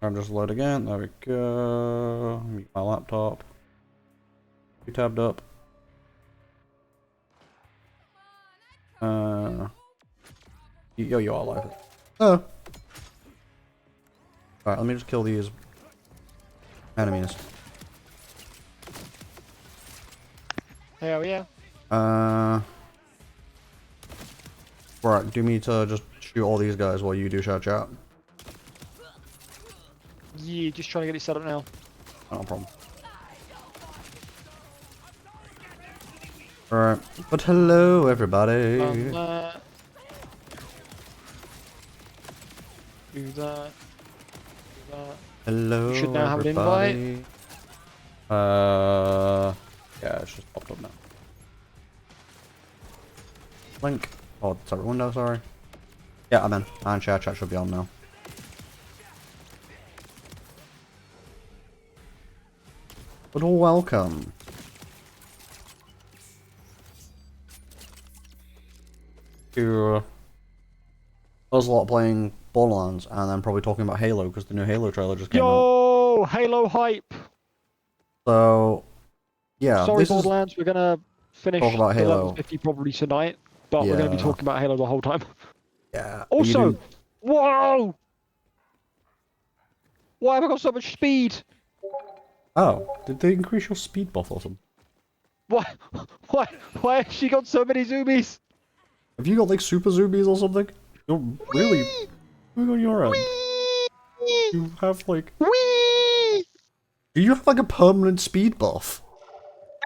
I'm just load again. There we go. Mute my laptop. You tabbed up. You are alive. Oh. Alright, let me just kill these enemies. Hell yeah. Right, do me to just shoot all these guys while you do shout chat. Yeah, just trying to get it set up now. No problem. Alright, but hello everybody. Do that. Do that. Hello You should now have an everybody. Yeah, it's just popped up now. Link. Oh, sorry, window, sorry. Yeah, I'm in. And share chat should be on now. But welcome. To us a lot playing Borderlands and then probably talking about Halo because the new Halo trailer just came out. Yo, Halo hype. So, yeah. Sorry, this Borderlands. We're gonna finish talk about the Halo. level 50 probably tonight, but we're gonna be Yeah. talking about Halo the whole time. Yeah. Also, whoa! Why have I got so much speed? Oh, did they increase your speed buff or something? Why? Why has she got so many zoomies? Have you got like super zoomies or something? You're really going on your end. You have like. Whee! Do you have like a permanent speed buff?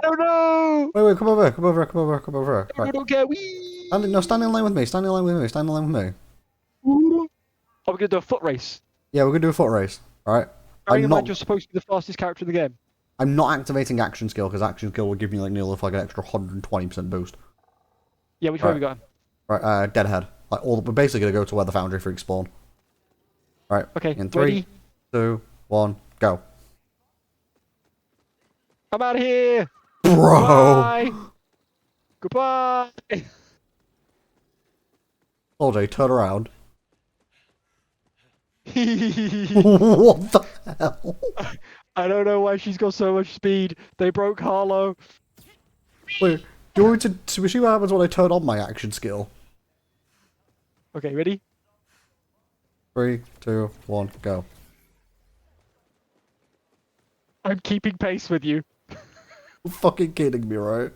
I don't know. Wait, come over here, come over here, come over here, come over here. I Right. don't care. Whee! Stand in line with me, stand in line with me, stand in line with me. Are we gonna do a foot race? Yeah, we're gonna do a foot race, alright? Bearing in mind you're supposed to be the fastest character in the game. I'm not activating action skill, because action skill will give me like nearly like an extra 120% boost. Yeah, which way we going? Right, deadhead. Like we're basically gonna go to where the foundry freaks spawn. Right. Okay, In 3, ready? 2, 1, go. I'm out of here! Bro! Goodbye! OJ, turn around. What the hell? I don't know why she's got so much speed. They broke Harlow. Wait, do you want me to see what happens when I turn on my action skill? Okay, ready? 3, 2, 1, go. I'm keeping pace with you. You're fucking kidding me, right?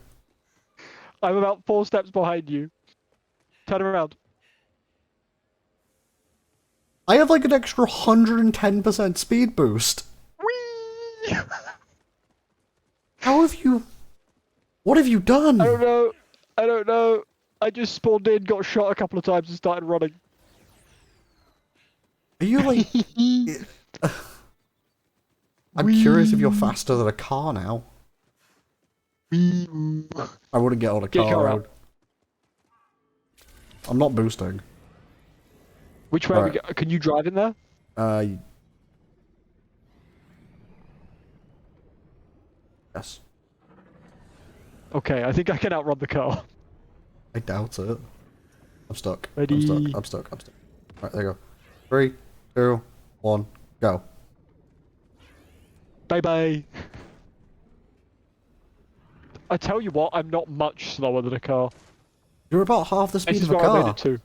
I'm about 4 steps behind you. Turn around. I have like an extra 110% speed boost. Whee! How have you... What have you done? I don't know. I don't know. I just spawned in, got shot a couple of times and started running. Are you like... I'm curious if you're faster than a car now. I wouldn't get on a Get car. out. I'm not boosting. Which way we go? Can you drive in there? Yes. Okay, I think I can outrun the car. I doubt it. I'm stuck. Ready? I'm stuck. Right, there you go. 3, 2, 1, go. Bye bye. I tell you what, I'm not much slower than a car. You're about half the speed This of is a where I made car. it to.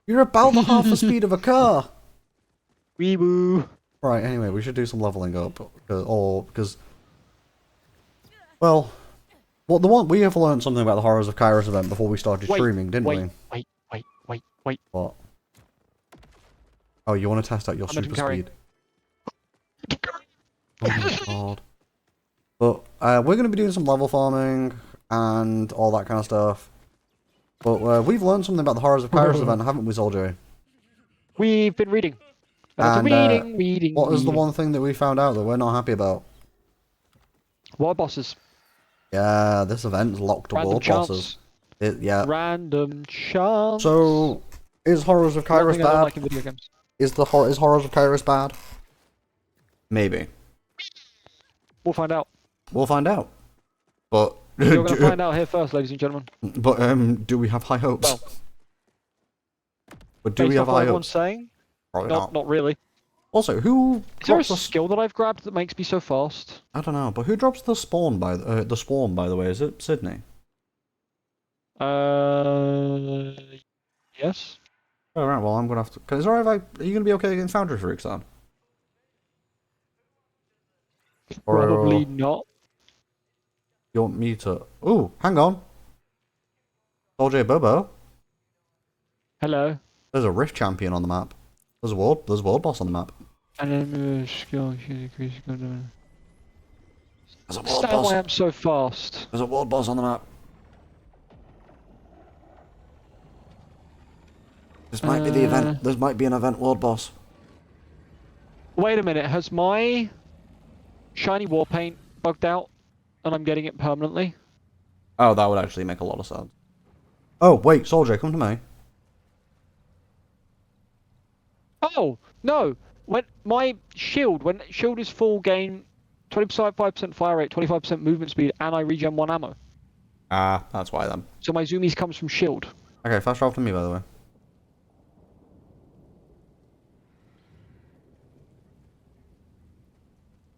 You're about the half the speed of a car. Wee woo. Right, anyway, we should do some leveling up. Because... Well... we have learned something about the horrors of Kairos event before we started streaming, didn't we? Wait. What? Oh, you want to test out your I'm meant to super be carrying. speed? Oh my god. But, we're going to be doing some level farming and all that kind of stuff. But, we've learned something about the horrors of Kairos event, haven't we, Soldier? We've been reading. And, reading. What is the one thing that we found out that we're not happy about? War bosses. Yeah, this event's locked to Random world chance. bosses. Yeah. Random chance. So, is Horrors of One Kairos thing I don't bad? like in video games. Is Horrors of Kairos bad? Maybe. We'll find out. We'll find out. But You're going to find out here first, ladies and gentlemen. But do we have high hopes? Well, but do we based have off what high everyone's hopes? saying, Probably not. not really. Also, who Is there a drops the... skill that I've grabbed that makes me so fast? I don't know, but who drops the spawn the spawn, by the way? Is it Sydney? Yes. Oh, right, well, I'm gonna have to... Is it alright if are you gonna be okay against Foundry Freaks, then? Probably Or not. you want me to... Ooh, hang on. Soldier Bobo. Hello. There's a Rift Champion on the map. There's a world boss on the map. And then skill increase. There's a world Understand boss. why I'm so fast. There's a world boss on the map. This might be the event. This might be an event world boss. Wait a minute. Has my shiny war paint bugged out, and I'm getting it permanently? Oh, that would actually make a lot of sense. Oh, wait, Soldier, come to me. Oh no! When shield is full, gain 25% fire rate, 25% movement speed, and I regen 1 ammo. Ah, that's why then. So my zoomies comes from shield. Okay, fast travel to me, by the way.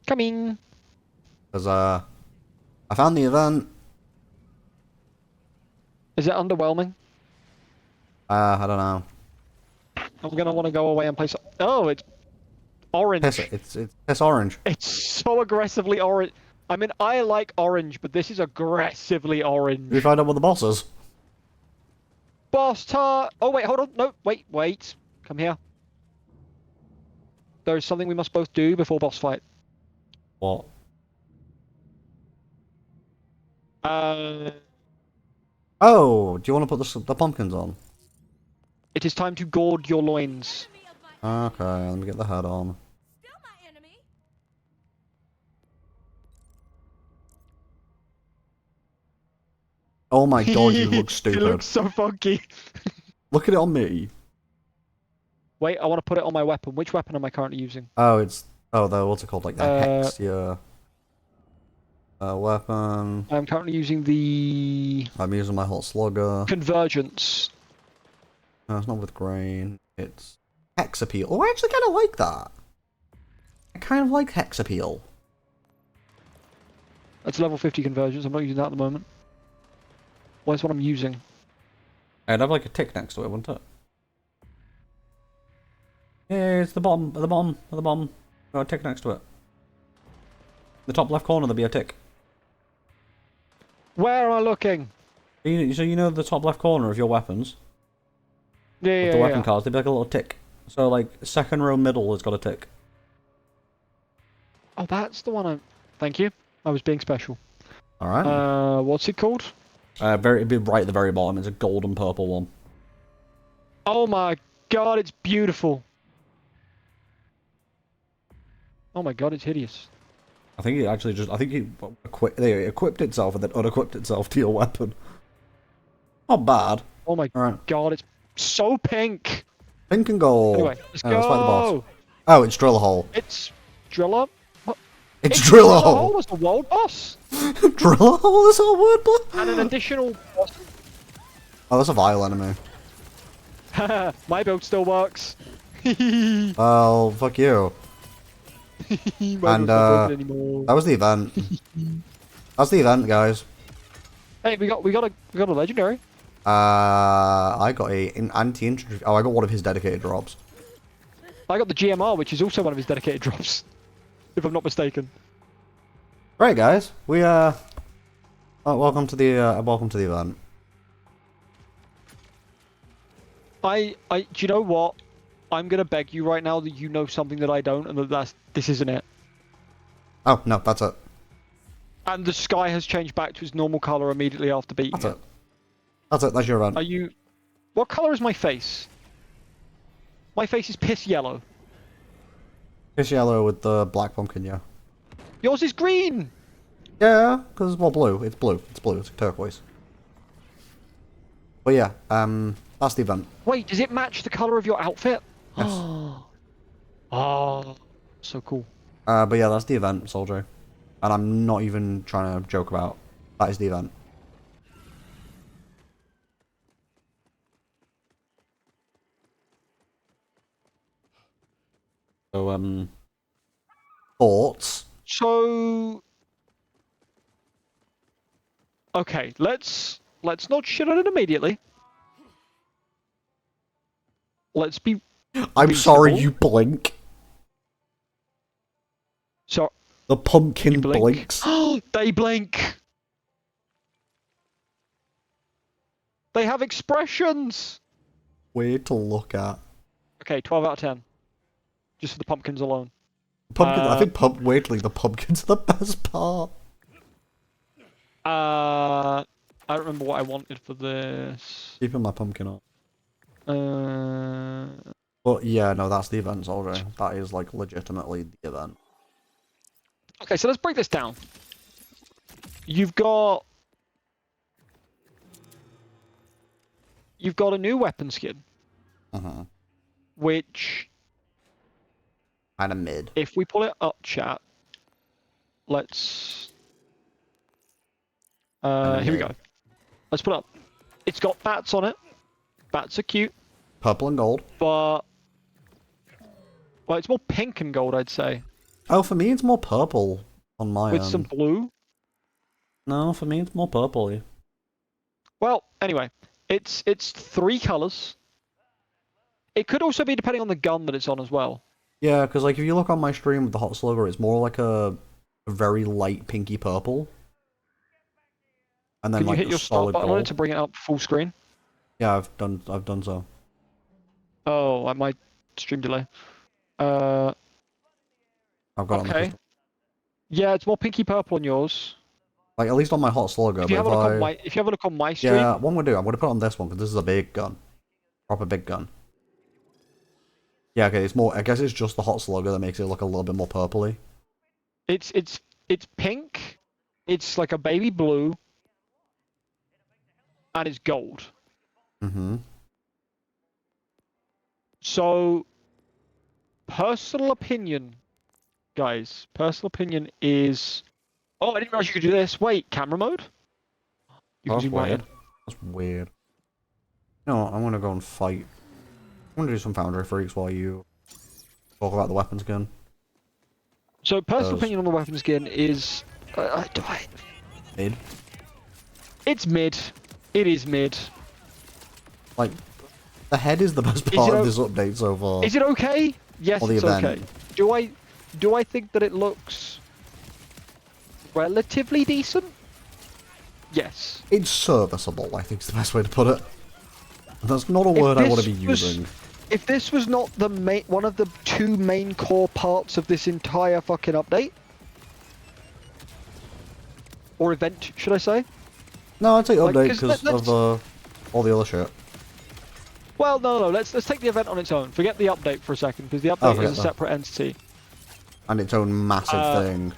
Coming. Because, I found the event. Is it underwhelming? I don't know. I'm gonna want to go away and play some... Oh, it's orange. It's piss orange. It's so aggressively orange. I mean, I like orange, but this is aggressively orange. Did we find out what the boss is? Boss tar... Oh, wait, hold on. No, wait. Come here. There is something we must both do before boss fight. What? Oh, do you want to put the pumpkins on? It is time to gorge your loins. Okay, let me get the head on. Still my enemy. Oh my god, you look It stupid. looks so funky. Look at it on me. Wait, I want to put it on my weapon. Which weapon am I currently using? Oh, what's it called? Like the hex, yeah. Weapon. I'm currently using the... I'm using my hot slugger. Convergence. No, it's not with grain. It's hex appeal. Oh, I actually kind of like that. I kind of like hex appeal. That's level 50 convergence. I'm not using that at the moment. Where's what I'm using? I'd have like a tick next to it, wouldn't it? Yeah, it's the bottom, at the bottom, at the bottom. Got a tick next to it. The top left corner, there'll be a tick. Where am I looking? So you know the top left corner of your weapons? Yeah, With the weapon cards, there'll be like a little tick. So like, second row middle has got a tick. Oh, that's the one Thank you. I was being special. Alright. What's it called? It'd be right at the very bottom, it's a golden purple one. Oh my god, it's beautiful. Oh my god, it's hideous. I think it actually just, it equipped itself and then unequipped itself to your weapon. Not bad. Oh my Alright. god, it's so pink. Pink and gold. Anyway, let's go. Let's fight the boss. Oh, it's drill a hole. It's Driller. What? It's drill a Driller hole. was the world boss. Drill a hole is our word, boy. And an additional boss. Oh, that's a vile enemy. My build still works. Well, fuck you. My And, build's not working anymore. That was the event. That's the event, guys. Hey, we got a legendary. I got an anti-infantry. Oh, I got one of his dedicated drops. I got the GMR, which is also one of his dedicated drops, if I'm not mistaken. Right, guys. Welcome to the event. Do you know what? I'm gonna beg you right now that you know something that I don't, and this isn't it. Oh no, that's it. And the sky has changed back to its normal color immediately after beating That's it. it. That's it. That's your event. Are you? What color is my face? My face is piss yellow. It's yellow with the black pumpkin, yeah. Yours is green. Yeah, because well, blue. It's blue. It's blue. It's turquoise. But yeah, that's the event. Wait, does it match the color of your outfit? Yes. Oh, so cool. But yeah, that's the event, soldier. And I'm not even trying to joke about. That is the event. So, thoughts? So, okay, let's not shit on it immediately. Let's be I'm sorry reasonable. you blink. So The pumpkin you blink. blinks. They blink. They have expressions. Weird to look at. Okay, 12 out of 10. Just for the pumpkins alone. Pumpkin. I think weirdly the pumpkins are the best part. I don't remember what I wanted for this. Keeping my pumpkin on. Uh, But yeah, no, that's the event already. That is like legitimately the event. okay, so let's break this down. You've got a new weapon skin, which Kind of mid. if we pull it up, chat. Let's. Here we go. Let's put it up. It's got bats on it. Bats are cute, Purple and gold. but well, it's more pink and gold, I'd say, Oh, for me it's more purple on my with end. some blue. No, for me it's more purpley. Well, anyway, it's 3 colors. It could also be depending on the gun that it's on as well. Yeah, because like if you look on my stream with the hot slugger, it's more like a very light pinky purple. And then Can you like hit the your start solid button on it gold. to bring it up full screen? Yeah, I've done so. Oh, I might stream delay. I've got it on the Okay. crystal. Yeah, it's more pinky purple on yours. Like at least on my hot slugger. If you but have a look on my, if you have a look on my stream, Yeah, what I'm gonna do, I'm gonna put it on this one because this is a big gun. Proper big gun. Yeah, okay, it's more I guess it's just the hot slugger that makes it look a little bit more purpley. it's pink. It's like a baby blue, and it's gold. Mm-hmm. So, personal opinion, guys. Personal opinion is. Oh, I didn't realize you could do this. Wait, camera mode. You can That's zoom right in. weird. That's weird. You know what, I'm gonna go and fight. I'm gonna do some Foundry Freaks while you talk about the weapons gun. So, personal opinion on the weapon skin is. Mid. It's mid. It is mid. Like, the head is the best part of this update so far. Is it okay? Yes, Or the it's event. okay. Do I think that it looks relatively decent? Yes. It's serviceable, I think is the best way to put it. And that's not a word I want to be using. If this was not the one of the 2 main core parts of this entire fucking update, or event, should I say? No, I'd say Like, update 'cause because of all the other shit. Well, no. Let's take the event on its own. Forget the update for a second, because the update is a separate entity And its own massive thing.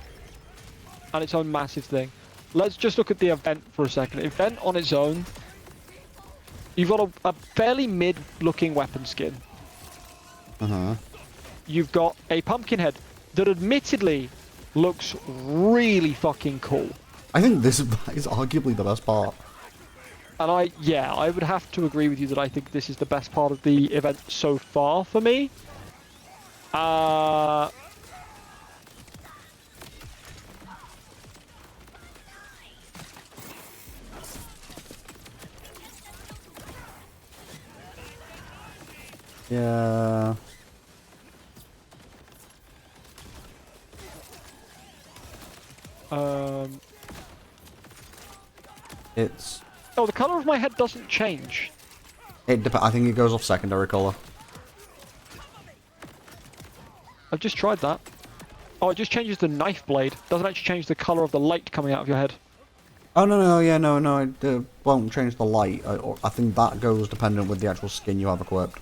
and its own massive thing. Let's just look at the event for a second. Event on its own. You've got a fairly mid-looking weapon skin. You've got a pumpkin head that admittedly looks really fucking cool. I think this is arguably the best part. And I would have to agree with you that I think this is the best part of the event so far for me. Yeah. It's. Oh, the color of my head doesn't change. I think it goes off secondary color. I've just tried that. Oh, it just changes the knife blade. Doesn't actually change the color of the light coming out of your head. Oh no, it won't change the light. I think that goes dependent with the actual skin you have equipped.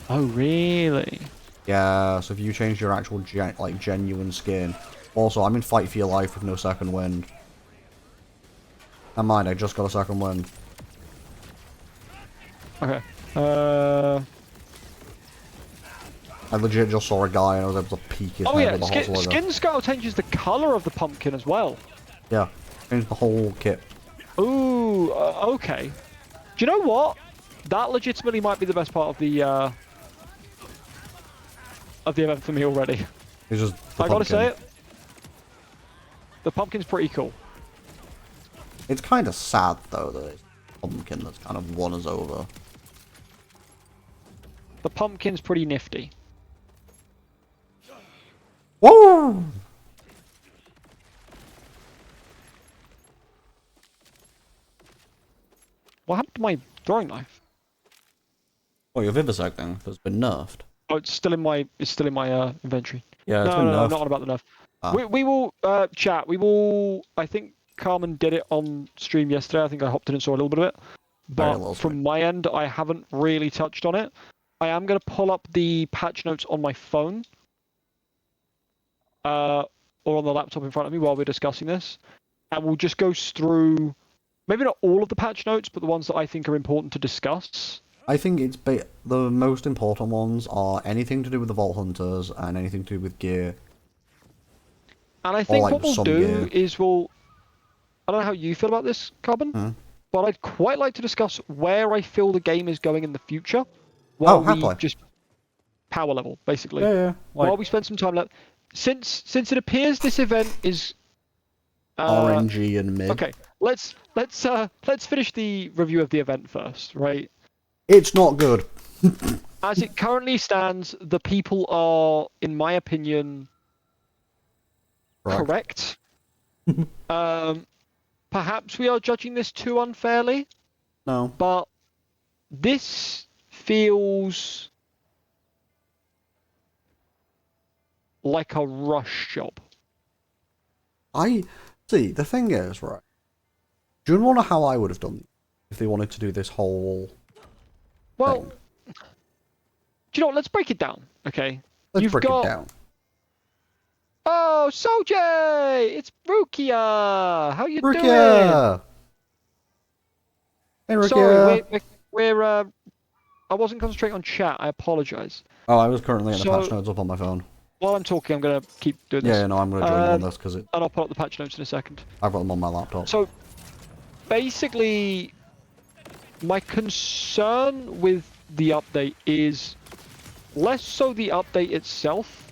Oh, really? Yeah, so if you change your actual genuine skin. Also, I'm in fight for your life with no second wind. Never mind, I just got a second wind. Okay. I legit just saw a guy and I was able to peek his Oh head yeah, with a hot slugger. skin scale changes the color of the pumpkin as well. Yeah, changed the whole kit. Ooh, okay. Do you know what? That legitimately might be the best part of the of the event for me already. It's just the I gotta say pumpkin. it. The pumpkin's pretty cool. It's kind of sad though that it's the pumpkin that's kind of won us over. The pumpkin's pretty nifty. Whoa! What happened to my throwing knife? Oh, your vivisecting has been nerfed. Oh, it's still in my inventory. Yeah, it's No, been no, nerfed. I'm not on about the nerf. Ah. We will chat. We will. I think Carmen did it on stream yesterday. I think I hopped in and saw a little bit of it. Very But little from my end, I haven't really touched on it. I am going to pull up the patch notes on my phone, or on the laptop in front of me while we're discussing this, and we'll just go through. Maybe not all of the patch notes, but the ones that I think are important to discuss. I think it's the most important ones are anything to do with the Vault Hunters and anything to do with gear. And I think like what we'll some do gear. is I don't know how you feel about this, Carbon, but I'd quite like to discuss where I feel the game is going in the future. While we happily. just power level, basically. Yeah. While we spend some time since it appears this event is RNG and mid. Okay, let's finish the review of the event first, right? It's not good. As it currently stands, the people are, in my opinion, correct. Perhaps we are judging this too unfairly. No. But this feels like a rush job. See, the thing is, right, do you wonder how I would have done if they wanted to do this whole Well, thing? do you know what? Let's break it down, okay? Let's break it down. Oh, Sojay! It's Rukia! How you doing? Rukia! Hey, Rukia! Sorry, we're I wasn't concentrating on chat. I apologize. Oh, I was currently in the patch notes up on my phone. While I'm talking, I'm going to keep doing this. Yeah, no, I'm going to join you on this because And I'll put up the patch notes in a second. I've got them on my laptop. So, basically, my concern with the update is less so the update itself.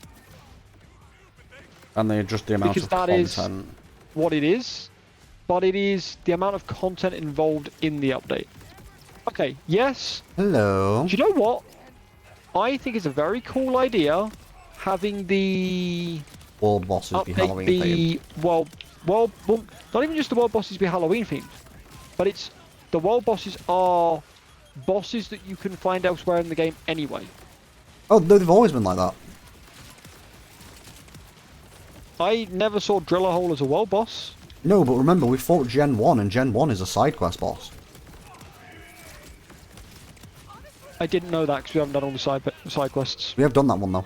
And they're just the amount because of that content. is what it is, but it is the amount of content involved in the update. Okay, yes. Hello. Do you know what? I think it's a very cool idea having the World bosses be Halloween themed. well, not even just the world bosses be Halloween themed, but it's the world bosses are bosses that you can find elsewhere in the game anyway. Oh, no, they've always been like that. I never saw Drill a Hole as a world boss. No, but remember, we fought Gen 1, and Gen 1 is a side quest boss. I didn't know that because we haven't done all the side quests. We have done that one, though.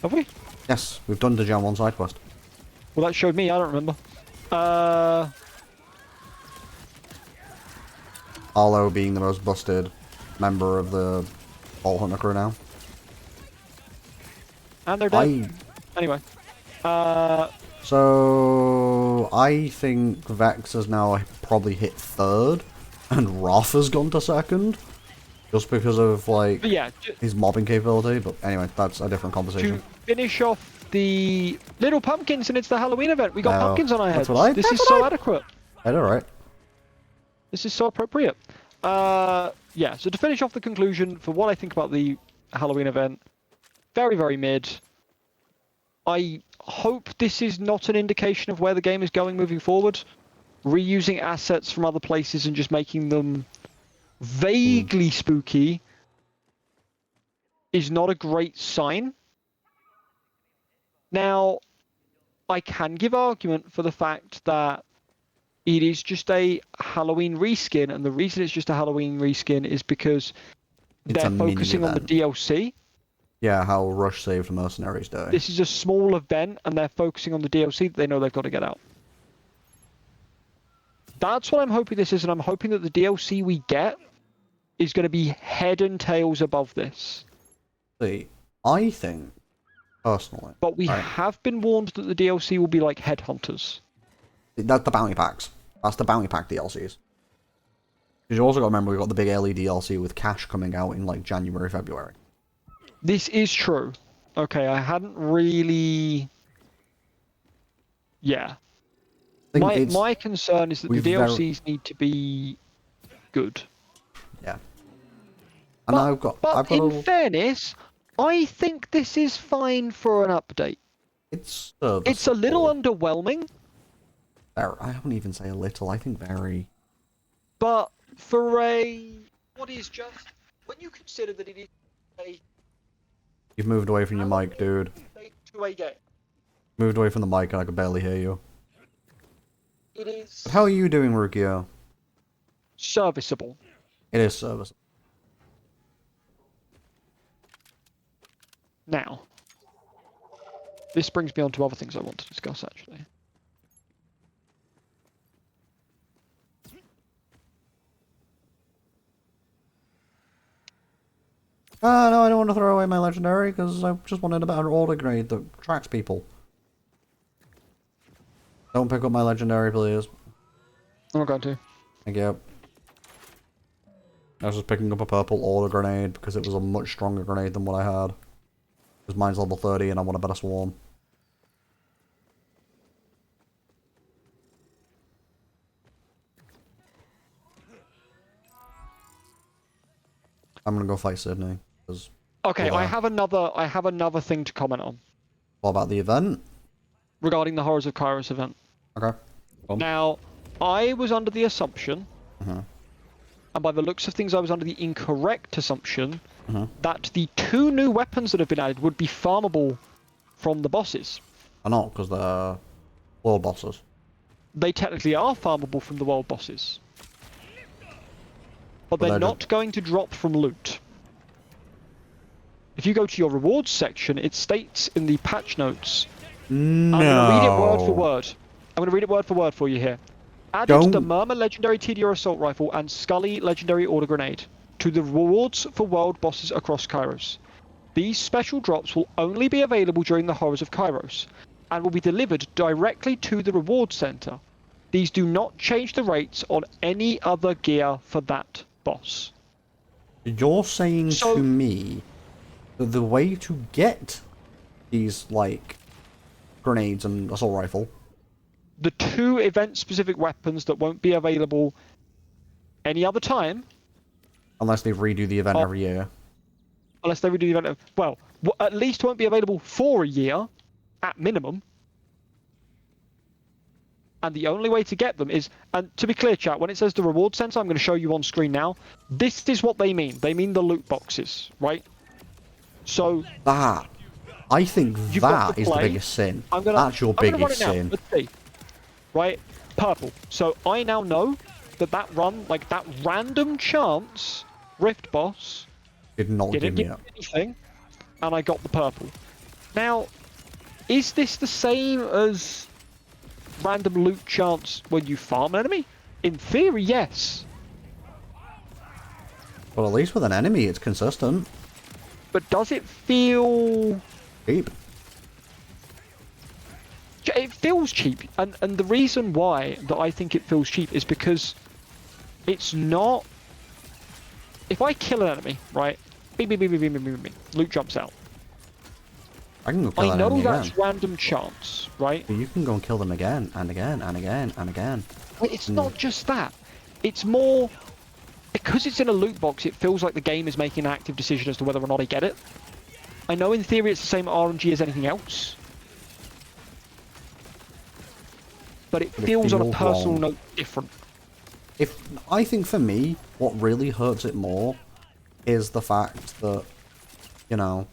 Have we? Yes, we've done the Gen 1 side quest. Well, that showed me. I don't remember. Arlo being the most busted member of the Vault Hunter crew now. And they're dead. Anyway. So, I think Vex has now probably hit third, and Wrath has gone to second. Just because of, like, his mobbing capability, but anyway, that's a different conversation. To finish off the little pumpkins, and it's the Halloween event. We got pumpkins on our heads. This is so adequate. I know, right? This is so appropriate. Yeah, so to finish off the conclusion for what I think about the Halloween event, very, very mid. I hope this is not an indication of where the game is going moving forward. Reusing assets from other places and just making them vaguely spooky is not a great sign. Now, I can give argument for the fact that it is just a Halloween reskin, and the reason it's just a Halloween reskin is because they're focusing on the DLC. Yeah, how Rush saved Mercenaries Day. This is a small event, and they're focusing on the DLC that they know they've got to get out. That's what I'm hoping this is, and I'm hoping that the DLC we get is going to be head and tails above this. See, I think, personally... But we have been warned that the DLC will be like Headhunters. That's the bounty packs. That's the bounty pack DLCs. Because you also got to remember we've got the big early DLC with Cash coming out in like January, February. This is true. Okay, I hadn't really. Yeah. I think it's My concern is that the we've very DLCs need to be good. yeah. And I've got In a fairness, I think this is fine for an update. it's It's a little serviceable. underwhelming, I wouldn't even say a little. I think very. but for a what is just when you consider that it is a You've moved away from your mic, dude. update to a game, Moved away from the mic and I could barely hear you. it But how are is you doing, Rukio? serviceable. It is serviceable. Now, this brings me on to other things I want to discuss actually. No, I don't want to throw away my legendary because I just wanted a better order grade that tracks people. Don't pick up my legendary, please. I'm not going to. Thank you. I was just picking up a purple order grenade because it was a much stronger grenade than what I had. Because mine's level 30 and I want a better swarm. I'm gonna go fight Sydney. Cause Okay, well, I have another thing to comment on what about the event? regarding the Horrors of Kairos event. Okay. Cool. Now, I was under the assumption, Mhm. and by the looks of things, I was under the incorrect assumption Mhm. that the 2 new weapons that have been added would be farmable from the bosses. Or not, because they're world bosses. They technically are farmable from the world bosses, but they're they're not going to drop from loot. If you go to your rewards section, it states in the patch notes. No. I'm going to read it word for word. I'm going to read it word for word for you here. Added the Murmur Legendary TDR Assault Rifle and Scully Legendary Order Grenade to the rewards for world bosses across Kairos. These special drops will only be available during the Horrors of Kairos, and will be delivered directly to the reward center. These do not change the rates on any other gear for that boss. You're saying to me that the way to get these, like, grenades and assault rifle... The 2 event-specific weapons that won't be available any other time... Unless they redo the event every year. Unless they redo the event... Well, at least won't be available for a year, at minimum. And the only way to get them is... And to be clear, chat, when it says the reward center, I'm going to show you on screen now. This is what they mean. They mean the loot boxes, right? So... That... I think that is the biggest sin. That's your biggest sin. Let's see. Right? Purple. So I now know that that random chance Rift boss Did not give me up anything, and I got the purple. Now, is this the same as random loot chance when you farm an enemy? In theory, yes. Well, at least with an enemy, it's consistent. But does it feel cheap? It feels cheap, and the reason why that I think it feels cheap is because it's not. If I kill an enemy, right? Bing, bing, bing, bing, bing, bing, bing, bing, loot jumps out. I can go kill an enemy that's again. random chance, right? But you can go and kill them again, and again, and again, and again. It's not just that. It's more... Because it's in a loot box, it feels like the game is making an active decision as to whether or not I get it. I know in theory it's the same RNG as anything else. But it feels on a personal note different. I think for me, what really hurts it more is the fact that, you know,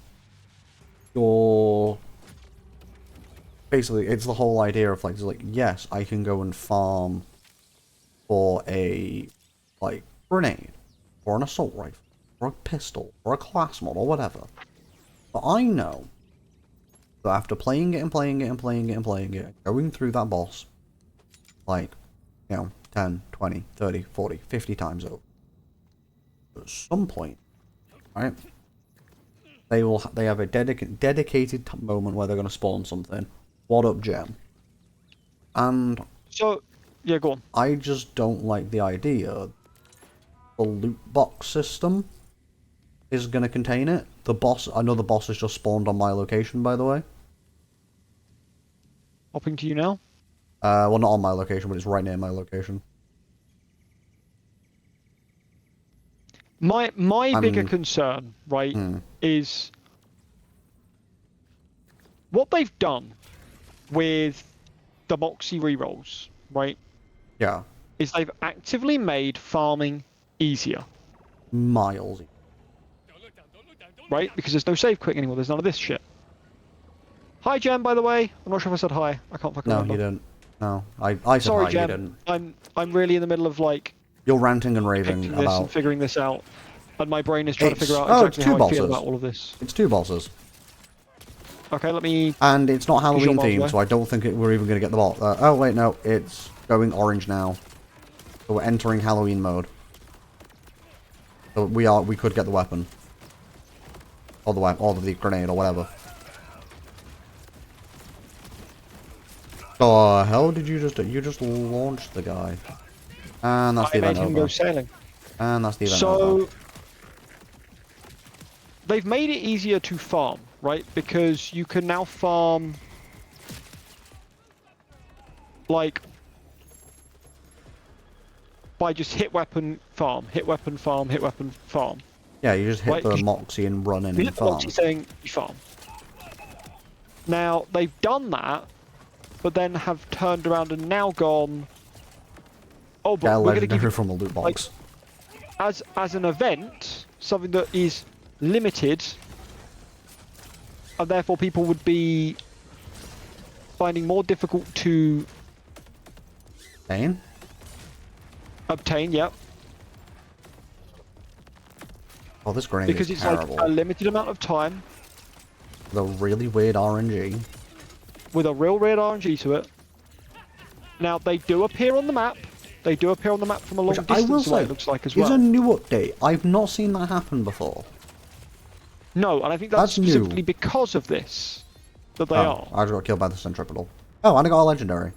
basically, it's the whole idea of, like, yes, I can go and farm for a, like, grenade, or an assault rifle, or a pistol, or a class mod, or whatever. But I know that after playing it and playing it and playing it and playing it, going through that boss, like, you know, 10, 20, 30, 40, 50 times over, at some point, right, they have a dedicated moment where they're going to spawn something. What up, gem? And so, yeah, go on. I just don't like the idea. The loot box system is going to contain it. The boss, I know the boss has just spawned on my location, by the way. Hopping to you now. Well, not on my location, but it's right near my location. My bigger concern, right, is what they've done with the Moxie rerolls, right? Yeah. Is they've actively made farming easier. Miles. Right? Because there's no save quitting anymore. There's none of this shit. Hi, Jem, by the way. I'm not sure if I said hi. I can't fucking remember. No, you didn't. No, I said Sorry, hi, Jem. you didn't. I'm really in the middle of like You're ranting and raving picking this and about... figuring this out, and my brain is trying to figure out it's exactly two how I bosses. feel about all of this. It's 2 bosses. Okay, let me. And it's not Halloween miles themed, away. so I don't think we're even going to get the boss. Oh, wait, no. It's going orange now. So we're entering Halloween mode. So we could get the weapon. Or the grenade, or whatever. Oh, hell did you just do? You just launched the guy. And that's the I event made him over. go sailing. And that's the event over. So they've made it easier to farm, right? Because you can now farm like by just hit weapon farm, hit weapon farm, hit weapon farm. Yeah, you just hit Right, the 'cause Moxie and run in You and hit the farm. Moxie thing, you farm. Now they've done that, but then have turned around and now gone. Oh, but Get a we're going to give legendary you from a loot box. as an event, something that is limited, and therefore people would be finding more difficult to Dane? obtain. Yep, Oh, this grenade because is it's terrible. like a limited amount of time The really weird RNG. with a real weird RNG to it. Now they do appear on the map. They do appear on the map from a long Which I will distance away. say It looks like as is well. a new update. I've not seen that happen before. No, and I think that's That's new. specifically because of this that they are. I just got killed by the centripetal. Oh, and I got a legendary.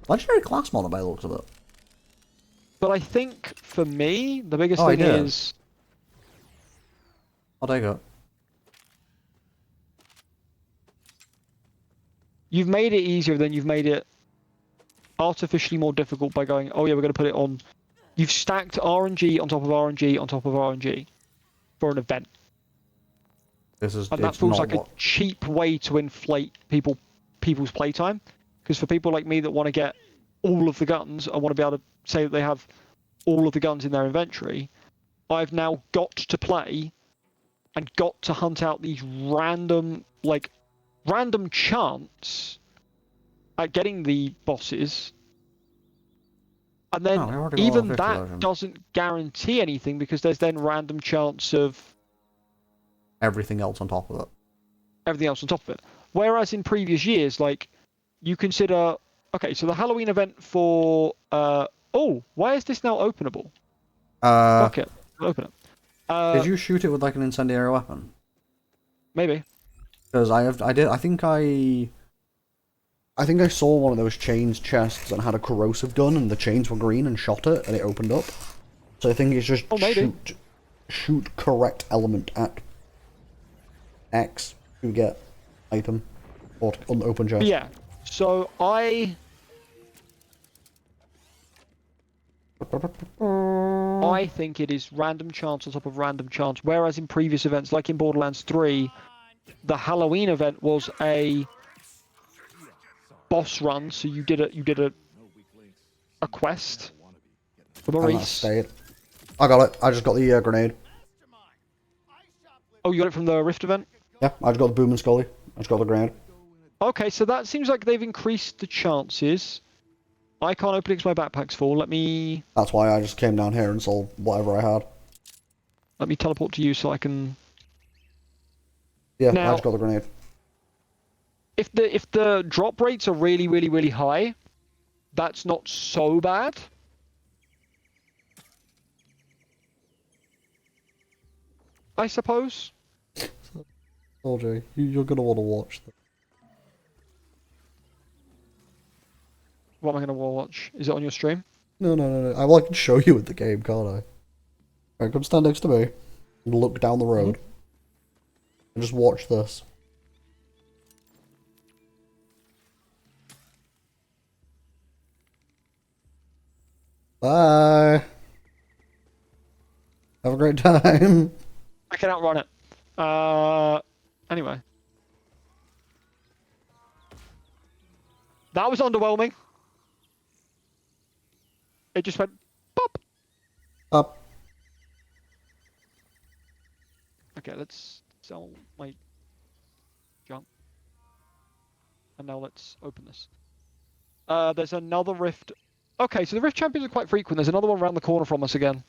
Legendary class mod by the looks of it. But I think for me, the biggest Oh, I thing did. is I'll take it. you've made it easier, then you've made it artificially more difficult by going, oh yeah, we're going to put it on. You've stacked RNG on top of RNG on top of RNG for an event. This is And that it's feels not like what... a cheap way to inflate people's playtime. Because for people like me that want to get all of the guns, I want to be able to say that they have all of the guns in their inventory, I've now got to play and got to hunt out these random chance at getting the bosses. And then Oh, we already got even level 50 that version. doesn't guarantee anything because there's then random chance of Everything else on top of it. everything else on top of it. Whereas in previous years, like, you consider, okay, so the Halloween event for, oh, why is this now openable? Fuck it, I'll open it. Did you shoot it with like an incendiary weapon? Maybe. Because I think I saw one of those chains chests and had a corrosive gun and the chains were green and shot it and it opened up. So I think it's just shoot correct element at X to get item or open chest. Yeah. So I think it is random chance on top of random chance. Whereas in previous events, like in Borderlands 3, the Halloween event was a boss run. So you did a quest for Maurice. I got it. I just got the grenade. Oh, you got it from the Rift event? Yeah, I just got the boom and scully. I just got the grenade. Okay, so that seems like they've increased the chances. I can't open it because my backpack's full. Let me That's why I just came down here and sold whatever I had. teleport to you so I can. Yeah, Now- I just got the grenade. If the drop rates are really, really, really high, that's not so bad. I suppose. OJ, you're gonna want to watch that. What am I going to watch? Is it on your stream? No. I can show you with the game, can't I? Alright, come stand next to me. and look down the road and just watch this. Bye. Have a great time. I can outrun it. Anyway. That was underwhelming. It just went pop. Up. Okay, let's sell my junk. And now let's open this. There's another rift. Okay, so the rift champions are quite frequent. There's another one around the corner from us again.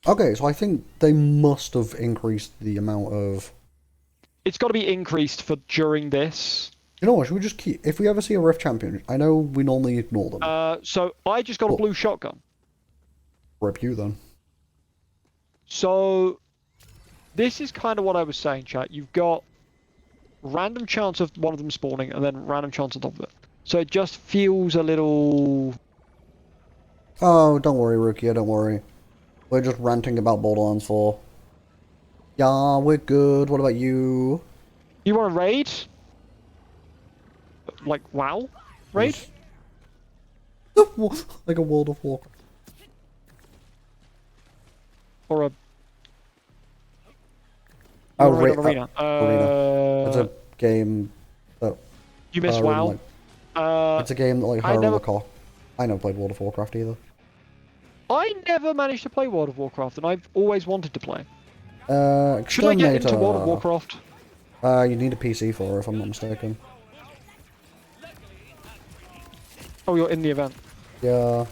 Okay, so I think they must have increased the amount of... It's got to be increased for during this. You know what, should we just keep... If we ever see a rift champion, I know we normally ignore them. So I just got a blue shotgun. Rip you then. So this is kind of what I was saying, chat. You've got random chance of one of them spawning and then random chance on top of it. So it just feels a little... Oh, don't worry, Rukia, don't worry. We're just ranting about Borderlands 4. Yeah, we're good. What about you? You want to raid? Like, WoW? Raid? Like a World of Warcraft. Or a... Oh, Arena. Arena. It's a game that... You miss WoW? It's a game that, like, I never played World of Warcraft either. I never managed to play World of Warcraft, and I've always wanted to play. Should I Exterminator. get into World of Warcraft? You need a PC for it, if I'm not mistaken. Oh, you're in the event. Yeah.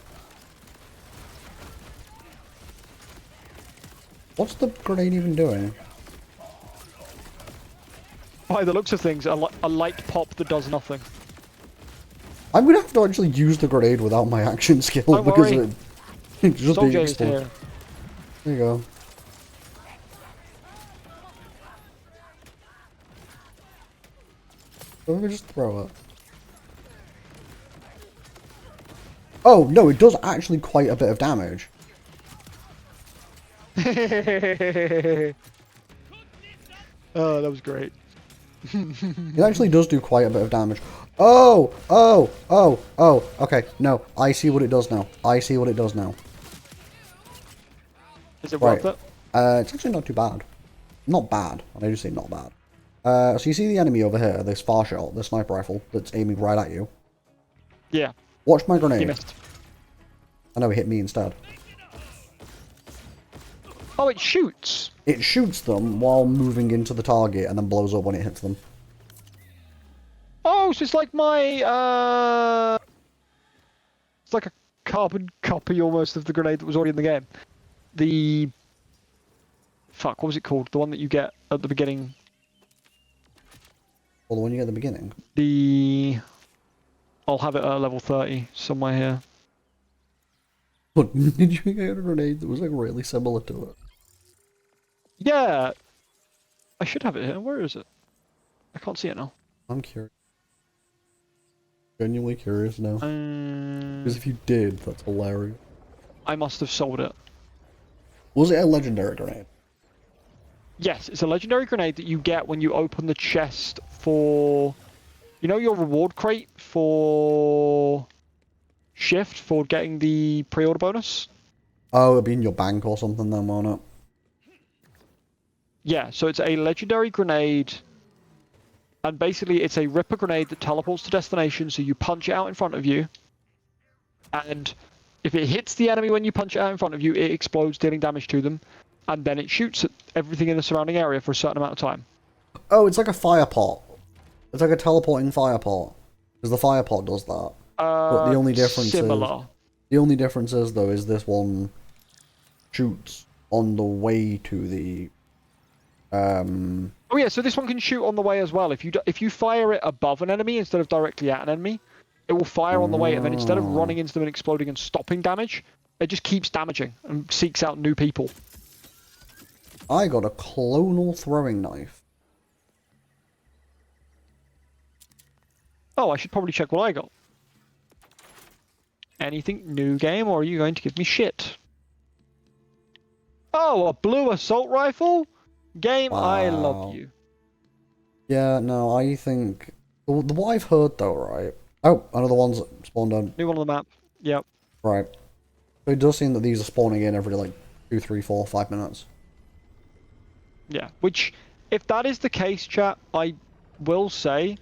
What's the grenade even doing? By the looks of things, a light pop that does nothing. I'm gonna have to actually use the grenade without my action skill Don't because worry. it just Soldier being is exploded. here. There you go. Let me just throw it. Oh, no, it does actually quite a bit of damage. Oh, that was great. It actually does do quite a bit of damage. Oh! Oh! Oh! Oh! Okay, no. I see what it does now. I see what it does now. Is it worth it? It's actually not too bad. Not bad. I do say not bad. So you see the enemy over here, this far shot, the sniper rifle that's aiming right at you. Yeah. Watch my grenade. You missed. I know it hit me instead. Oh, it shoots. It shoots them while moving into the target and then blows up when it hits them. Oh, so it's like my, it's like a carbon copy almost of the grenade that was already in the game. The... Fuck, what was it called? The one that you get at the beginning. Well, the one you get at the beginning. The... I'll have it at level 30, somewhere here. But did you get a grenade that was like really similar to it? Yeah! I should have it here. Where is it? I can't see it now. I'm curious. Genuinely curious now. Because if you did, that's hilarious. I must have sold it. Was it a legendary grenade? Yes, it's a legendary grenade that you get when you open the chest for... You know your reward crate for... Shift for getting the pre-order bonus? Oh, it'd be in your bank or something then, won't it? Yeah, so it's a legendary grenade, and basically it's a ripper grenade that teleports to destination, so you punch it out in front of you, and if it hits the enemy when you punch it out in front of you, it explodes, dealing damage to them, and then it shoots at everything in the surrounding area for a certain amount of time. Oh, it's like a fire pot. It's like a teleporting fire pot. Because the fire pot does that. But the only difference similar. is... The only difference is, though, is this one shoots on the way to the... Oh yeah, so this one can shoot on the way as well. If you fire it above an enemy instead of directly at an enemy, it will fire on the way, and then instead of running into them and exploding and stopping damage, it just keeps damaging and seeks out new people. I got a clonal throwing knife. Oh, I should probably check what I got. Anything new game, or are you going to give me shit? Oh, a blue assault rifle? Game, I love Wow. you. Yeah, no, I think what I've heard though, right? Oh, another one's spawned on. New one on the map. Yep. Right. So it does seem that these are spawning in every like 2, 3, 4, 5 minutes. Yeah. Which, if that is the case, chat, I will say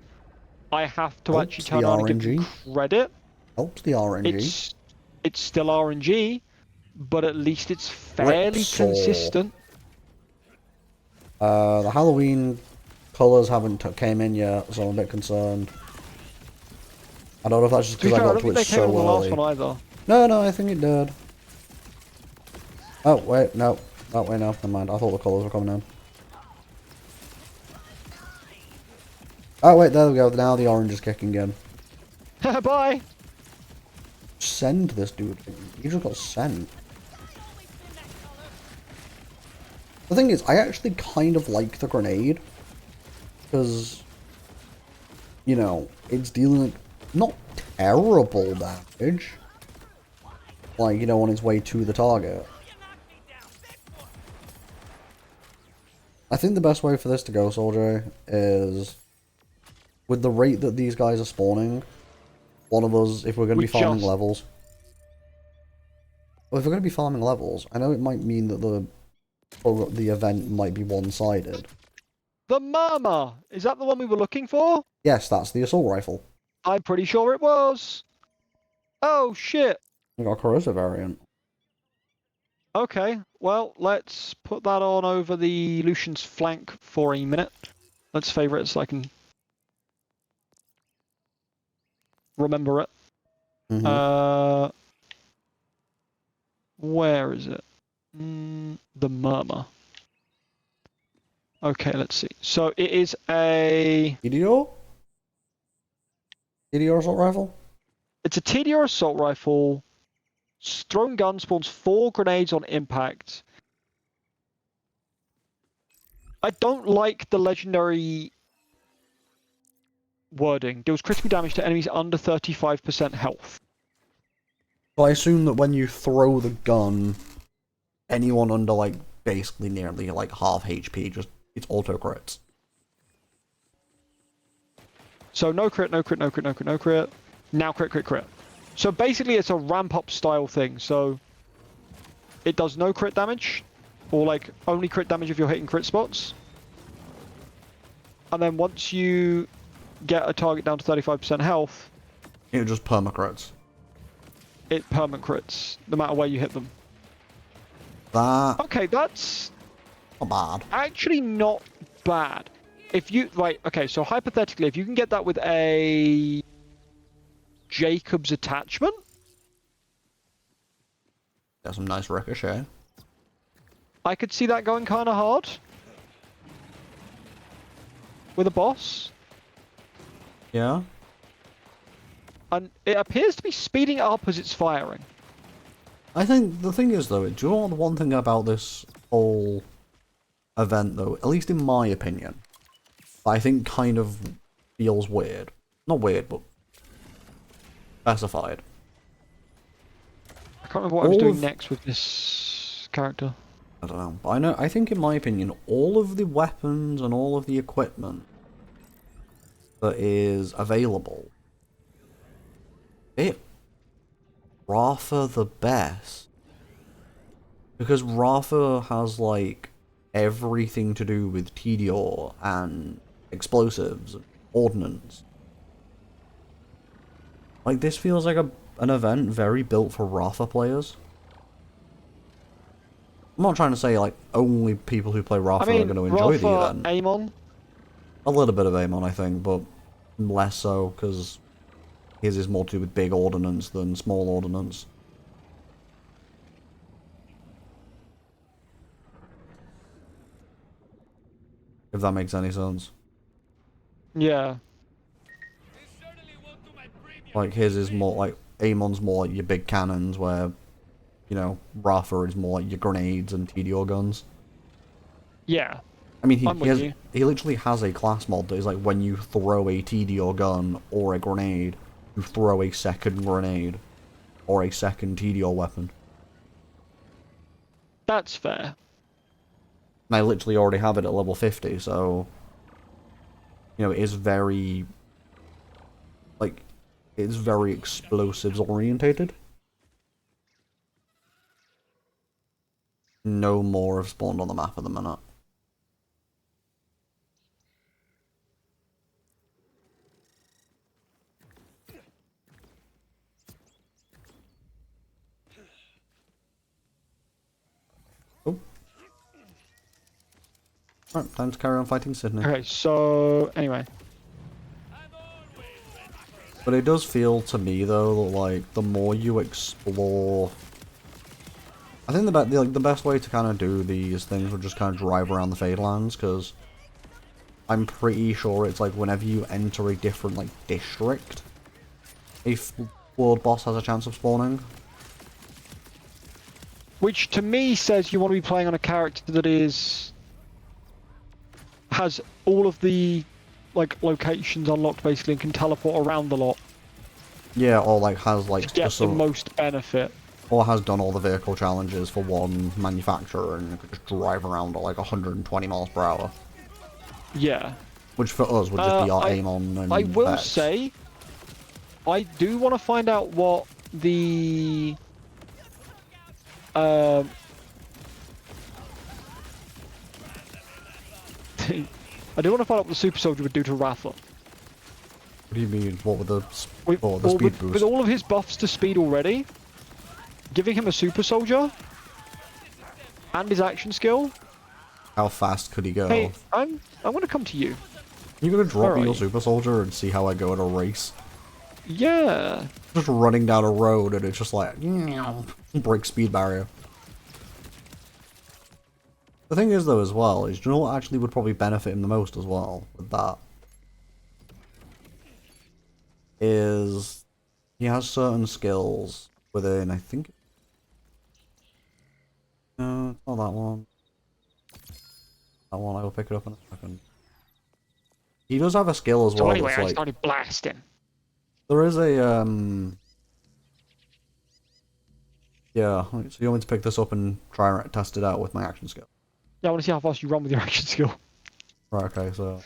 I have to actually Helps the turn around and give them RNG. credit. Helps the RNG. It's still RNG, but at least it's fairly Ripsaw. consistent. The Halloween colours haven't came in yet, so I'm a bit concerned. I don't know if that's just To be because I fair, I got don't to think it they came in so on the last early. one either. No, no, I think it did. Oh, wait, no. Oh, wait, no, never mind. I thought the colours were coming in. Oh, wait, there we go. Now the orange is kicking in. Bye. Send this dude. He just got sent. The thing is, I actually kind of like the grenade. Because, you know, it's dealing not terrible damage. Like, you know, on its way to the target. I think the best way for this to go, Soldier, is with the rate that these guys are spawning, one of us, if we're going to be farming levels. Well, if we're going to be farming levels, I know it might mean that the event might be one-sided. The Mama! Is that the one we were looking for? Yes, that's the assault rifle. I'm pretty sure it was. Oh, shit. We got a corrosive variant. Okay, well, let's put that on over the Lucian's flank for a minute. Let's favour it so I can remember it. Mm-hmm. Where is it? The Murmur. Okay, let's see. So it is a... TDO? TDO assault rifle? It's a TDR assault rifle. Thrown gun spawns 4 grenades on impact. I don't like the legendary wording. Deals critical damage to enemies under 35% health. So I assume that when you throw the gun, anyone under, like, basically nearly, like, half HP, just, it's auto-crits. So no crit, no crit, no crit, no crit, no crit. Now crit, crit, crit. So basically it's a ramp-up style thing. So it does no crit damage, or, like, only crit damage if you're hitting crit spots. And then once you get a target down to 35% health, It just perma-crits. it permanent crits, no matter where you hit them. That... Okay, that's not bad. actually not bad. If you, right, okay, so hypothetically, if you can get that with a Jacob's attachment, Got some nice ricochet. I could see that going kind of hard. With a boss. Yeah? And it appears to be speeding up as it's firing. I think the thing is, though, do you know what the one thing about this whole event, though, at least in my opinion, I think kind of feels weird. Not weird, but specified. I can't remember what I was doing next with this character. I don't know. But I think in my opinion, all of the weapons and all of the equipment that is available, it Rafa the best. Because Rafa has, like, everything to do with TDR and explosives and ordnance. Like, this feels like an event very built for Rafa players. I'm not trying to say, like, only people who play Rafa are going to enjoy the event. Amon. A little bit of Amon, I think, but less so, because his is more to do with big ordnance than small ordnance. If that makes any sense. Yeah. Like, his is more like, Amon's more like your big cannons, where, you know, Rafa is more like your grenades and TDO guns. Yeah. I mean, he literally has a class mod that is like, when you throw a TDO gun or a grenade, you throw a second grenade or a second TDO weapon. That's fair. And I literally already have it at level 50, so... You know, it is very... Like, it's very explosives orientated. No more have spawned on the map at the minute. Oh. Right, time to carry on fighting Sydney. Okay, so anyway. But it does feel to me though that like the more you explore, I think the best way to kind of do these things would just kind of drive around the Fadelands, because I'm pretty sure it's like whenever you enter a different like district, a world boss has a chance of spawning. Which to me says you want to be playing on a character that has all of the like locations unlocked basically and can teleport around a lot. Yeah, or like has like To get the most benefit. Or has done all the vehicle challenges for one manufacturer and could just drive around at like 120 miles per hour. Yeah. Which for us would just be our aim on and I will Vex. say, I do want to find out what the I do want to find out what the super soldier would do to Rafa. What do you mean? What with the speed boost? With all of his buffs to speed already, giving him a super soldier and his action skill. How fast could he go? Hey, I'm gonna come to you. You gonna drop me your you? super soldier and see how I go at a race? Yeah. Just running down a road and it's just like break speed barrier. The thing is though as well is, do you know what actually would probably benefit him the most as well with that? Is he has certain skills within, I think. No, it's not that one. That one, I will pick it up in a second. He does have a skill as well. So anyway, that's I like, started blasting. there is a yeah. So you want me to pick this up and try and test it out with my action skill? Yeah, I want to see how fast you run with your action skill. Right. Okay. So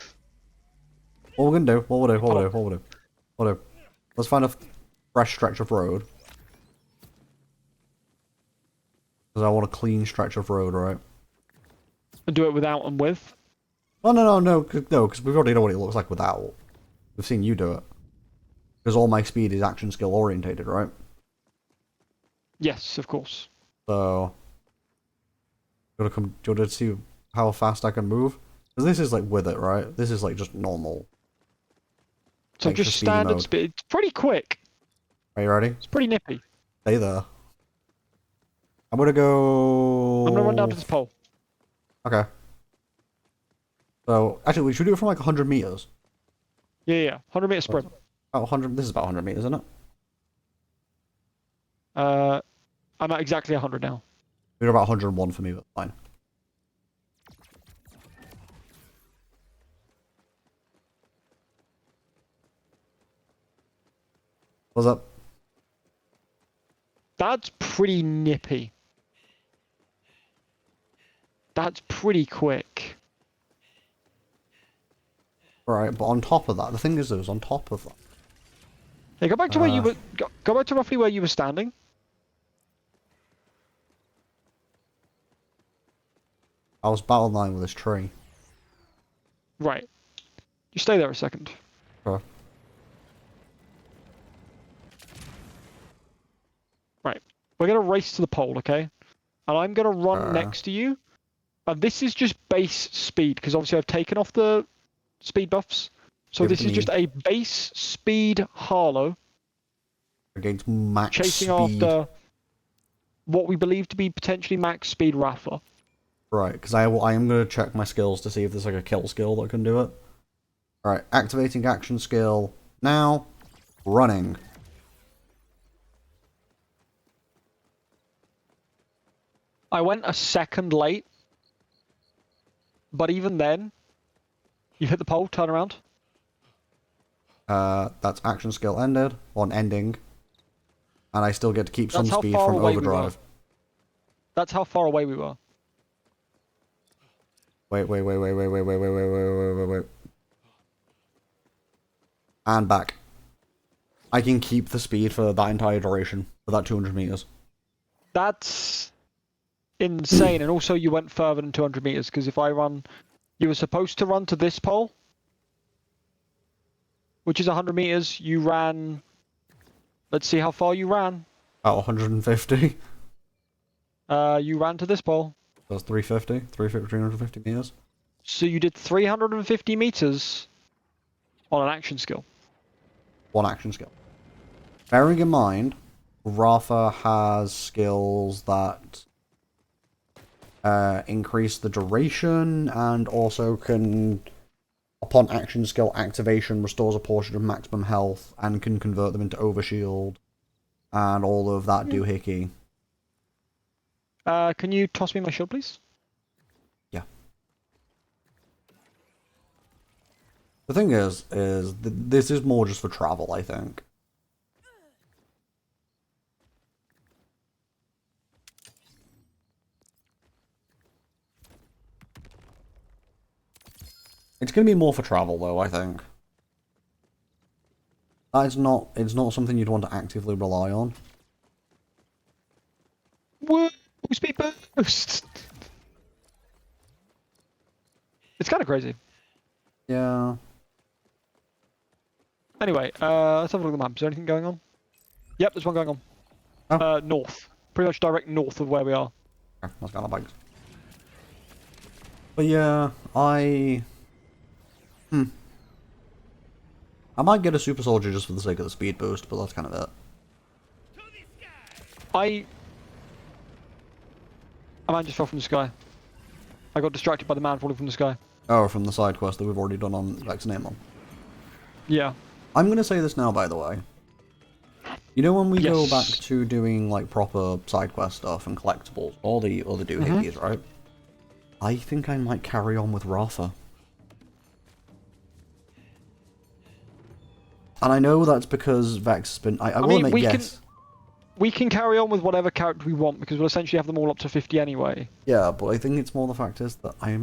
what we're gonna do? What we'll do? Let's find a fresh stretch of road. Because I want a clean stretch of road, right? And do it without and with. Oh no, because we already know what it looks like without. We've seen you do it. Because all my speed is action skill orientated, right? Yes, of course. So, do you want to see how fast I can move? Because this is like with it, right? This is like just normal. So Like just the speedy standard mode. speed. It's pretty quick. Are you ready? It's pretty nippy. Stay there. I'm gonna go. I'm gonna run down to this pole. Okay. So, actually, we should do it from like 100 meters. Yeah. 100-meter sprint. About 100. This is about 100 meters, isn't it? I'm at exactly 100 now. We're about 101 for me, but fine. What's up? That's pretty nippy. That's pretty quick. Right, but on top of that, the thing is, on top of that. Hey, go back to where you were. Go back to roughly where you were standing. I was battle line with this tree. Right. You stay there a second. Okay. Right. We're gonna race to the pole, okay? And I'm gonna run next to you. And this is just base speed, because obviously I've taken off the speed buffs. So this is just a base speed Harlow Against max chasing speed. after what we believe to be potentially max speed Rafa. Right, because I am going to check my skills to see if there's like a kill skill that can do it. Alright, activating action skill. Now, running. I went a second late. But even then, you hit the pole, turn around. That's action skill ended, on ending. And I still get to keep some That's how speed far from away we overdrive. That's how far away we were. Wait. And back. I can keep the speed for that entire duration, for that 200 meters. That's insane. And also, you went further than 200 meters because if I run, you were supposed to run to this pole, which is 100 meters. You ran. Let's see how far you ran. At 150. You ran to this pole. That's 350 meters. So you did 350 meters on an action skill. One action skill. Bearing in mind, Rafa has skills that increase the duration and also can, upon action skill activation, restores a portion of maximum health and can convert them into overshield and all of that doohickey. Can you toss me my shield, please? Yeah. The thing is this is more just for travel, I think. It's going to be more for travel, though, I think. It's not something you'd want to actively rely on. Woo! Speed boost! It's kind of crazy. Yeah. Anyway, let's have a look at the map. Is there anything going on? Yep, there's one going on. Oh. North. Pretty much direct north of where we are. Okay, that's kind of bugs. But yeah, I might get a super soldier just for the sake of the speed boost, but that's kind of it. A man just fell from the sky. I got distracted by the man falling from the sky. Oh, from the side quest that we've already done on Vex and Amon. Yeah. I'm gonna say this now, by the way. You know when we go back to doing like proper side quest stuff and collectibles, all the other doohickeys, right? I think I might carry on with Rafa. And I know that's because Vex has been. I will admit, yes. We can carry on with whatever character we want because we'll essentially have them all up to 50 anyway. Yeah, but I think it's more the fact is that I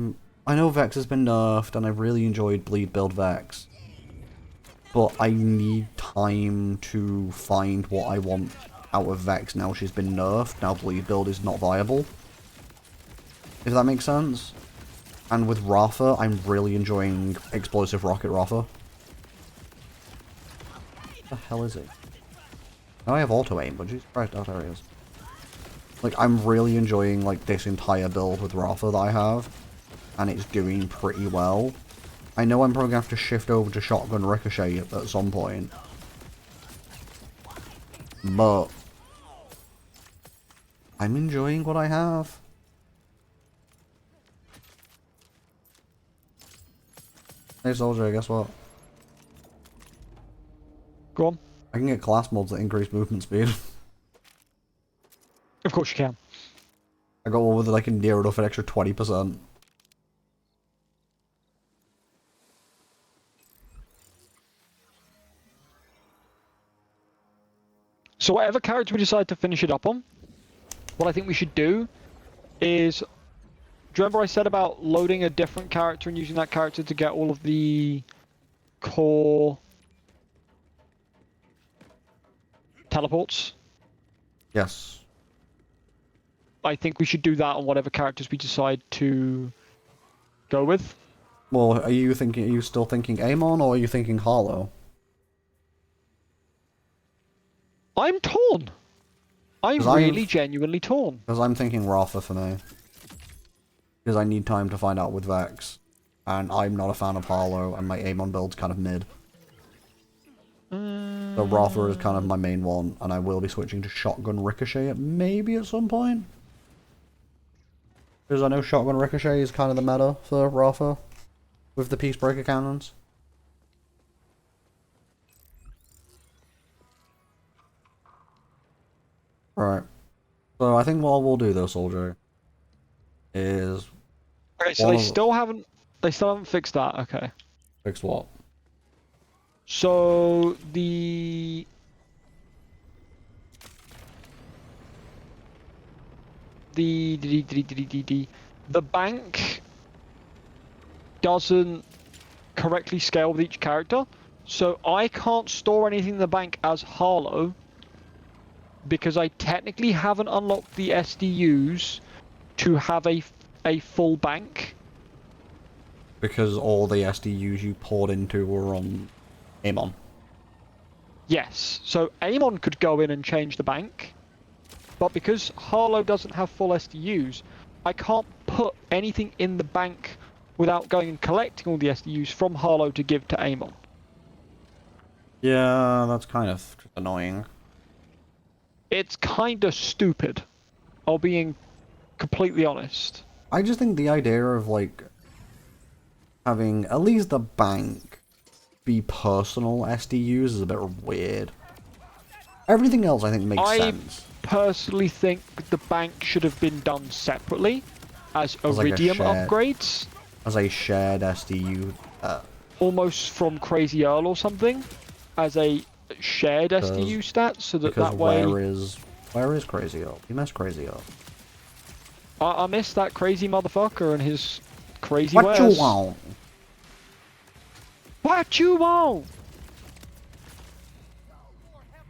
know Vex has been nerfed and I've really enjoyed Bleed Build Vex. But I need time to find what I want out of Vex now she's been nerfed. Now Bleed Build is not viable. If that makes sense. And with Rafa, I'm really enjoying Explosive Rocket Rafa. What the hell is it? Now I have auto aim, but Jesus Christ, out areas. Like, I'm really enjoying, like, this entire build with Rafa that I have. And it's doing pretty well. I know I'm probably going to have to shift over to Shotgun Ricochet at some point. But I'm enjoying what I have. Hey soldier, guess what? Go on. I can get class mods that increase movement speed. Of course you can. I got one with like a near enough an extra 20%. So whatever character we decide to finish it up on, what I think we should do is... Do you remember I said about loading a different character and using that character to get all of the core teleports? Yes. I think we should do that on whatever characters we decide to go with. Well, are you still thinking Amon or are you thinking Harlow? I'm torn. I'm really genuinely torn. Because I'm thinking Rafa for me. Because I need time to find out with Vex. And I'm not a fan of Harlow, and my Amon build's kind of mid. So Rafa is kind of my main one, and I will be switching to Shotgun Ricochet maybe at some point. Because I know Shotgun Ricochet is kind of the meta for Rafa. With the Peacebreaker cannons. Right. So I think what we'll do though, Soldier, is... Okay, so they still haven't fixed that, okay. Fix what? So the the bank doesn't correctly scale with each character, so I can't store anything in the bank as Harlow because I technically haven't unlocked the SDUs to have a full bank. Because all the SDUs you poured into were on Amon. Yes, so Amon could go in and change the bank, but because Harlow doesn't have full SDUs, I can't put anything in the bank without going and collecting all the SDUs from Harlow to give to Amon. Yeah, that's kind of annoying. It's kinda stupid, I'll being completely honest. I just think the idea of, like, having at least the bank be personal SDUs is a bit weird. Everything else I think makes sense. I personally think the bank should have been done separately as As like a Iridium shared- upgrades. As a shared SDU. Almost from Crazy Earl or something. As a shared SDU stat, so that Because that way... where is Crazy Earl? You missed Crazy Earl. I miss that crazy motherfucker and his crazy What wares. you want? What you want?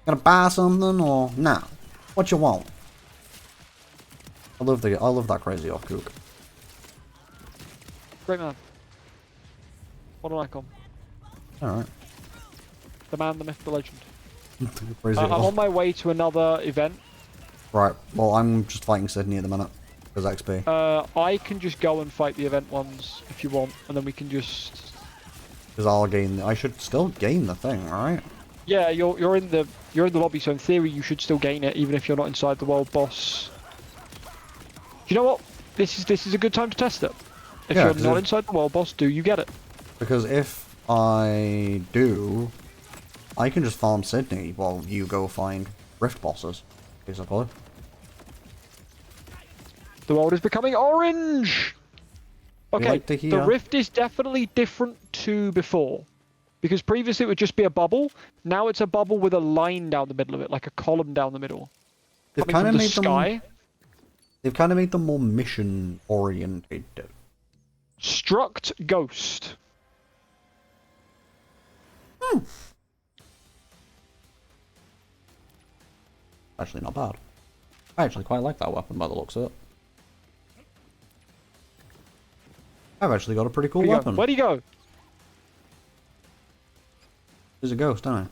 Gonna buy something or no? What you want? I love that Crazy Earl kook. Great man. What an icon. Alright. The man, the myth, the legend. Crazy I'm Earl. on my way to another event. Right, well I'm just fighting Sydney at the minute. Because XP. I can just go and fight the event ones if you want, and then we can just... Because I should still gain the thing, right? Yeah, you're in the lobby, so in theory you should still gain it, even if you're not inside the world boss. You know what? This is a good time to test it. If Yeah, you're 'cause not inside the world boss, do you get it? Because if I do, I can just farm Sydney while you go find Rift bosses, basically. The world is becoming orange! Okay, like to the hear. rift is definitely different to before. Because previously it would just be a bubble, now it's a bubble with a line down the middle of it, like a column down the middle. They've Coming kind from of the made sky. them. They've kind of made them more mission orientated. Struct Ghost. Actually, not bad. I actually quite like that weapon by the looks of it. I've actually got a pretty cool weapon. Where do you go? There's a ghost, don't I?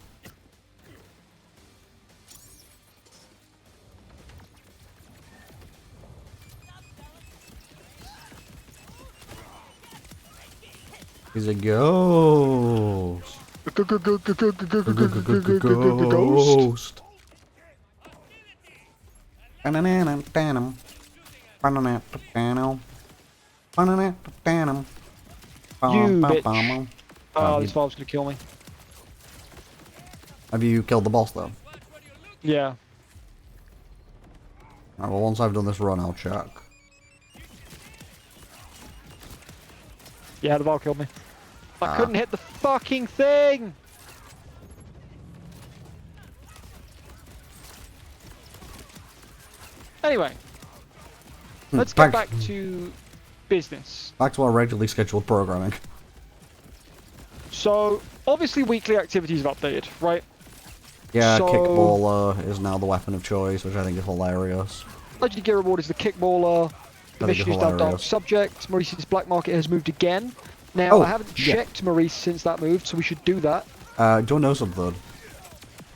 He's a ghost. Ghost. You bitch. Oh, this valve's gonna kill me. Have you killed the boss though? Yeah. Alright, well once I've done this run I'll check. Yeah, the valve killed me. I couldn't hit the fucking thing! Anyway. Let's get back to business. Back to our regularly scheduled programming. So, obviously weekly activities have updated, right? Yeah, So- Kickballer is now the weapon of choice, which I think is hilarious. Legendary Gear Reward is the Kickballer. The I think mission it's is now Dark hilarious. Subject. Maurice's Black Market has moved again. Now, Oh, I haven't yeah. checked Maurice since that moved, so we should do that. Do you know something?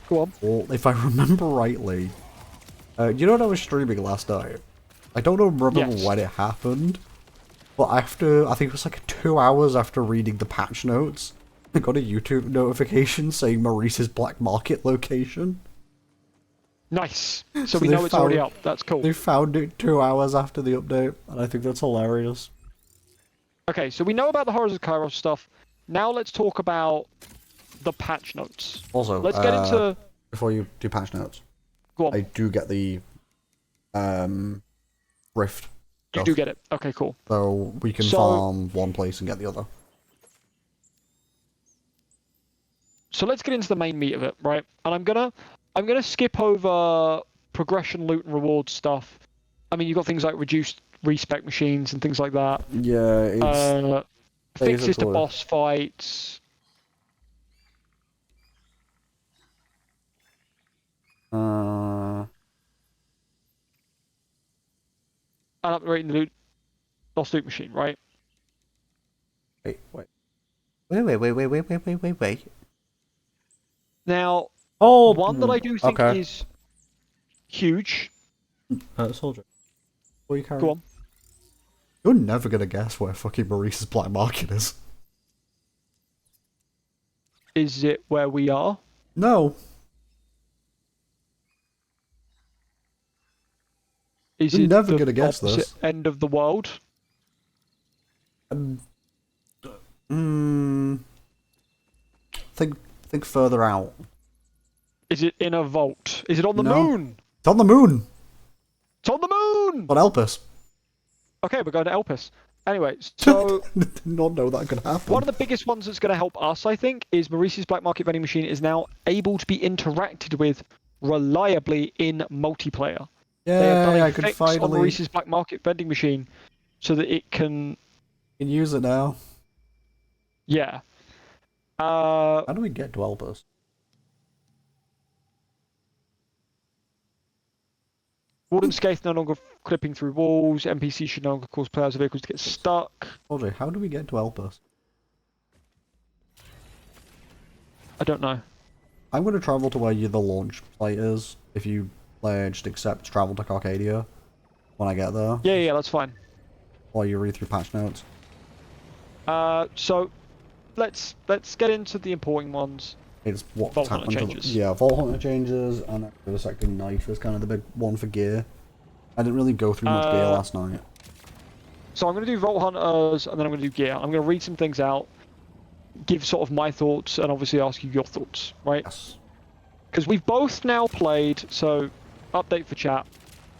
Go on. Well, if I remember rightly, you know what I was streaming last night? I don't remember Yes. when it happened, but after, I think it was like 2 hours after reading the patch notes, I got a YouTube notification saying Maurice's Black Market location. Nice. So, So we they know it's already found- up. That's cool. They found it 2 hours after the update, and I think that's hilarious. Okay, so we know about the Horrors of Kairos stuff. Now let's talk about the patch notes. Also, Let's get into... before you do patch notes, Go on. I do get the Rift. You stuff. do get it. Okay, cool. So we can So- farm one place and get the other. So let's get into the main meat of it, right? And I'm gonna skip over progression, loot, and reward stuff I mean, you've got things like reduced respec machines and things like that. Yeah, it's Fixes to basically- boss fights. Uh, And upgrading the lost loot machine, right? wait. Now, Oh, one that I do think okay. is huge. Soldier. What are you carrying? Go on. You're never gonna guess where fucking Maurice's black market is. Is it where we are? No. Is You're it never the gonna guess opposite this. end of the world? Think further out. Is it in a vault? Is it on the No. moon? It's on the moon. It's on the moon! On Elpis. Okay, we're going to Elpis. Anyway, so Did not know that could happen. one of the biggest ones that's going to help us, I think, is Maurice's Black Market Vending Machine is now able to be interacted with reliably in multiplayer. They have done Yeah, a I could fix on finally Maurice's Black Market Vending Machine so that it can, use it now. yeah. How do we get to Elpis? Warden Scathe no longer clipping through walls. NPCs should no longer cause players or vehicles to get stuck. Audrey, how do we get to Elpis? I don't know. I'm going to travel to where the launch site is. If you just accept travel to Carcadia when I get there. Yeah, that's fine. While you read through patch notes. So let's get into the important ones. It's what's Vault Hunter happened to changes. Yeah, Vault Hunter changes, and the second knife is kind of the big one for gear. I didn't really go through much gear last night. So I'm going to do Vault Hunters, and then I'm going to do gear. I'm going to read some things out, give sort of my thoughts, and obviously ask you your thoughts, right? Yes. Because we've both now played, so update for chat.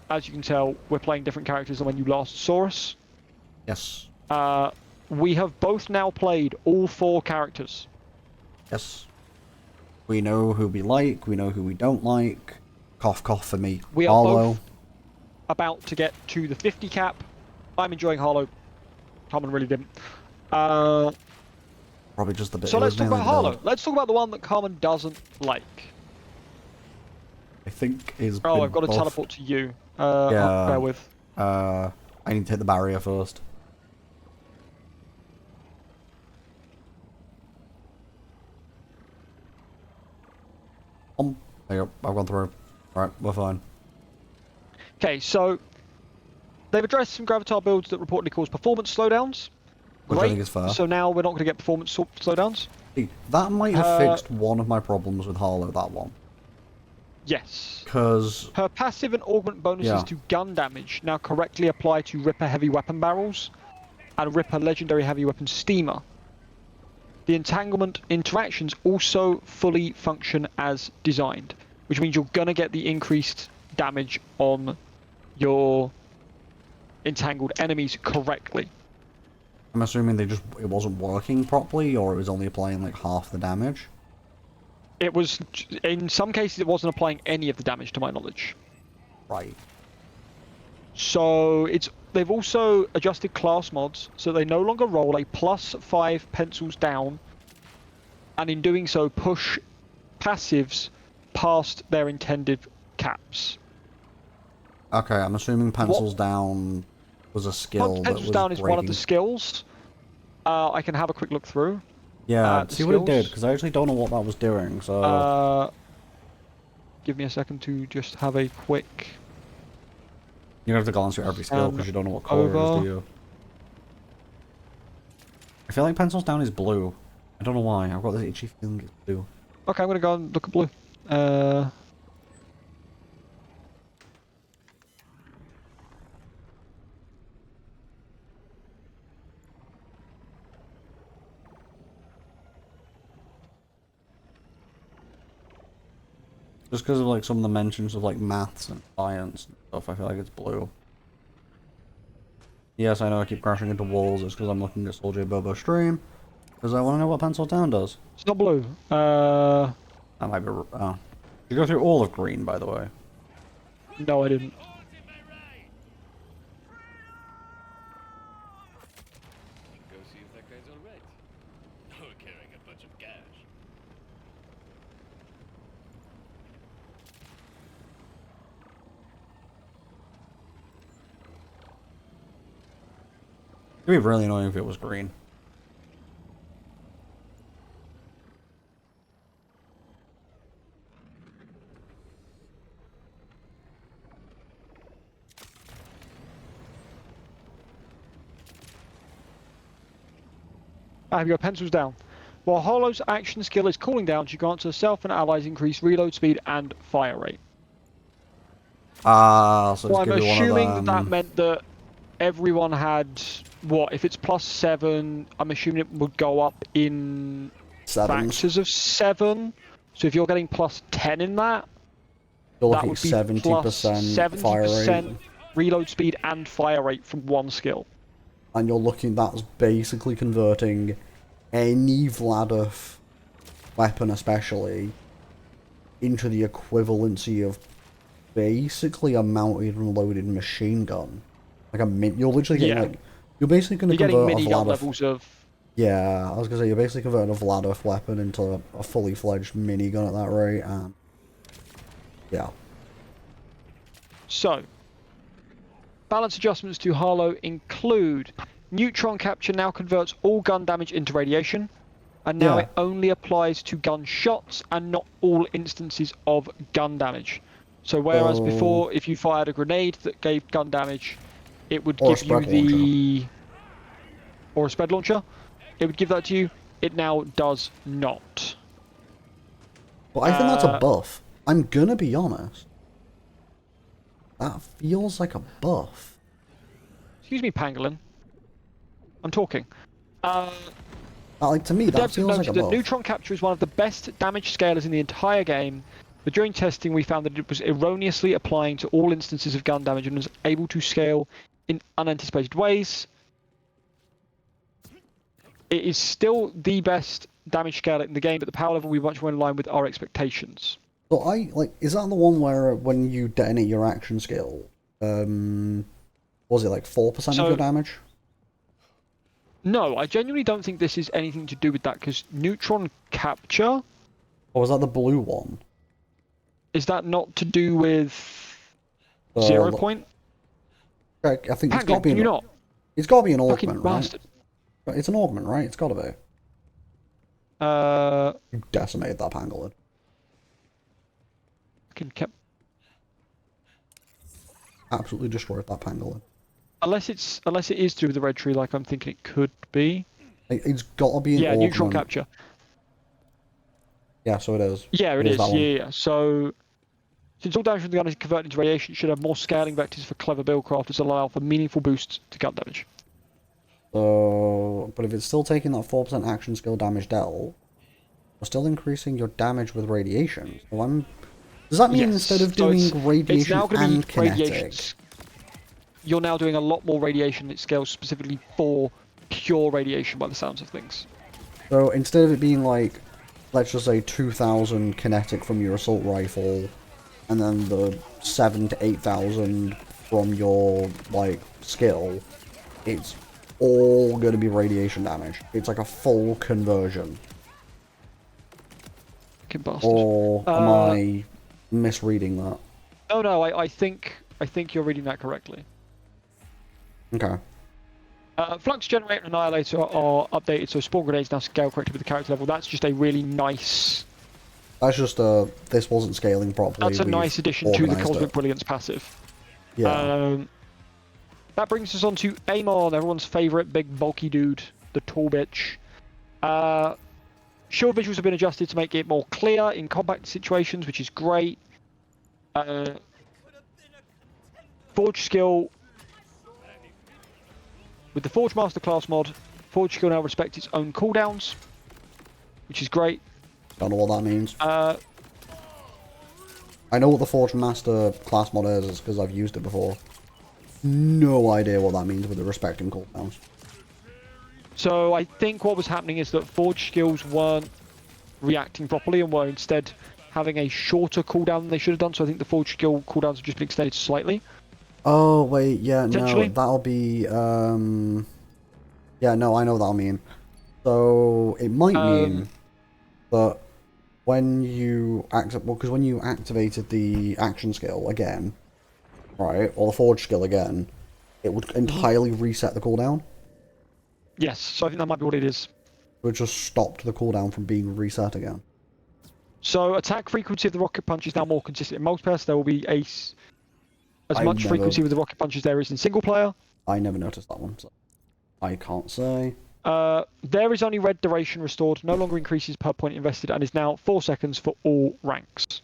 As you can tell, we're playing different characters than when you last saw us. Yes. We have both now played all 4 characters. Yes. We know who we like, we know who we don't like. Cough, cough for me. We are Harlow. both about to get to the 50 cap. I'm enjoying Harlow. Carmen really didn't. Probably just the bit. So let's talk about Harlow. Build. Let's talk about the one that Carmen doesn't like. I think is. Oh, I've got to teleport to you. Bear with. I need to hit the barrier first. There you go. I've gone through. Alright, we're fine. Okay, so they've addressed some Gravatar builds that reportedly cause performance slowdowns. Which I think is fair. So now we're not going to get performance slowdowns. See, that might have fixed one of my problems with Harlow, that one. Yes. Because... Her passive and augment bonuses to gun damage now correctly apply to Ripper heavy weapon barrels and Ripper legendary heavy weapon steamer. The entanglement interactions also fully function as designed, which means you're going to get the increased damage on your entangled enemies correctly. I'm assuming it wasn't working properly, or it was only applying like half the damage? It was, in some cases, it wasn't applying any of the damage to my knowledge. Right. So they've also adjusted class mods, so they no longer roll a +5 pencils down, and in doing so push passives past their intended caps. Okay, I'm assuming pencils down was a skill that Pencils was down is one of the breaking. skills. I can have a quick look through. Yeah, see what it did, skills. because I actually don't know what that was doing, so... Give me a second to just have a quick... You're gonna have to glance through every skill, because you don't know what color it is, over. do you? I feel like pencils down is blue. I don't know why, I've got this itchy feeling it's blue. Okay, I'm gonna go and look at blue. Just because of like some of the mentions of like maths and science and stuff, I feel like it's blue. Yes, I know I keep crashing into walls, it's because I'm looking at Soldier Bobo stream. Because I want to know what pencil down does. It's not blue. That might be... oh. Did you go through all of green, by the way? No, I didn't. That guy's all right. Or carrying a bunch of cash. It'd be really annoying if it was green. Have your pencils down. While Hollow's action skill is cooling down, she grants herself and allies increased reload speed and fire rate. Ah, so it's Well, I'm give you one of assuming that them. meant that everyone had what? If it's +7, I'm assuming it would go up in Sevens. factors of 7. So if you're getting +10 in that, You're that looking would at be 70% fire rate. 70% reload speed and fire rate from one skill. And you're looking, that's basically converting any Vladov weapon especially into the equivalency of basically a mounted and loaded machine gun. Like you're literally getting Yeah. like, you're basically going to You're getting convert a minigun Vladov. levels of. Yeah, I was going to say, you're basically converting a Vladov weapon into a fully fledged minigun at that rate, and yeah. So, balance adjustments to Harlow include neutron capture now converts all gun damage into radiation, and now Yeah. it only applies to gunshots and not all instances of gun damage. So whereas So- before, if you fired a grenade that gave gun damage, it would Or a give you spread the... Or a spread launcher, it would give that to you. It now does not. But I think that's a buff. I'm gonna be honest. That feels like a buff. Excuse me, Pangolin. I'm talking. Like, to me, that Devs have feels like a noted that buff. neutron capture is one of the best damage scalers in the entire game, but during testing we found that it was erroneously applying to all instances of gun damage and was able to scale in unanticipated ways. It is still the best damage scaler in the game, but the power level we much more in line with our expectations. So is that the one where when you detonate your action skill, was it like 4% of your damage? No, I genuinely don't think this is anything to do with that, because neutron capture... Or was that the blue one? Is that not to do with 0 point? I think it's got to Pangolin, be can you not? It's got to be an Fucking augment, right? bastard. It's an augment, right? It's got to be. You decimated that pangolin. Absolutely destroyed that pangolin. Unless it is to do with the red tree, like I'm thinking it could be. It's got to be an Yeah, augment. neutron capture. Yeah, so it is. Yeah, it is. that one. Yeah. So, since all damage from the gun is converted into radiation, it should have more scaling vectors for clever buildcrafters that allow for meaningful boosts to gun damage. So, but if it's still taking that 4% action skill damage dealt, you're still increasing your damage with radiation. So does that mean Yes, instead of so doing it's radiation now gonna and be kinetic? You're now doing a lot more radiation. It scales specifically for pure radiation by the sounds of things. So instead of it being like, let's just say 2,000 kinetic from your assault rifle, and then the 7,000 to 8,000 from your like skill, it's all going to be radiation damage. It's like a full conversion. Fucking bastard. Or am I misreading that? No, I think you're reading that correctly. Okay. Flux Generator and Annihilator are updated, so spawn grenades now scale correctly with the character level. That's just a really nice... That's just this wasn't scaling properly. That's a nice addition to the Cosmic Brilliance passive. Yeah. That brings us on to Amon, everyone's favourite big bulky dude, the tall bitch. Shield visuals have been adjusted to make it more clear in combat situations, which is great. Forge skill. With the Forge Master class mod, Forge skill now respects its own cooldowns, which is great. Don't know what that means. Uh, I know what the Forge Master class mod is because I've used it before. No idea what that means with the respecting cooldowns. So I think what was happening is that Forge skills weren't reacting properly and were instead having a shorter cooldown than they should have done. So I think the Forge skill cooldowns have just been extended slightly. Oh wait, yeah, no, Potentially. that'll be Yeah, no, I know what that'll mean. So it might mean that when you because when you activated the action skill again, right, or the forge skill again, it would entirely reset the cooldown. Yes, so I think that might be what it is. It would just stopped the cooldown from being reset again. So attack frequency of the rocket punch is now more consistent. In multiplayer, there will be as much frequency with the rocket punch as there is in single player. I never noticed that one, so I can't say. There is only red duration restored, no longer increases per point invested, and is now 4 seconds for all ranks.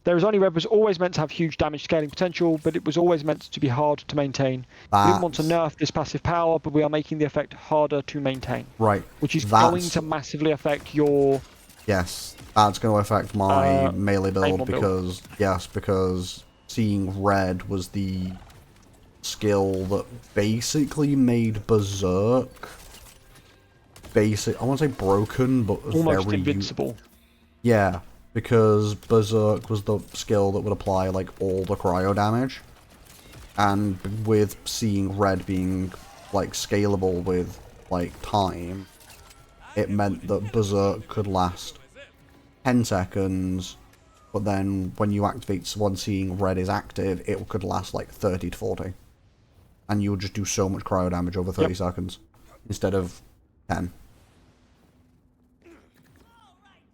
There is only red was always meant to have huge damage scaling potential, but it was always meant to be hard to maintain. We didn't want to nerf this passive power, but we are making the effect harder to maintain. Right. Which is going to massively affect your... Yes, that's going to affect my melee build because seeing red was the skill that basically made Berserk I won't say broken, but almost very invincible. Yeah, because Berserk was the skill that would apply like all the cryo damage, and with seeing red being like scalable with like time, it meant that Berserk could last 10 seconds, but then when you activate when seeing red is active, it could last like 30 to 40. And you would just do so much cryo damage over 30 seconds instead of 10.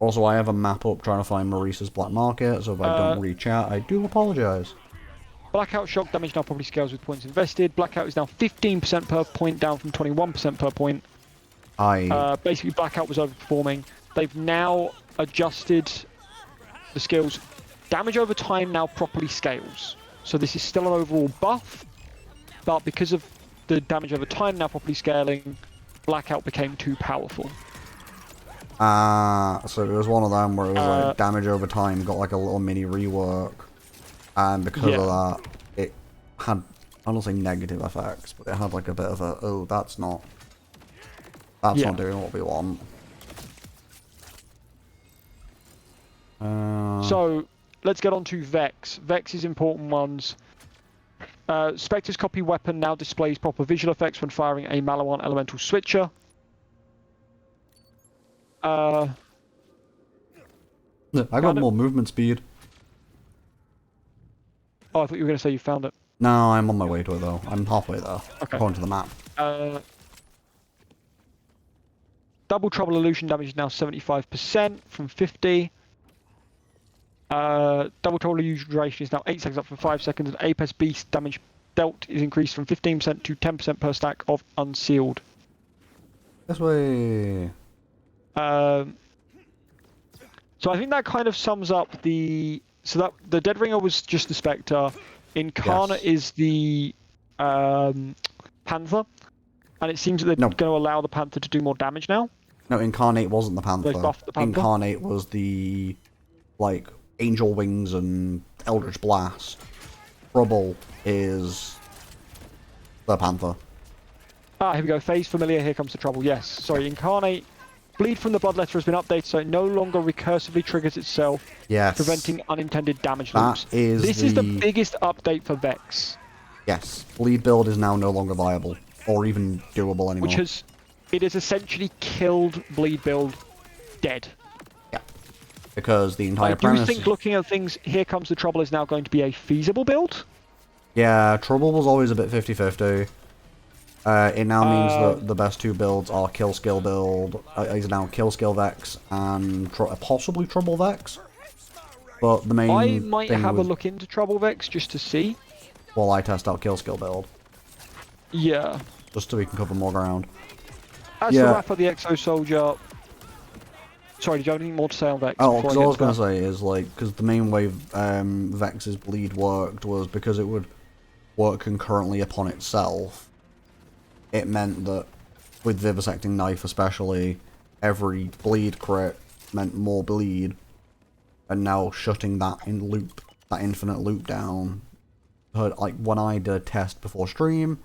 Also, I have a map up trying to find Maurice's Black Market, so if I don't read chat, I do apologise. Blackout shock damage now probably scales with points invested. Blackout is now 15% per point, down from 21% per point. Basically, Blackout was overperforming. They've now adjusted the skills. Damage over time now properly scales. So this is still an overall buff, but because of the damage over time now properly scaling, Blackout became too powerful. So it was one of them where it was like damage over time got like a little mini rework, and because of that, it had, I don't say negative effects, but it had like a bit of a, that's not doing what we want. So let's get on to Vex. Vex's important ones. Spectre's copy weapon now displays proper visual effects when firing a Malawan elemental switcher. I got more movement speed. Oh, I thought you were going to say you found it. No, I'm on my way to it though. I'm halfway there, according to the map. Double trouble illusion damage is now 75% from 50. Double trouble illusion duration is now 8 seconds up from 5 seconds, and Apex beast damage dealt is increased from 15% to 10% per stack of unsealed. This way. So I think that kind of sums up the... So that the Dead Ringer was just the Spectre. Incarnate is the Panther. And it seems that they're going to allow the Panther to do more damage now. No, Incarnate wasn't the Panther. They buffed the Panther. Incarnate was the, like, Angel Wings and Eldritch Blast. Trouble is the Panther. Ah, here we go. Phase familiar, here comes the trouble. Yes. Sorry, Incarnate. Bleed from the Bloodletter has been updated so it no longer recursively triggers itself, preventing unintended damage loops. This is the biggest update for Vex. Yes, Bleed build is now no longer viable, or even doable anymore. It has essentially killed Bleed build dead. Yeah, because the entire premise... Do you think looking at things, Here Comes the Trouble is now going to be a feasible build? Yeah, Trouble was always a bit 50-50. It now means that the best two builds are Kill Skill build, is now Kill Skill Vex and possibly Trouble Vex. But the main I might have a look into Trouble Vex just to see. While I test out Kill Skill build. Yeah. Just so we can cover more ground. As the wrap of the Exo Soldier... Sorry, did you have anything more to say on Vex? Oh, because all I was going to say is, like, because the main way Vex's Bleed worked was because it would work concurrently upon itself. It meant that, with Vivisecting Knife especially, every bleed crit meant more bleed, and now shutting that that infinite loop down. Like, when I did a test before stream,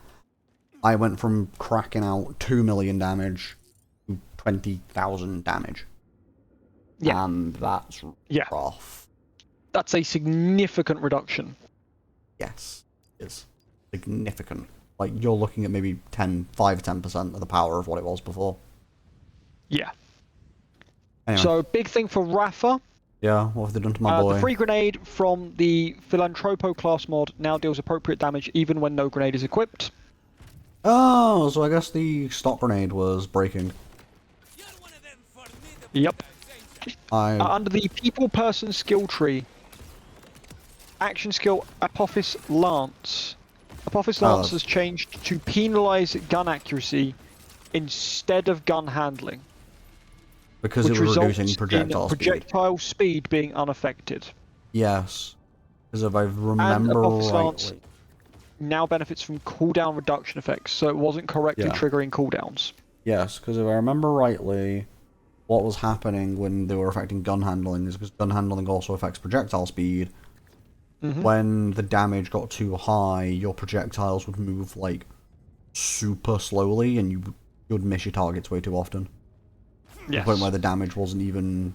I went from cracking out 2 million damage to 20,000 damage. Yeah. And that's rough. That's a significant reduction. Yes, it's significant. like you're looking at maybe 5-10% of the power of what it was before. Yeah. Anyway. So big thing for Rafa. Yeah, what have they done to my boy? The free grenade from the Philanthropo class mod now deals appropriate damage even when no grenade is equipped. Oh, so I guess the stock grenade was breaking. Yep. Under the people person skill tree, action skill Apophis Lance. Apophis Lance has changed to penalize gun accuracy instead of gun handling. Because it was reducing projectile speed being unaffected. Yes. Because if I remember rightly. Now benefits from cooldown reduction effects, so it wasn't correctly triggering cooldowns. Yes, because if I remember rightly, what was happening when they were affecting gun handling is because gun handling also affects projectile speed. When the damage got too high, your projectiles would move like super slowly, and you would miss your targets way too often. Yes. To the point where the damage wasn't even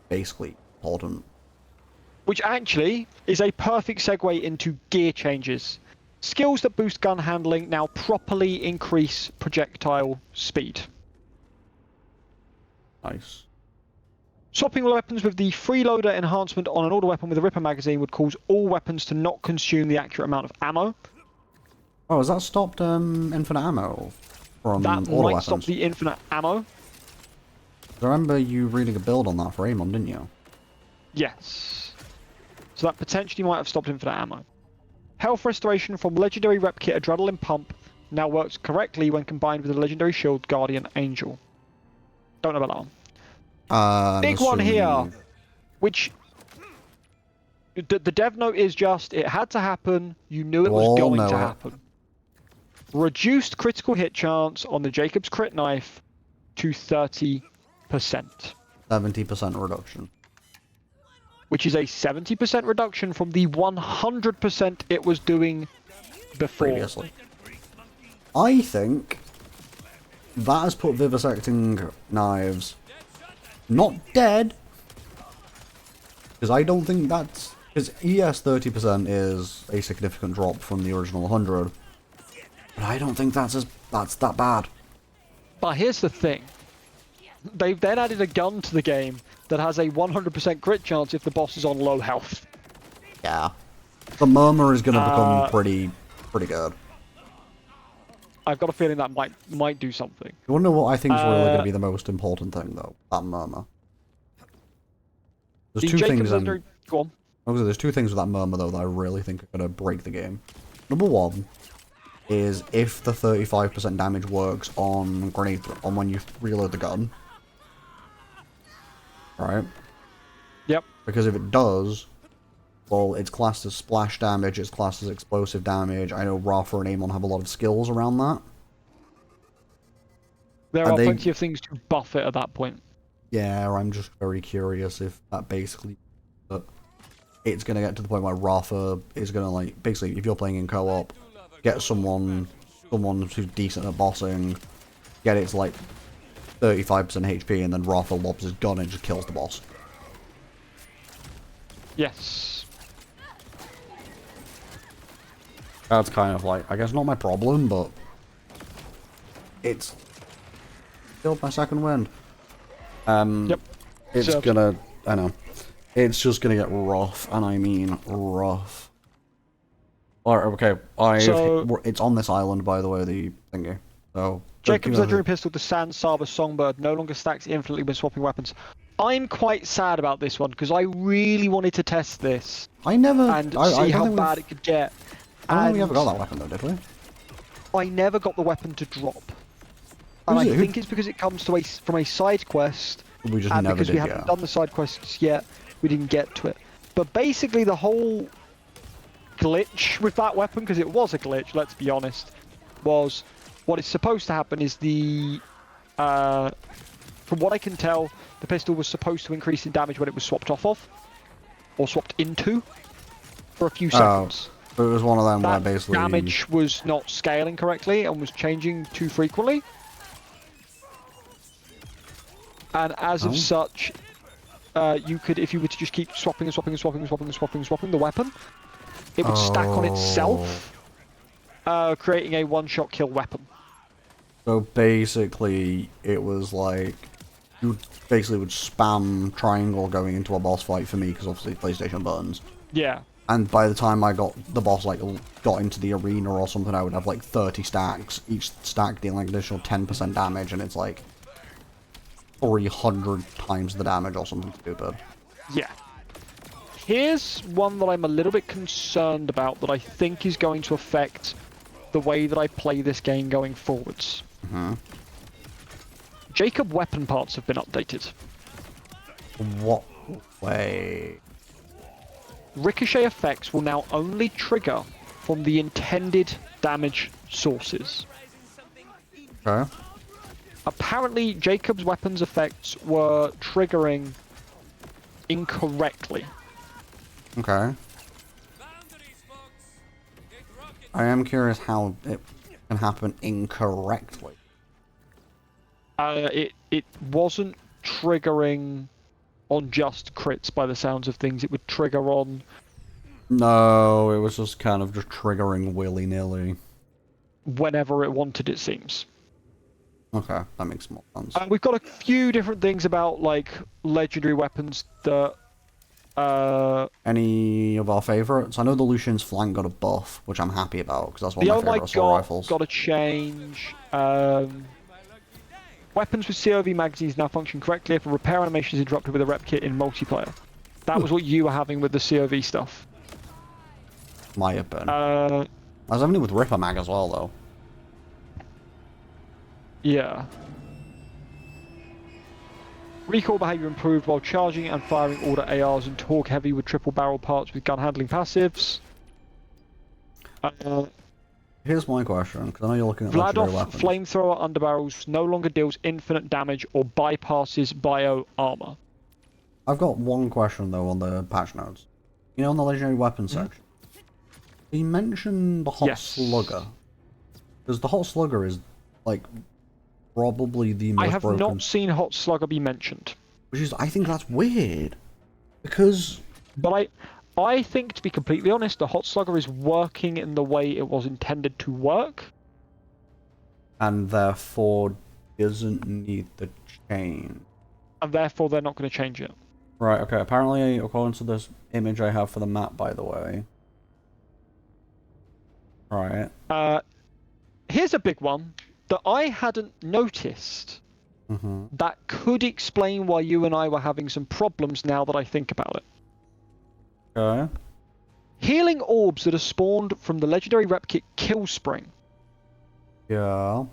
basically important. Which actually is a perfect segue into gear changes. Skills that boost gun handling now properly increase projectile speed. Nice. Swapping weapons with the freeloader enhancement on an auto weapon with a Ripper magazine would cause all weapons to not consume the accurate amount of ammo. Oh, has that stopped infinite ammo from that auto might weapons? stop the infinite ammo. I remember you reading a build on that for Amon, didn't you? Yes. So that potentially might have stopped infinite ammo. Health restoration from legendary rep kit Adrenaline Pump now works correctly when combined with the legendary shield Guardian Angel. Don't know about that one. Big one here, which the dev note is just, it had to happen, you knew it was going to happen. Reduced critical hit chance on the Jacob's crit knife to 30%. 70% reduction. Which is a 70% reduction from the 100% it was doing before. Previously. I think that has put vivisecting knives not dead, because I don't think that's... Because ES 30% is a significant drop from the original 100, but I don't think that's that bad. But here's the thing. They've then added a gun to the game that has a 100% crit chance if the boss is on low health. Yeah. The murmur is going to become pretty good. I've got a feeling that might do something. You want to know what I think is really going to be the most important thing, though? That murmur. There's two things. Go on. There's two things with that murmur, though, that I really think are going to break the game. Number one is if the 35% damage works on when you reload the gun. Right? Yep. Because if it does, well, it's classed as splash damage, it's classed as explosive damage. I know Rafa and Amon have a lot of skills around that. There are plenty of things to buff it at that point. Yeah, I'm just very curious if that basically... it's going to get to the point where Rafa is going to, like, basically, if you're playing in co-op, get someone who's decent at bossing, get it to, like, 35% HP, and then Rafa lobs his gun and just kills the boss. Yes. That's kind of like, I guess not my problem, but it's killed my second wind. Yep. It's gonna, I know, it's just gonna get rough, and I mean rough. Alright, okay, it's on this island, by the way, the thingy, so... Jacob's legendary pistol, the Sand Saba Songbird, no longer stacks infinitely when swapping weapons. I'm quite sad about this one, because I really wanted to test this. And see how bad it could get. I don't think we ever got that weapon, though, did we? I never got the weapon to drop. And I think it's because it comes to from a side quest. We just never because we haven't done the side quests yet, we didn't get to it. But basically the whole glitch with that weapon, because it was a glitch, let's be honest, was what is supposed to happen is from what I can tell, the pistol was supposed to increase in damage when it was swapped off of, or swapped into, for a few seconds. But it was one of them where that basically... damage was not scaling correctly and was changing too frequently. And as of such, you could, if you were to just keep swapping and swapping and swapping and swapping and swapping and swapping the weapon, it would stack on itself. creating a one-shot kill weapon. So basically, it was like you basically would spam triangle going into a boss fight for me because obviously PlayStation buttons. Yeah. And by the time I got the boss like got into the arena or something, I would have like 30 stacks, each stack dealing an additional 10% damage, and it's like 300 times the damage or something stupid. Yeah. Here's one that I'm a little bit concerned about that I think is going to affect the way that I play this game going forwards. Jacob weapon parts have been updated. What way? Ricochet effects will now only trigger from the intended damage sources. Okay. Apparently, Jacob's weapons effects were triggering incorrectly. Okay. I am curious how it can happen incorrectly. It wasn't triggering on just crits by the sounds of things. It would trigger on No, it was just kind of just triggering willy-nilly. whenever it wanted, it seems. Okay, that makes more sense. We've got a few different things about like legendary weapons that Any of our favourites? I know the Lucian's flank got a buff, which I'm happy about, because that's one the of my oh my favourite assault rifles. got a change. Weapons with COV magazines now function correctly if a repair animation is interrupted with a rep kit in multiplayer. That was what you were having with the COV stuff. Might have been. I was having it with Ripper Mag as well, though. Yeah. Recoil behavior improved while charging and firing order ARs and torque heavy with triple barrel parts with gun handling passives. Here's my question, because I know you're looking at legendary Vladoff weapons. flamethrower underbarrels no longer deals infinite damage or bypasses bio armor. I've got one question, though, on the patch notes. You know, in the legendary weapons section, he mentioned the Hot Yes. Slugger. Because the Hot Slugger is, like, probably the most I have broken... not seen Hot Slugger be mentioned. Which is, I think that's weird. Because... But I think, to be completely honest, the Hot Slugger is working in the way it was intended to work. And therefore doesn't need the change. And therefore they're not going to change it. Right, okay, apparently, according to this image I have for the map, by the way... Right. Here's a big one that I hadn't noticed that could explain why you and I were having some problems now that I think about it. Okay. Healing orbs that are spawned from the legendary rep kit Kill Spring Yeah.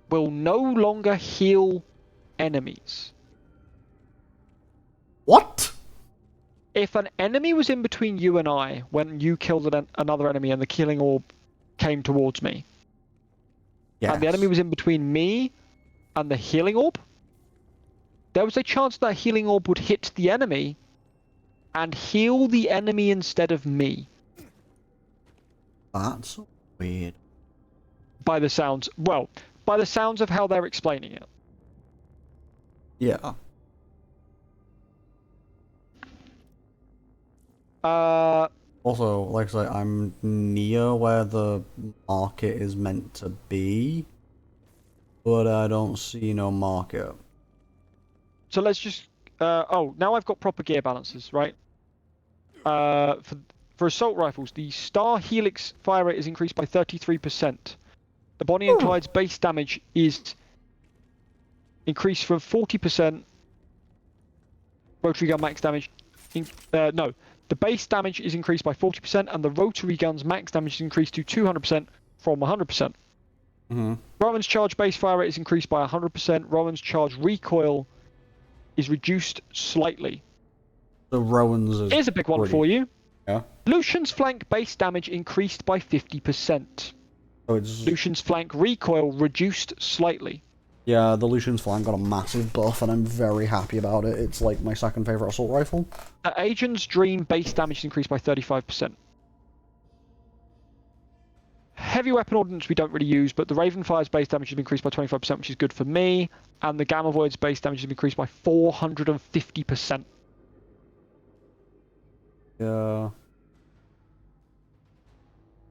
will no longer heal enemies. What? If an enemy was in between you and I when you killed another enemy and the killing orb came towards me, Yes. and the enemy was in between me and the healing orb, there was a chance that healing orb would hit the enemy and heal the enemy instead of me. That's weird. By the sounds of how they're explaining it. Yeah. Also, like I say, I'm near where the market is meant to be, but I don't see no market. So let's just now I've got proper gear balances, right? For assault rifles, the Star Helix fire rate is increased by 33%. The Bonnie and Clyde's base damage is increased from 40%. Rotary gun max damage, the base damage is increased by 40%, and the rotary gun's max damage is increased to 200% from 100%. Rowan's charge base fire rate is increased by 100%. Rowan's charge recoil is reduced slightly. The Rowan's is Here's a big one for you. Yeah. Lucian's flank base damage increased by 50%. So it's... Lucian's flank recoil reduced slightly. Yeah, the Lucian's flank got a massive buff, and I'm very happy about it. It's like my second favourite assault rifle. Agent's Dream base damage is increased by 35%. Heavy weapon ordnance we don't really use, but the Ravenfire's base damage has been increased by 25%, which is good for me. And the Gamma Void's base damage has been increased by 450%. Yeah.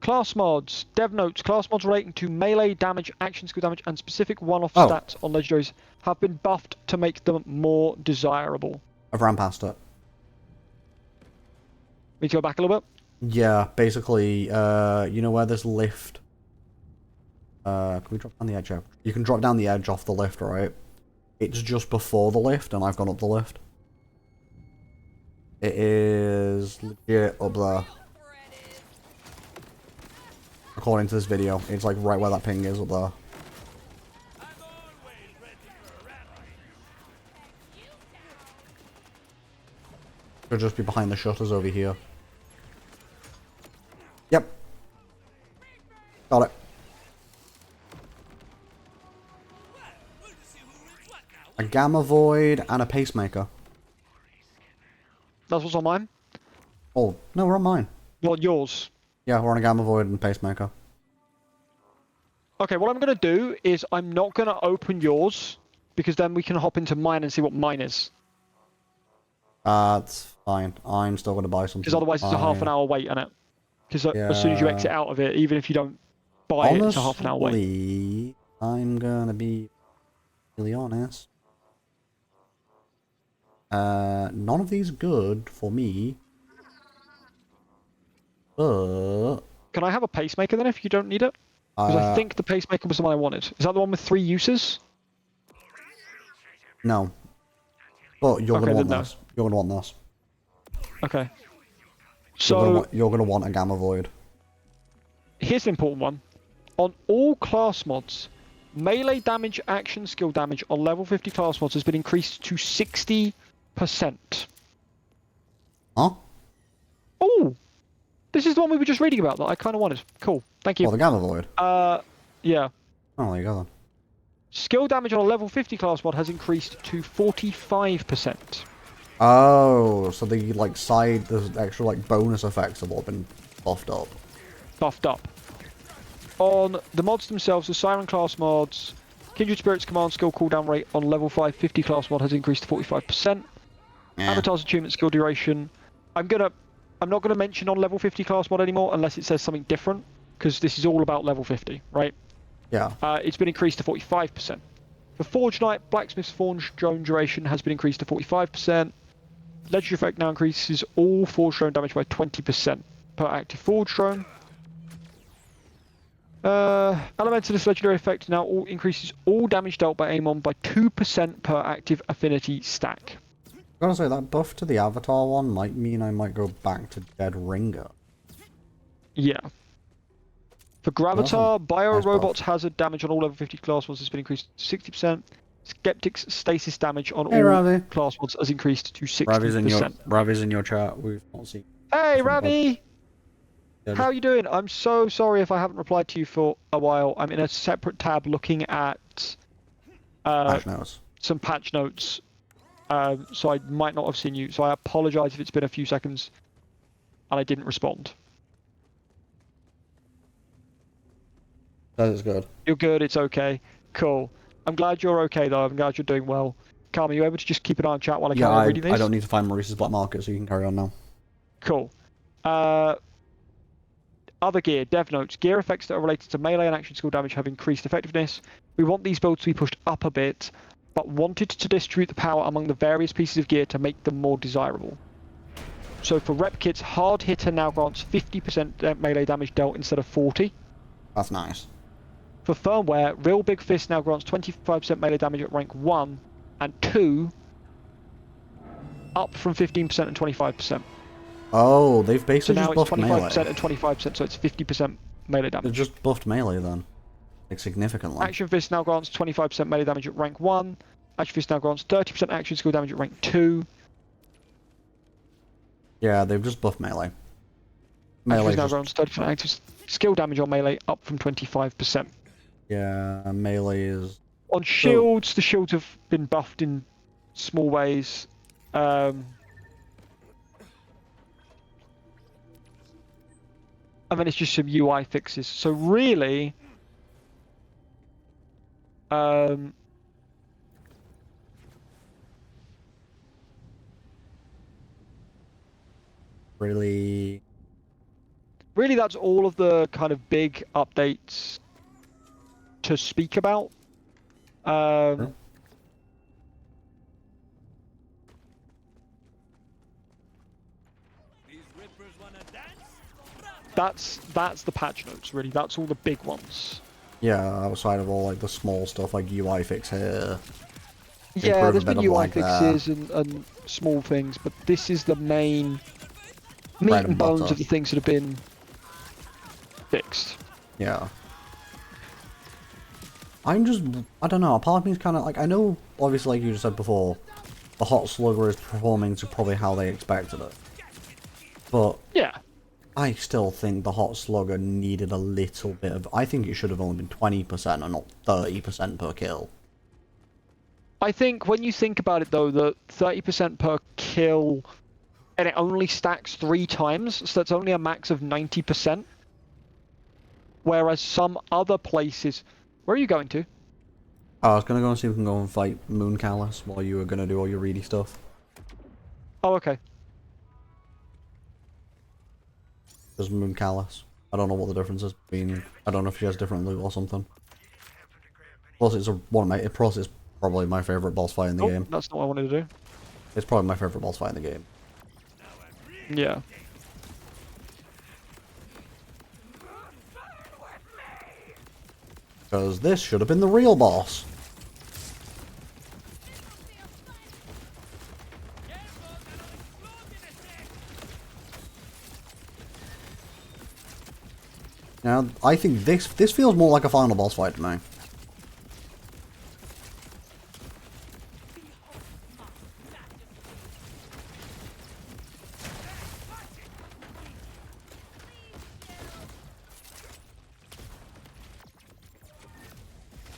Class mods, dev notes, class mods relating to melee damage, action skill damage, and specific one-off Oh. stats on legendaries have been buffed to make them more desirable. I've ran past it. Need to go back a little bit? Yeah, basically, you know where this lift... can we drop down the edge out? You can drop down the edge off the lift, right? It's just before the lift, and I've gone up the lift. It is legit up there. According to this video, it's like right where that ping is up there. Could just be behind the shutters over here. Yep. Got it. A gamma void and a pacemaker. That's what's on mine? Oh, no, we're on mine. Well, yours. Yeah, we're on a gamma void and pacemaker. Okay, what I'm going to do is I'm not going to open yours, because then we can hop into mine and see what mine is. That's fine. I'm still going to buy something. Because otherwise it's a half an hour wait on it. Because as soon as you exit out of it, even if you don't buy it, it's a half an hour wait. Honestly, I'm going to be really honest. None of these are good for me. But... Can I have a pacemaker then if you don't need it? Because I think the pacemaker was the one I wanted. Is that the one with 3 uses? No. But you're going to want then no. this. You're going to want this. Okay. So, you're going to want a gamma void. here's an important one. On all class mods, melee damage, action, skill damage on level 50 class mods has been increased to 60%. Huh? Oh! This is the one we were just reading about that I kind of wanted. Cool. Thank you. Oh, the gamma void? Yeah. Oh, there you go then. Skill damage on a level 50 class mod has increased to 45%. Oh, so the the extra bonus effects have all been buffed up. Buffed up. On the mods themselves, the Siren class mods, Kindred Spirits command skill cooldown rate on level 5 50 class mod has increased to 45%. Avatar's attunement skill duration. I'm not gonna mention on level 50 class mod anymore unless it says something different, because this is all about level 50, right? Yeah. It's been increased to 45%. For Forge Knight, Blacksmith's Forge Drone duration has been increased to 45%. Legendary effect now increases all Forge Drone damage by 20% per active Forge Drone. Elementalist legendary effect now increases all damage dealt by Amon by 2% per active affinity stack. I gotta say, that buff to the Avatar one might mean I might go back to Dead Ringer. Yeah. For Gravatar, Bio nice Robot's hazard damage on all level 50 class mods has been increased to 60%. Skeptic's stasis damage on all Ravi. class mods has increased to 60%. Ravi's in your chat. We've not seen. Hey, Ravi! Yeah, How are you doing? I'm so sorry if I haven't replied to you for a while. I'm in a separate tab looking at patch notes. some patch notes. So I might not have seen you. So I apologize if it's been a few seconds and I didn't respond. That is good. You're good. It's okay. Cool. I'm glad you're okay, though. I'm glad you're doing well. Calm, are you able to just keep an eye on chat while I carry on reading these? I don't need to find Maurice's Black Market, so you can carry on now. Cool. Other gear, dev notes. Gear effects that are related to melee and action skill damage have increased effectiveness. We want these builds to be pushed up a bit, but wanted to distribute the power among the various pieces of gear to make them more desirable. So for rep kits, hard hitter now grants 50% melee damage dealt instead of 40. That's nice. For firmware, Real Big Fist now grants 25% melee damage at rank 1 and 2, up from 15% and 25%. Oh, they've So basically now just it's buffed 25% melee. and 25%, so it's 50% melee They damage. just buffed melee then. Like, significantly. Action Fist now grants 25% melee damage at rank 1. Action Fist now grants 30% action skill damage at rank 2. Yeah, they've just buffed melee. Action Fist now just... grants 30% active skill damage on melee, up from 25%. Yeah, melee is... On shields, the shields have been buffed in small ways. And then it's just some UI fixes. So really, really really, that's all of the kind of big updates to speak about. Sure. That's the patch notes, really. That's all the big ones. Yeah, outside of all like the small stuff like UI fix here, Yeah, improve a there's bit been of UI like there, fixes and small things, but this is the main meat bread and and bones butter. of the things that have been fixed. Yeah. I don't know, a part of me is kind of like, I know, obviously, like you just said before, the Hot Slugger is performing to probably how they expected it. But Yeah. I still think the Hot Slugger needed a little bit of, I think it should have only been 20% and not 30% per kill. I think when you think about it, though, the 30% per kill, and it only stacks 3 times, so that's only a max of 90%. Whereas some other places... Where are you going to? I was gonna go and see if we can go and fight Moon Callus while you were gonna do all your reedy stuff. Oh, okay. There's Moon Callus. I don't know what the difference is between, I don't know if she has different loot or something. Plus it's plus it's probably my favourite boss fight in the game. That's not what I wanted to do. It's probably my favourite boss fight in the game. Yeah. Because this should have been the real boss. Now, I think this feels more like a final boss fight to me.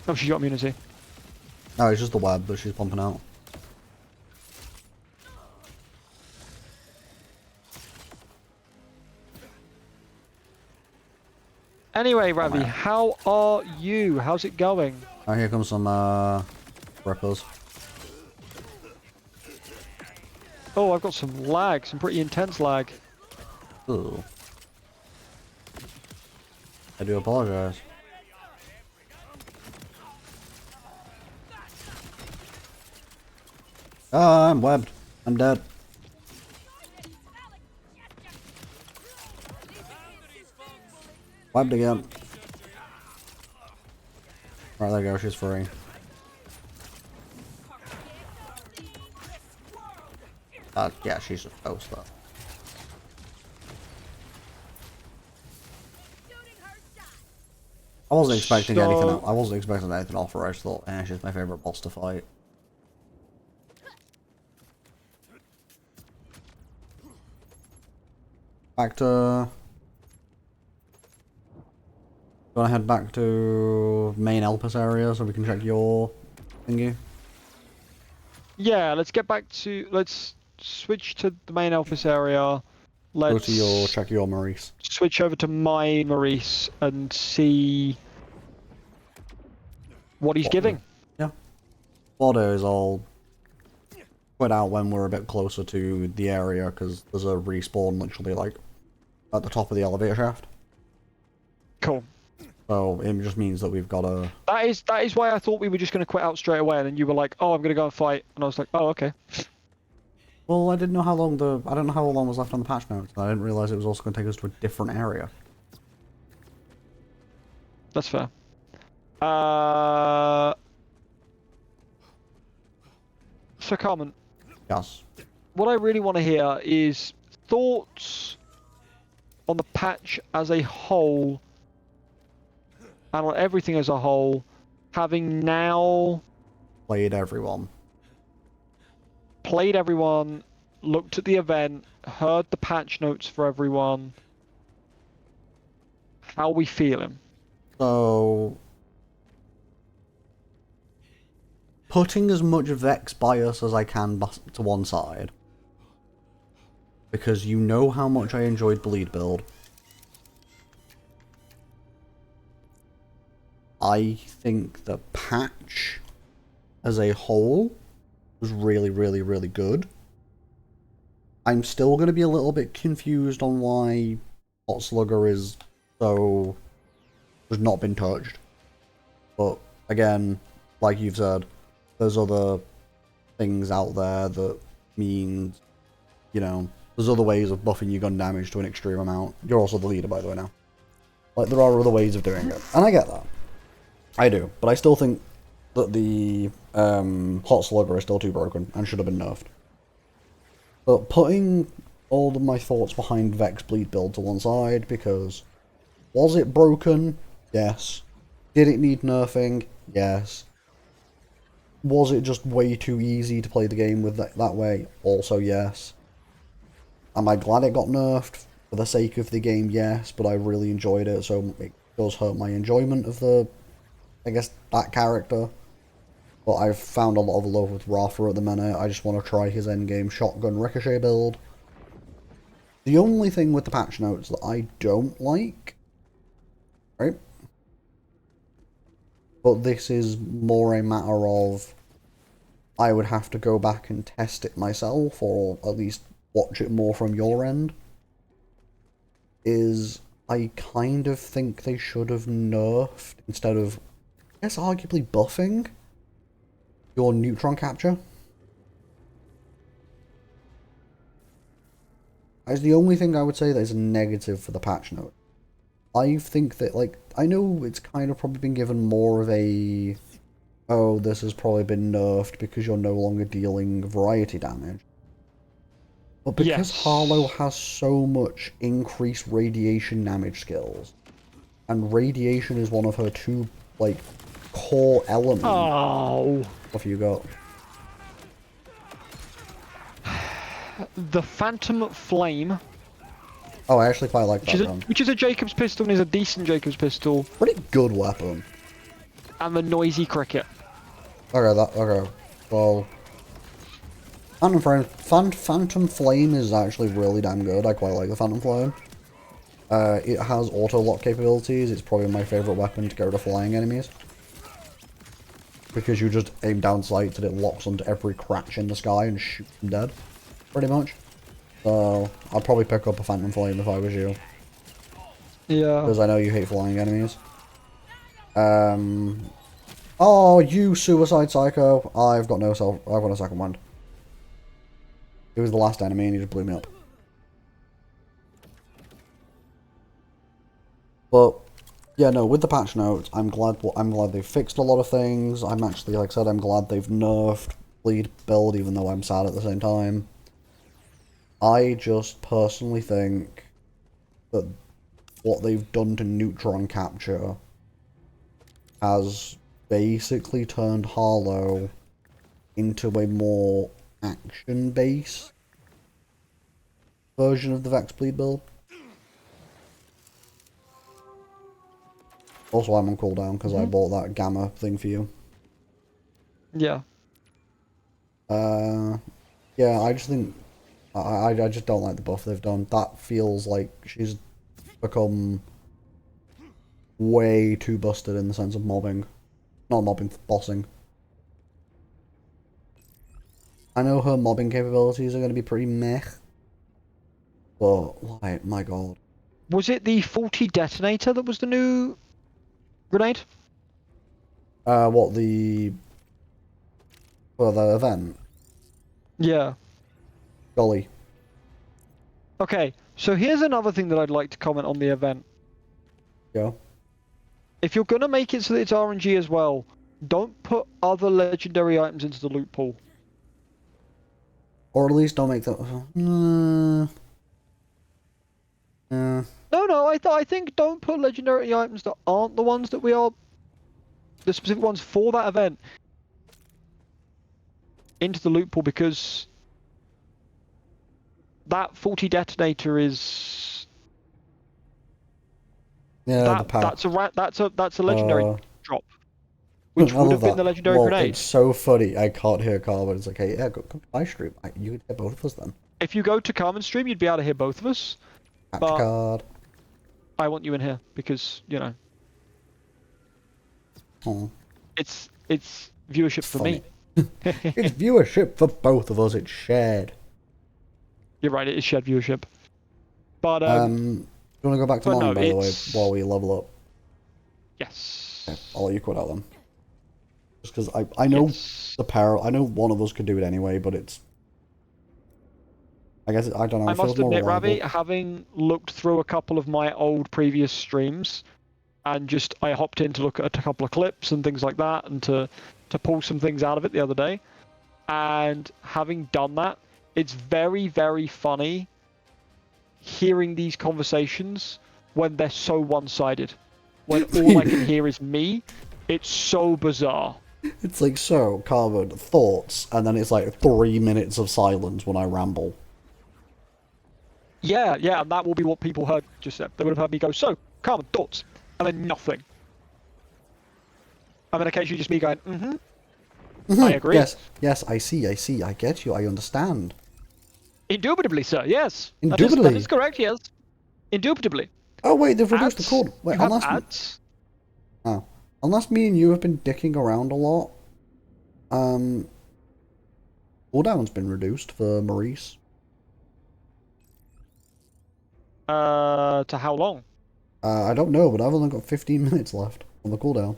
Oh, she got immunity. No, it's just the web that she's pumping out. Anyway, Ravi, Wow. how are you? How's it going? Oh, here comes some, rippers. Oh, I've got some lag, some pretty intense lag. Ooh. I do apologize. Ah, I'm webbed. I'm dead. Webbed again. Right, there you go, she's free. Yeah, she's supposed to. I wasn't expecting anything else. I wasn't expecting anything off her. I just thought, she's my favorite boss to fight. Back to... Gonna head back to main Elpis area so we can check your thingy. Yeah, let's get back to... Let's switch to the main office area. Let's Go to your... check your Maurice. switch over to my Maurice and see what he's giving. Yeah. Border is all put out when we're a bit closer to the area because there's a respawn literally like at the top of the elevator shaft. Cool. So it just means that we've got a... That is why I thought we were just going to quit out straight away, and then you were like, "Oh, I'm going to go and fight," and I was like, "Oh, okay." Well, I didn't know how long I don't know how long was left on the patch notes. I didn't realize it was also going to take us to a different area. That's fair. So Carmen, Yes. what I really want to hear is thoughts on the patch as a whole, and on everything as a whole, having now Played everyone. played everyone, looked at the event, heard the patch notes for everyone. How are we feeling? So... putting as much Vex bias as I can to one side. Because you know how much I enjoyed Bleed build. I think the patch as a whole was really, really, really good. I'm still going to be a little bit confused on why Hot Slugger is so has not been touched. But again, like you've said, there's other things out there that means, you know, there's other ways of buffing your gun damage to an extreme amount. You're also the leader, by the way, now. Like, there are other ways of doing it. And I get that. I do. But I still think that the Hot Slugger is still too broken and should have been nerfed. But putting all of my thoughts behind Vex Bleed build to one side, because was it broken? Yes. Did it need nerfing? Yes. Was it just way too easy to play the game with that way? Also yes. Am I glad it got nerfed? For the sake of the game, yes, but I really enjoyed it, so it does hurt my enjoyment of the, I guess, that character. But I've found a lot of love with Rafa at the minute. I just want to try his endgame shotgun ricochet build. The only thing with the patch notes that I don't like, right? But this is more a matter of I would have to go back and test it myself, or at least watch it more from your end, is I kind of think they should have nerfed, instead of, I guess, arguably buffing your neutron capture. That's the only thing I would say that is a negative for the patch note. I think that, like, I know it's kind of probably been given more of a, oh, this has probably been nerfed because you're no longer dealing variety damage. But because Yes. Harlow has so much increased radiation damage skills, and radiation is one of her two, like, core elements. Oh. What have you got? The Phantom Flame, Oh, I actually quite like that gun. which is a Jacob's pistol and is a decent Jacob's pistol, Pretty good weapon. and the Noisy Cricket. Okay. Well, Phantom Flame is actually really damn good. I quite like the Phantom Flame. It has auto-lock capabilities. It's probably my favourite weapon to go to flying enemies. Because you just aim down sights and it locks onto every crash in the sky and shoots them dead. Pretty much. So, I'd probably pick up a Phantom Flame if I was you. Yeah. Because I know you hate flying enemies. Oh, you suicide psycho. I've got no second wind. It was the last enemy and he just blew me up. But yeah, no, with the patch notes, I'm glad they fixed a lot of things. I'm actually, like I said, I'm glad they've nerfed Bleed build, even though I'm sad at the same time. I just personally think that what they've done to neutron capture has basically turned Harlow into a more action-based version of the Vex Bleed build. Also, I'm on cooldown because I bought that Gamma thing for you. Yeah. Yeah, I just think I just don't like the buff they've done. That feels like she's become way too busted in the sense of mobbing. Not mobbing, bossing. I know her mobbing capabilities are going to be pretty meh. But, like, my god. Was it the faulty detonator that was the new grenade? For the event? Yeah. Golly. Okay, so here's another thing that I'd like to comment on the event. Yeah. If you're gonna make it so that it's RNG as well, don't put other legendary items into the loot pool. Or at least don't make that... No, I think don't put legendary items that aren't the ones that we are... the specific ones for that event into the loot pool, because that faulty detonator is... Yeah, that's a legendary drop, which I would love have been that. the legendary Well, grenade. It's so funny. I can't hear Carl, but it's like, hey, yeah, go to my stream. You could get both of us then. If you go to Carmen's stream, you'd be able to hear both of us. Catch But- card. I want you in here because, you know, Oh, it's viewership for me. it's viewership for both of us. It's shared. You're right, it is shared viewership. But you want to go back to But mine, no, by the way, it's- while we level up? Yes. Okay, I'll let you quit out then. Just because I know Yes. the pair, I know one of us could do it anyway, but it's... I guess, I don't know, I it feels must more admit, reliable. Ravi, having looked through a couple of my old previous streams, and just I hopped in to look at a couple of clips and things like that, and to pull some things out of it the other day, and having done that, it's very, very funny hearing these conversations when they're so one-sided. When all I can hear is me, it's so bizarre. It's like, so, Carver, thoughts, and then it's like 3 minutes of silence when I ramble. Yeah, yeah, and that will be what people heard just then. They would have heard me go, so, Carmen, thoughts, and then nothing. And then occasionally just me going, I agree. Yes, I see, I get you, I understand. Indubitably, sir, yes. Indubitably? That is correct, yes. Indubitably. Oh wait, they've reduced the Ads? code. Wait, You have unless... ads? Oh. Unless me and you have been dicking around a lot, cooldown's been reduced for Maurice. To how long? I don't know, but I've only got 15 minutes left on the cooldown.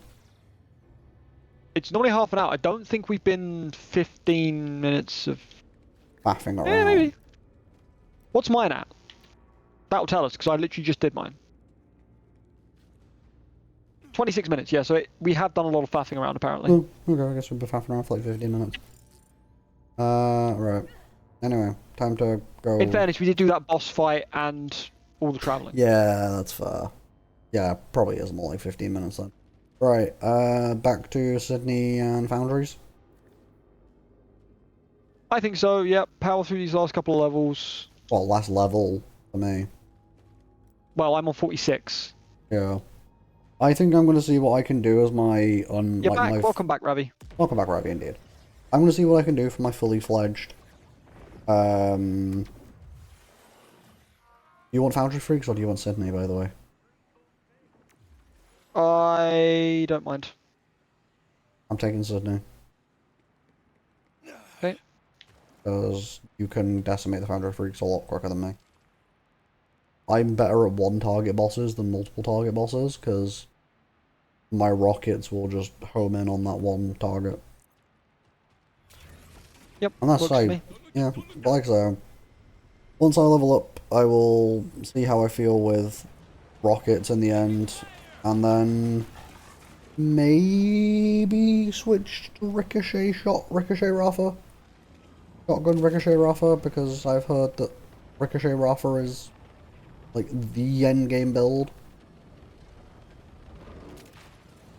It's normally half an hour. I don't think we've been 15 minutes of... Faffing around. Yeah, maybe. What's mine at? That'll tell us, because I literally just did mine. 26 minutes, yeah, so we have done a lot of faffing around, apparently. Oh, okay, I guess we've been faffing around for like 15 minutes. Right. Anyway, time to go... In fairness, we did do that boss fight and all the travelling. Yeah, that's fair. Yeah, probably is more like 15 minutes then. Right, back to Sydney and Foundries. I think so, yeah. Power through these last couple of levels. Well, last level for me. Well, I'm on 46. Yeah. I think I'm going to see what I can do as my... You're back. Welcome back, Ravi. Welcome back, Ravi, indeed. I'm going to see what I can do for my fully fledged... You want Foundry Freaks or do you want Sydney, by the way? I don't mind. I'm taking Sydney. Okay. Because you can decimate the Foundry Freaks a lot quicker than me. I'm better at one target bosses than multiple target bosses, because my rockets will just home in on that one target. Yep, And that's works for like, me. yeah, like so. Once I level up, I will see how I feel with rockets in the end, and then maybe switch to Ricochet Rafa. Shotgun Ricochet Rafa, because I've heard that Ricochet Rafa is like the end game build.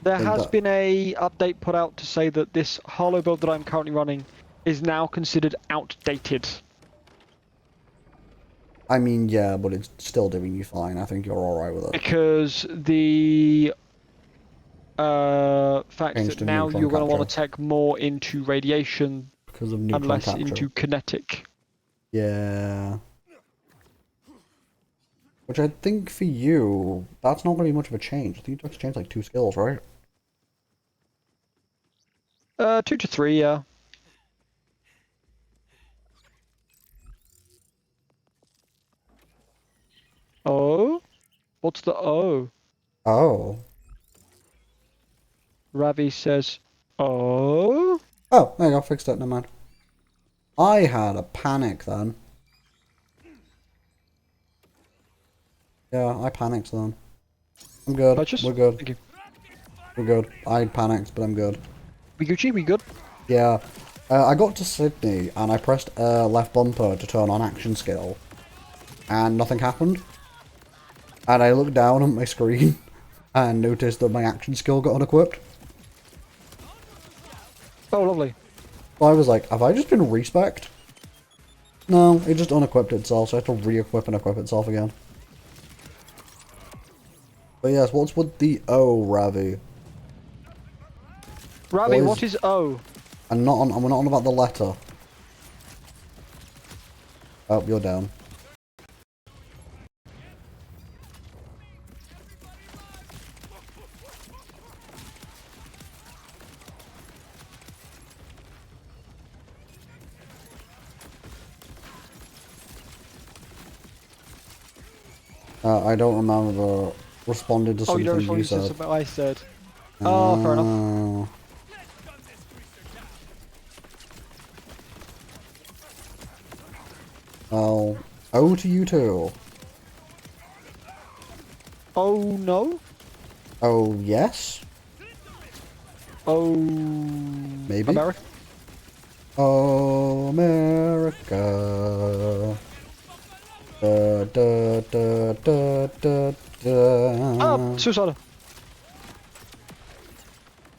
There Like has that. been a update put out to say that this Harlow build that I'm currently running is now considered outdated. I mean, yeah, but it's still doing you fine. I think you're alright with it. Because the fact Changed that to now neutron you're going to want capture. to take more into radiation Because of and neutron less capture. into kinetic. Yeah. Which I think for you, that's not going to be much of a change. I think you have to change like 2 skills, right? 2 to 3, yeah. Oh? What's the O? Oh. Ravi says, oh? Oh, there you go, fixed it, never mind. I had a panic then. Yeah, I panicked then. I'm good. Purchase? We're good. Thank you. We're good. I panicked, but I'm good. We Gucci? We good? Yeah. I got to Sydney and I pressed left bumper to turn on action skill. And nothing happened. And I looked down at my screen and noticed that my action skill got unequipped. Oh, lovely. So I was like, have I just been respec'd? No, it just unequipped itself, so I had to re-equip and equip itself again. But yes, what's with the O, Ravi? Ravi, What what is O? I'm not on. We're not on about the letter. Oh, you're down. I don't remember responding to Oh, you something don't you respond to said. something I said. Oh, fair enough. Oh. Well, oh to you too. Oh no. Oh yes? Oh. Maybe? America. Oh, America. Da, da, da, da, da, Oh, da. suicidal.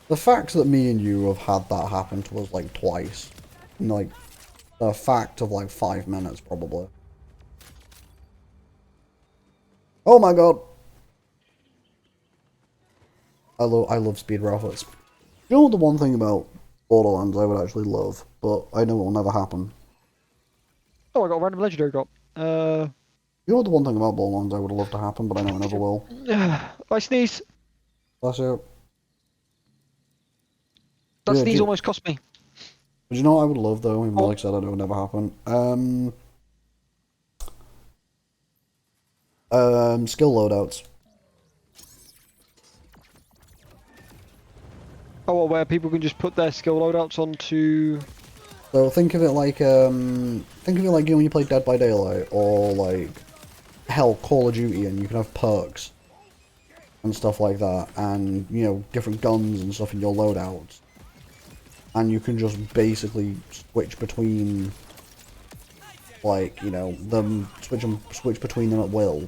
The fact that me and you have had that happen to us like twice. In, like, a fact of like 5 minutes probably. Oh my god! I love speed raffles. You know the one thing about Borderlands I would actually love, but I know it will never happen. Oh, I got a random legendary drop. You know the one thing about Borderlands I would love to happen, but I know it never will. I sneeze. That's it. That Yeah, sneeze almost cost me. do you know what I would love though, even though Oh. like I said I know it would never happen? Skill loadouts. Oh, well, where people can just put their skill loadouts onto. So think of it like you know when you play Dead by Daylight or like hell Call of Duty and you can have perks and stuff like that and you know different guns and stuff in your loadouts. And you can just basically switch between like, you know, switch between them at will.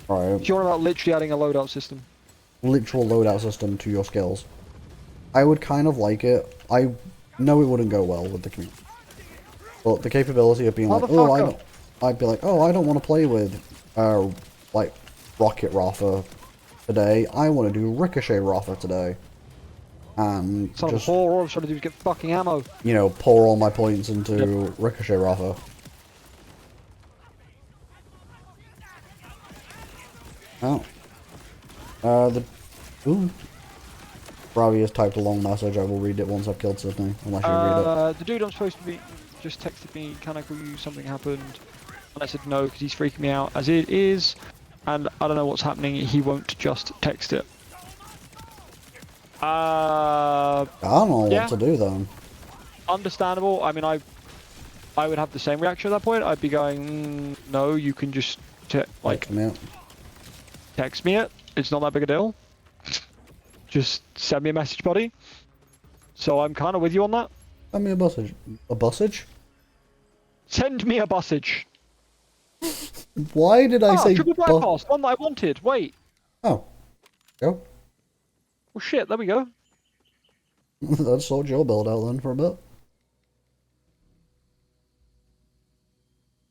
Right. Do you want about literally adding a loadout system? Literal loadout system to your skills. I would kind of like it. I know it wouldn't go well with the community. But the capability of being like, oh, I'd be like, oh, I don't want to play with, like, Rocket Roffer today. I want to do Ricochet Roffer today. And Son just, of a whore, all I'm trying to do is get fucking ammo. you know, pour all my points into Ricochet Roffer. Oh. Ooh. Ravi has typed a long message. I will read it once I've killed Sydney. Unless you read it. The dude I'm supposed to be just texted me, can I call you, something happened? And I said no, because he's freaking me out as it is. And I don't know what's happening, he won't just text it. I don't know what to do then. Understandable. I mean, I would have the same reaction at that point. I'd be going, no, you can just, like, text me it. It's not that big a deal. Just send me a message, buddy. So I'm kind of with you on that. Send me a bussage. A bussage? Send me a bussage. Why did I say triple bypass, one that I wanted. Wait. Oh. Go. Well, shit, there we go. Let's sort your build out then for a bit.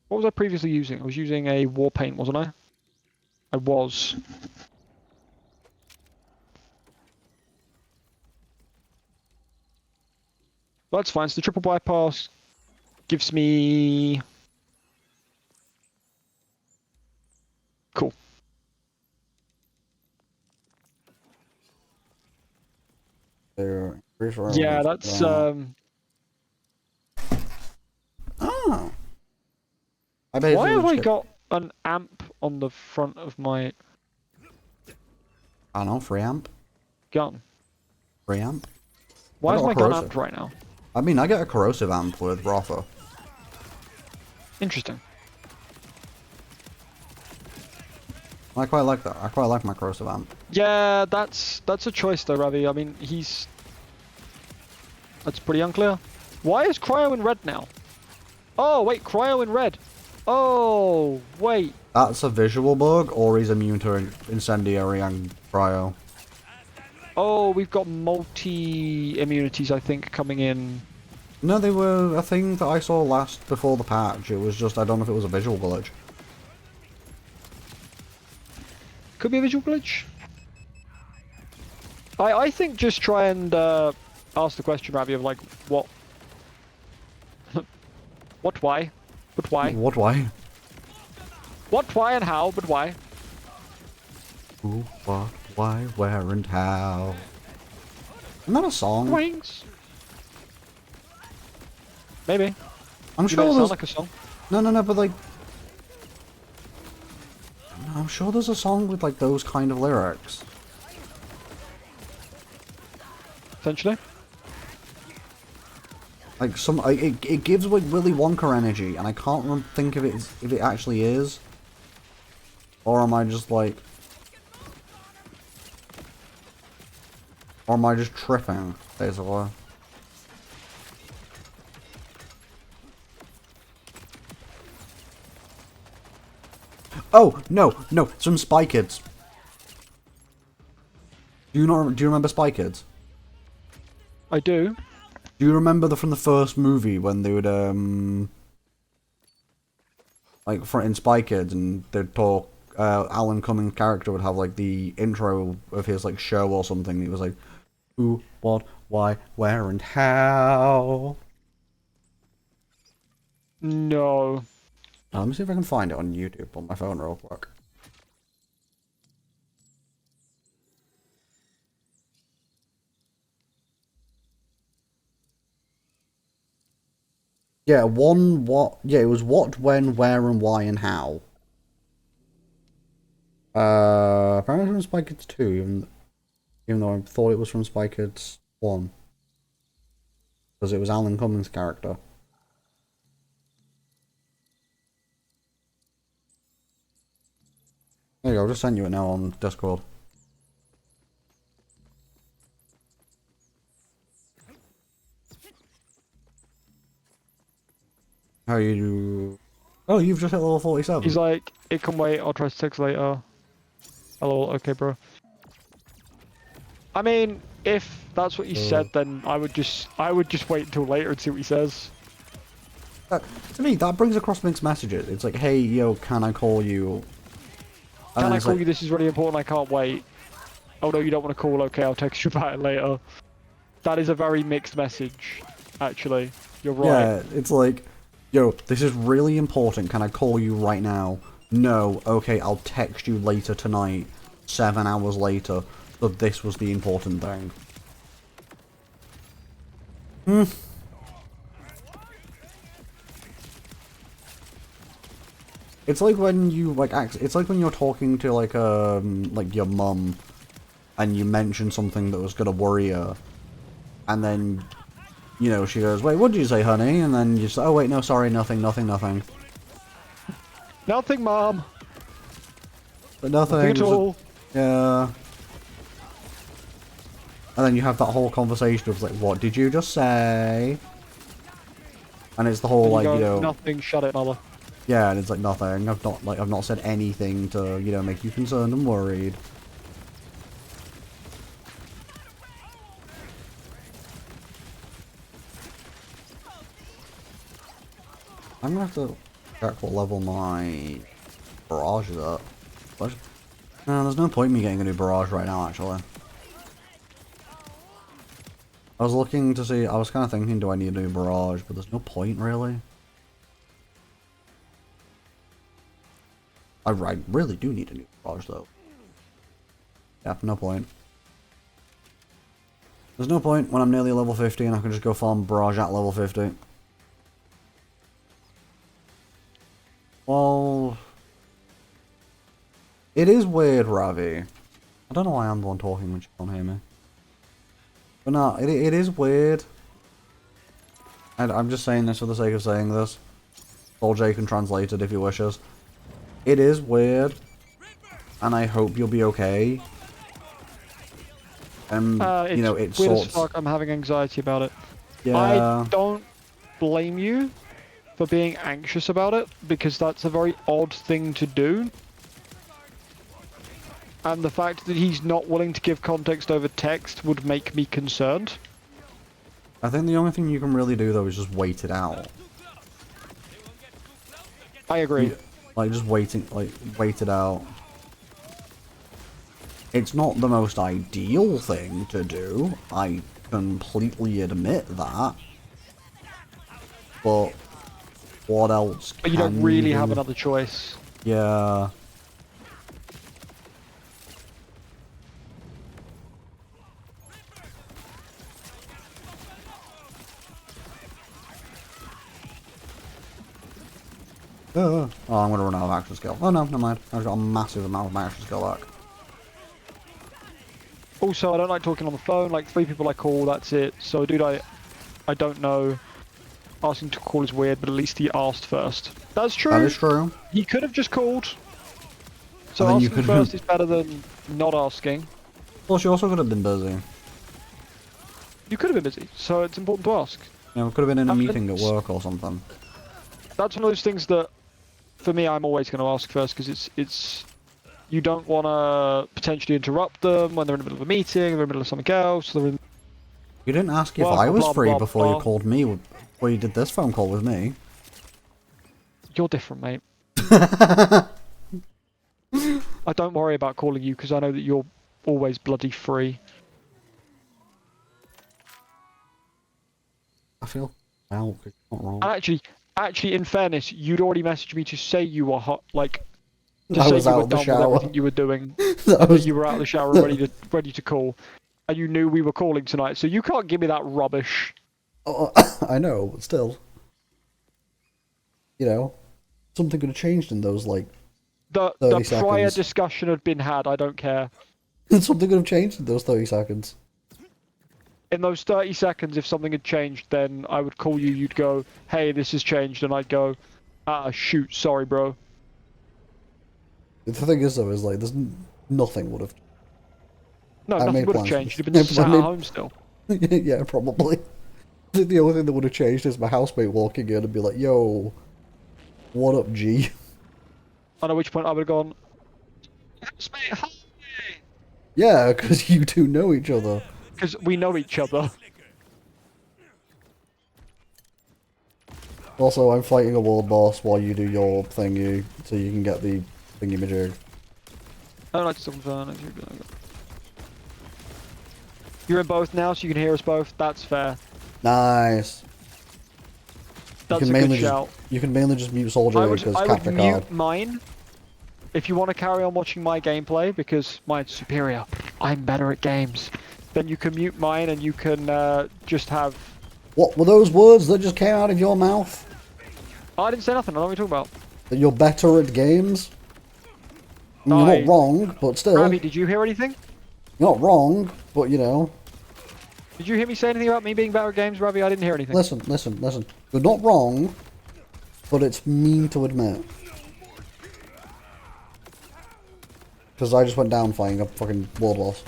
What was I previously using? I was using a war paint, wasn't I? I was. That's fine. So the triple bypass gives me... Cool. Yeah, that's... Oh. Why have I got an amp on the front of my... I don't know, free amp? gun? Free amp? Why is my gun amped right now? I mean, I get a corrosive amp with Rotha. Interesting. I quite like that. I quite like my corrosive amp. Yeah, that's a choice though, Ravi. I mean, that's pretty unclear. Why is Cryo in red now? Oh, wait, Cryo in red. Oh, wait. That's a visual bug, or he's immune to incendiary and cryo. Oh, we've got multi-immunities, I think, coming in. No, they were a thing that I saw last before the patch. It was just, I don't know if it was a visual glitch. Could be a visual glitch. I think just try and ask the question, Ravi, of like, what... what, why? But why? What, why? What, why, and how, but why? Who, what, why, where, and how? Isn't that a song? Wings. Maybe. I'm You sure made it there's... sound like a song. No, but like... I'm sure there's a song with like those kind of lyrics. Essentially. Like it gives like Willy Wonka energy, and I can't think of it if it actually is, or am I just like, or am I just tripping basically? Oh no, it's from Spy Kids. Do you remember Spy Kids? I do. Do you remember from the first movie when they would like in Spy Kids and they'd talk? Alan Cummings' character would have like the intro of his like show or something. It was like, who, what, why, where, and how. No. Let me see if I can find it on YouTube on my phone real quick. Yeah, it was what, when, where, and why, and how. Apparently from Spy Kids 2, even though I thought it was from Spy Kids 1. Because it was Alan Cummings' character. There you go, I just sent you it now on Discord. How you... Oh, you've just hit level 47. He's like, it can wait, I'll try 6 later. Hello, okay, bro. I mean, if that's what he said, then I would just wait until later and see what he says. To me, that brings across mixed messages. It's like, hey, yo, can I call you? Can I call you? This is really important. I can't wait. Oh no, you don't want to call? Okay, I'll text you about it later. That is a very mixed message, actually. You're right. Yeah, it's like, yo, this is really important. Can I call you right now? No. Okay, I'll text you later tonight. 7 hours later. But this was the important thing. It's like when you it's like when you're talking to like your mum, and you mention something that was gonna worry her, and then, you know, she goes, "Wait, what did you say, honey?" And then you say, "Oh wait, no, sorry, nothing." Nothing, Mom. But nothing. Nothing at all. Yeah. And then you have that whole conversation of like, "What did you just say?" And it's the whole like, you know, nothing. Shut it, mother. yeah, and it's like nothing. I've not said anything to, you know, make you concerned and worried. I'm gonna have to check what level my barrage is at. But, no, there's no point in me getting a new barrage right now, actually. I was looking to see, I was kind of thinking, do I need a new barrage? But there's no point, really. I really do need a new barrage, though. Yeah, no point. There's no point when I'm nearly level 50 and I can just go farm barrage at level 50. Well... It is weird, Ravi. I don't know why I'm the one talking when you can't hear me. But no, it is weird. And I'm just saying this for the sake of saying this. Or Jay can translate it if he wishes. It is weird. And I hope you'll be okay. You know, it weird as sorts... fuck. I'm having anxiety about it. Yeah. I don't blame you for being anxious about it, because that's a very odd thing to do. And the fact that he's not willing to give context over text would make me concerned. I think the only thing you can really do, though, is just wait it out. I agree. Like, just wait it out. It's not the most ideal thing to do. I completely admit that. But what else can But you don't really do? have another choice. Yeah. Oh, I'm gonna run out of action skill. Oh no, never mind. I've got a massive amount of my action skill back. Also, I don't like talking on the phone. Like 3 people I call, that's it. So, dude, I don't know. Asking to call is weird, but at least he asked first. That's true. That is true. He could have just called. So And then you asking could first have- is better than not asking. Plus, you also could have been busy. You could have been busy, so it's important to ask. You know, could have been in a And meeting at it's- work or something. That's one of those things that, for me, I'm always going to ask first because it's you don't want to potentially interrupt them when they're in the middle of a meeting, they're in the middle of something else. They're in... You didn't ask if Well, I was blah, free blah, before you blah. called me, before you did this phone call with me. You're different, mate. I don't worry about calling you because I know that you're always bloody free. I feel well, it's not wrong. And actually, in fairness, you'd already messaged me to say you were hot, like to I say was you out were of the done with shower. everything you were doing. That That was- you were out of the shower and ready to call, and you knew we were calling tonight. So you can't give me that rubbish. Oh, I know, but still. You know, something could have changed in those, like, The 30 prior seconds. discussion had been had. I don't care. something could have changed in those 30 seconds. In those 30 seconds, if something had changed, then I would call you. You'd go, "Hey, this has changed," and I'd go, "Ah, shoot, sorry, bro." The thing is, though, is like, nothing would have. No, I nothing made would have plans. changed. You'd have Yeah, been but I sat at made- home still. Yeah, probably. The only thing that would have changed is my housemate walking in and be like, "Yo, what up, G?" And at which point I would have gone, "Housemate, hi!" Yeah, because you two know each other. Because we know each other. Also, I'm fighting a world boss while you do your thingy, so you can get the thingy-majig. I don't like to stop on. You're in both now, so you can hear us both. That's fair. Nice. That's a can good mainly shout. You can mainly just mute Soldier I would because mute capture card. mine if you want to carry on watching my gameplay because mine's superior. I'm better at games. Then you can mute mine and you can just have. What were those words that just came out of your mouth? I didn't say nothing. I don't know what you're talking about. That you're better at games? You're I- not wrong, but still. Ravi, did you hear anything? You're not wrong, but you know. Did you hear me say anything about me being better at games, Ravi? I didn't hear anything. Listen. You're not wrong, but it's mean to admit. Because I just went down fighting a fucking world boss.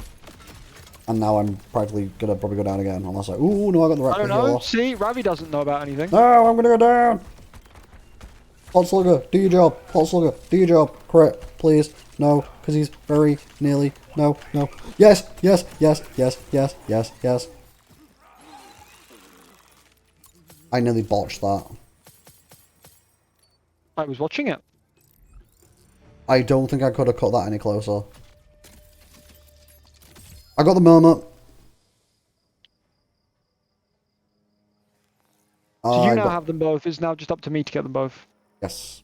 And now I'm practically gonna probably go down again, unless ooh, no, I got the right I don't picture know. off. See, Ravi doesn't know about anything. No, I'm gonna go down! Hot Slugger, do your job. Hot Slugger, do your job. Crit, please. No, because he's very nearly. No. Yes. I nearly botched that. I was watching it. I don't think I could have cut that any closer. I got the murmur. So you I now got- have them both. It's now just up to me to get them both. Yes.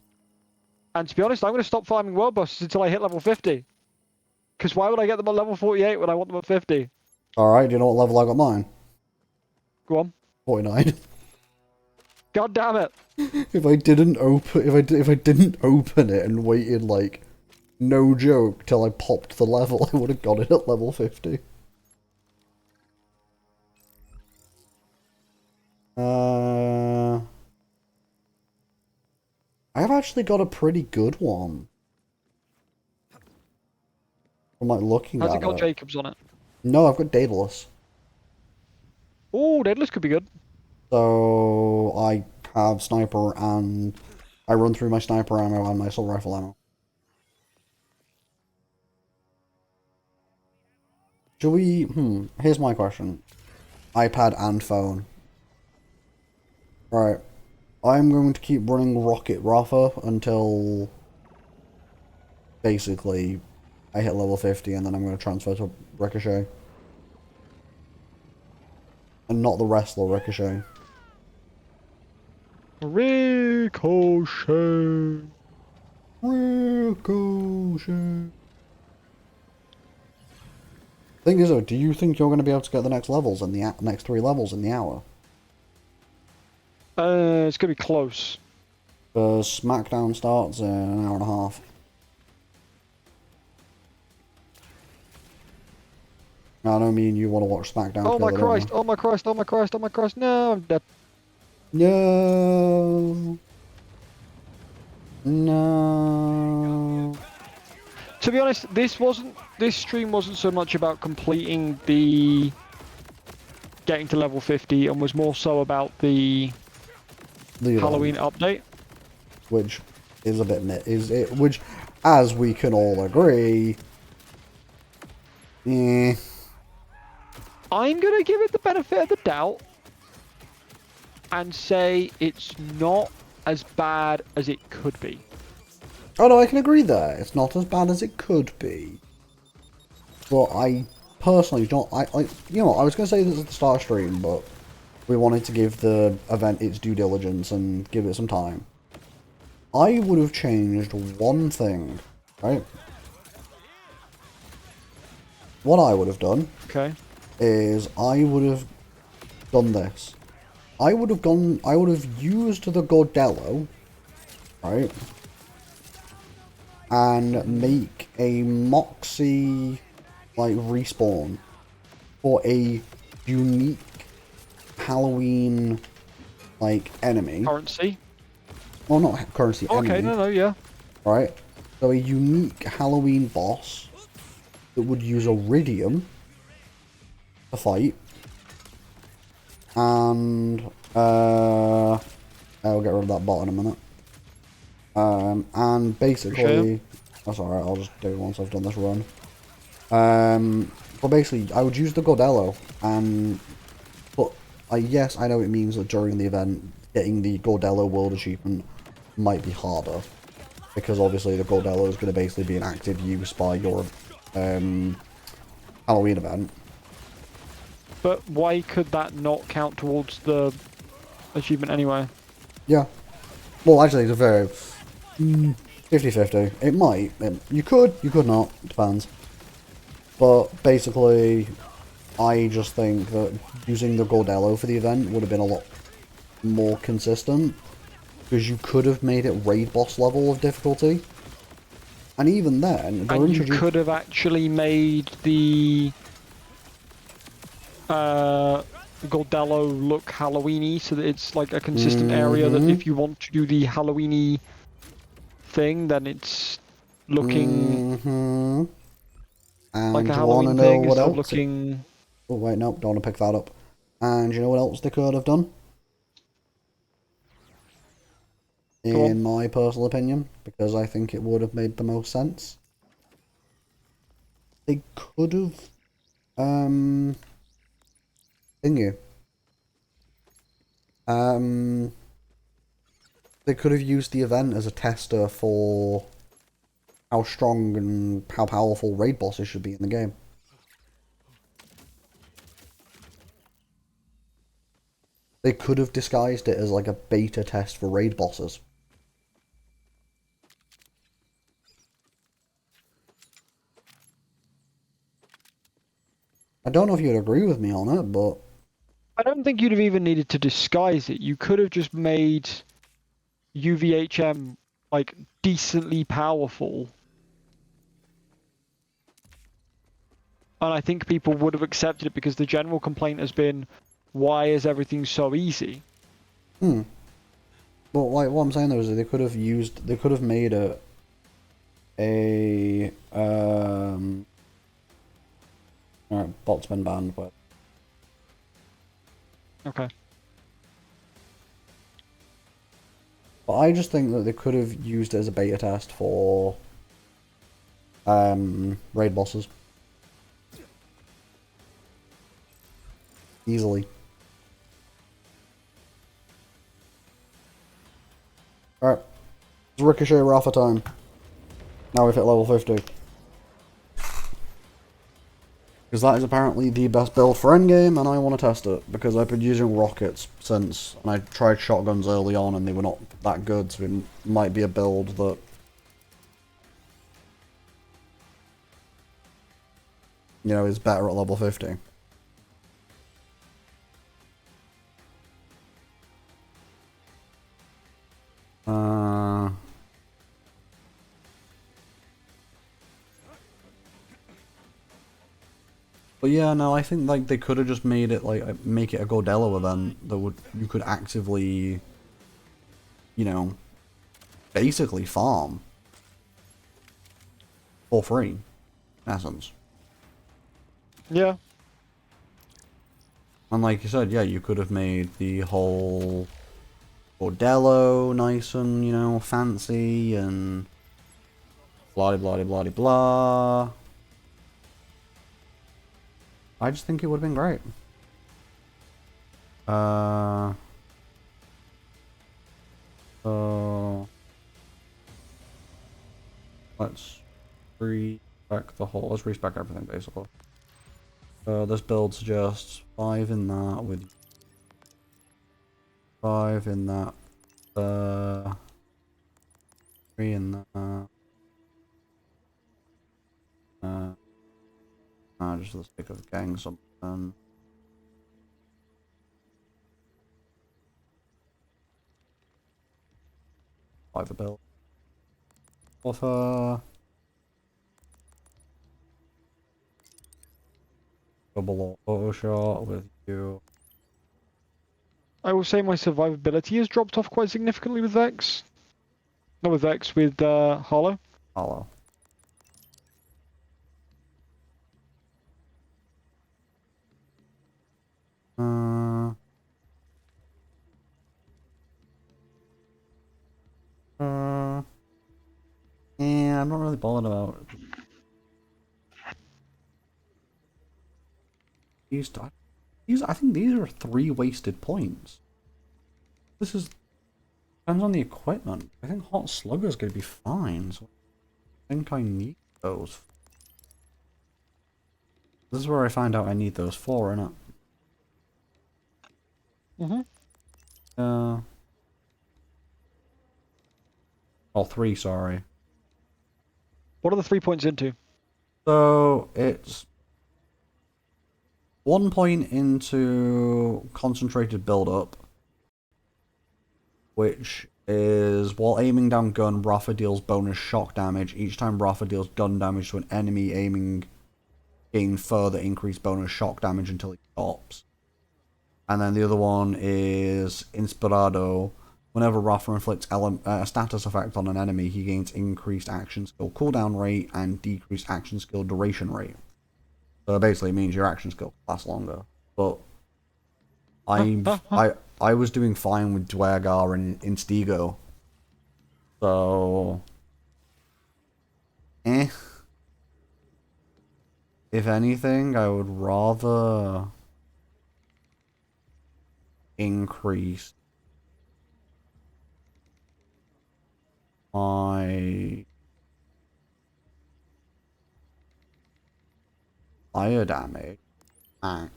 And to be honest, I'm going to stop farming world bosses until I hit level 50. Because why would I get them at level 48 when I want them at 50? Alright, do you know what level I got mine? Go on. 49. God damn it. If I didn't open it and waited like no joke till I popped the level, I would have got it at level 50. I've actually got a pretty good one. I'm like looking Has at it got it. Jacobs on it? No, I've got Daedalus. Oh, Daedalus could be good. So I have sniper and I run through my sniper ammo and my assault rifle ammo. Should we? Here's my question. iPad and phone. Right. I'm going to keep running Rocket Rafa until basically I hit level 50 and then I'm going to transfer to Ricochet. And not the wrestler Ricochet. Ricochet. Ricochet. Thing is though, do you think you're going to be able to get the next levels in the next 3 levels in the hour? It's going to be close. Because SmackDown starts in an hour and a half. I don't mean you want to watch SmackDown Oh my together, don't Christ! you? Oh my Christ! Oh my Christ! Oh my Christ! No, I'm dead. No. No. To be honest, this stream wasn't so much about completing the getting to level 50 and was more so about the The Halloween event, update. which is a bit which, as we can all agree, I'm gonna give it the benefit of the doubt and say it's not as bad as it could be. Oh no, I can agree there. It's not as bad as it could be. But I personally don't. You know, I was going to say this at the start of stream, but we wanted to give the event its due diligence and give it some time. I would have changed one thing, right? What I would have done Okay. is I would have done this. I would have used the Gordello, right? And make a Moxie, like, respawn for a unique Halloween, like, enemy. Currency. Well, not currency, Okay, enemy. no, yeah. Right? So a unique Halloween boss that would use Iridium to fight. And, I'll get rid of that bot in a minute. And basically, that's alright, I'll just do it once I've done this run. But basically, I would use the Gordello, but yes, I know it means that during the event, getting the Gordello World Achievement might be harder, because obviously the Gordello is going to basically be in active use by your Halloween event. But why could that not count towards the achievement anyway? Yeah. Well, actually, it's a very 50-50. It might. You could not. Depends. But basically, I just think that using the Gordello for the event would have been a lot more consistent, because you could have made it raid boss level of difficulty. And even then, And you could have actually made the Gordello look Halloweeny, so that it's like a consistent area that if you want to do the Halloweeny thing, then it's looking and like a you want to Halloween know thing what instead of else? looking. Oh wait, no, don't want to pick that up. And you know what else they could have done? In my personal opinion, because I think it would have made the most sense. They could have, they could have used the event as a tester for how strong and how powerful raid bosses should be in the game. They could have disguised it as like a beta test for raid bosses. I don't know if you'd agree with me on it, but I don't think you'd have even needed to disguise it. You could have just made UVHM like decently powerful. And I think people would have accepted it, because the general complaint has been, why is everything so easy? But like what I'm saying though is that they could have made it a alright, bot's been banned, but Okay. I just think that they could have used it as a beta test for raid bosses. Easily. Alright. It's Ricochet Rafa time. Now we've hit level 50. Because that is apparently the best build for endgame, and I want to test it, because I've been using rockets since, and I tried shotguns early on and they were not that good, so it might be a build that is better at level 50. But yeah, no, I think like they could have just made it like make it a Gordello event that would you could actively, you know, basically farm for free, in essence. Yeah. And like you said, yeah, you could have made the whole Bordello nice and, you know, fancy and blah blah blah blah blah. I just think it would have been great. So let's respec the whole. Let's respec everything basically. This build suggests 5 in that with 5 in that. 3 in that. Just for the sake of getting something. Five a build. Offer. Double auto shot with you. I will say my survivability has dropped off quite significantly with Vex. Not with Vex, with Hollow. Hollow. Uh, yeah, I'm not really bothered about these. I think these are 3 wasted points. This is depends on the equipment. I think Hot Slugger's gonna be fine, so I think I need those. This is where I find out I need those 4, innit? Mm-hmm. Oh, 3, sorry. What are the 3 points into? So it's 1 point into concentrated build up, which is while aiming down gun, Rafa deals bonus shock damage. Each time Rafa deals gun damage to an enemy aiming, gain further increased bonus shock damage until he stops. And then the other one is Inspirado. Whenever Rafa inflicts a status effect on an enemy, he gains increased action skill cooldown rate and decreased action skill duration rate. So it basically means your action skill lasts longer. But I was doing fine with Dwergar and Instigo. So if anything, I would rather increase my fire damage max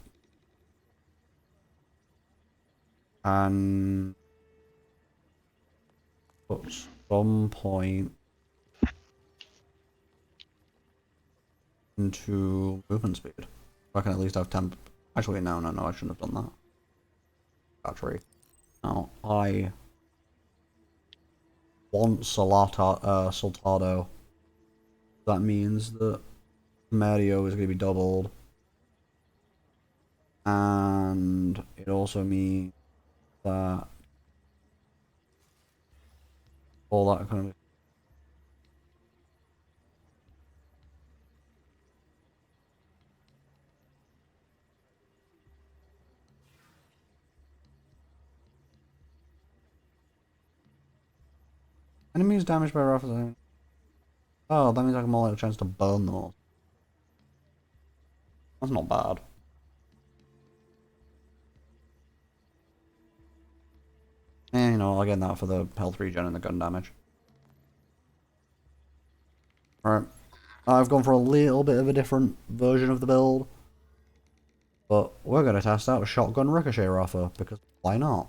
and put some point into movement speed. I can at least have 10. Actually, no, I shouldn't have done that. Battery. No, I want Soltado. That means that Mario is going to be doubled. And it also means that all that kind of enemies damaged by rifles. Oh, that means I have more like a chance to burn them all. That's not bad. And you know, I'll get that for the health regen and the gun damage. Alright. I've gone for a little bit of a different version of the build. But we're going to test out a shotgun ricochet rifle, because why not?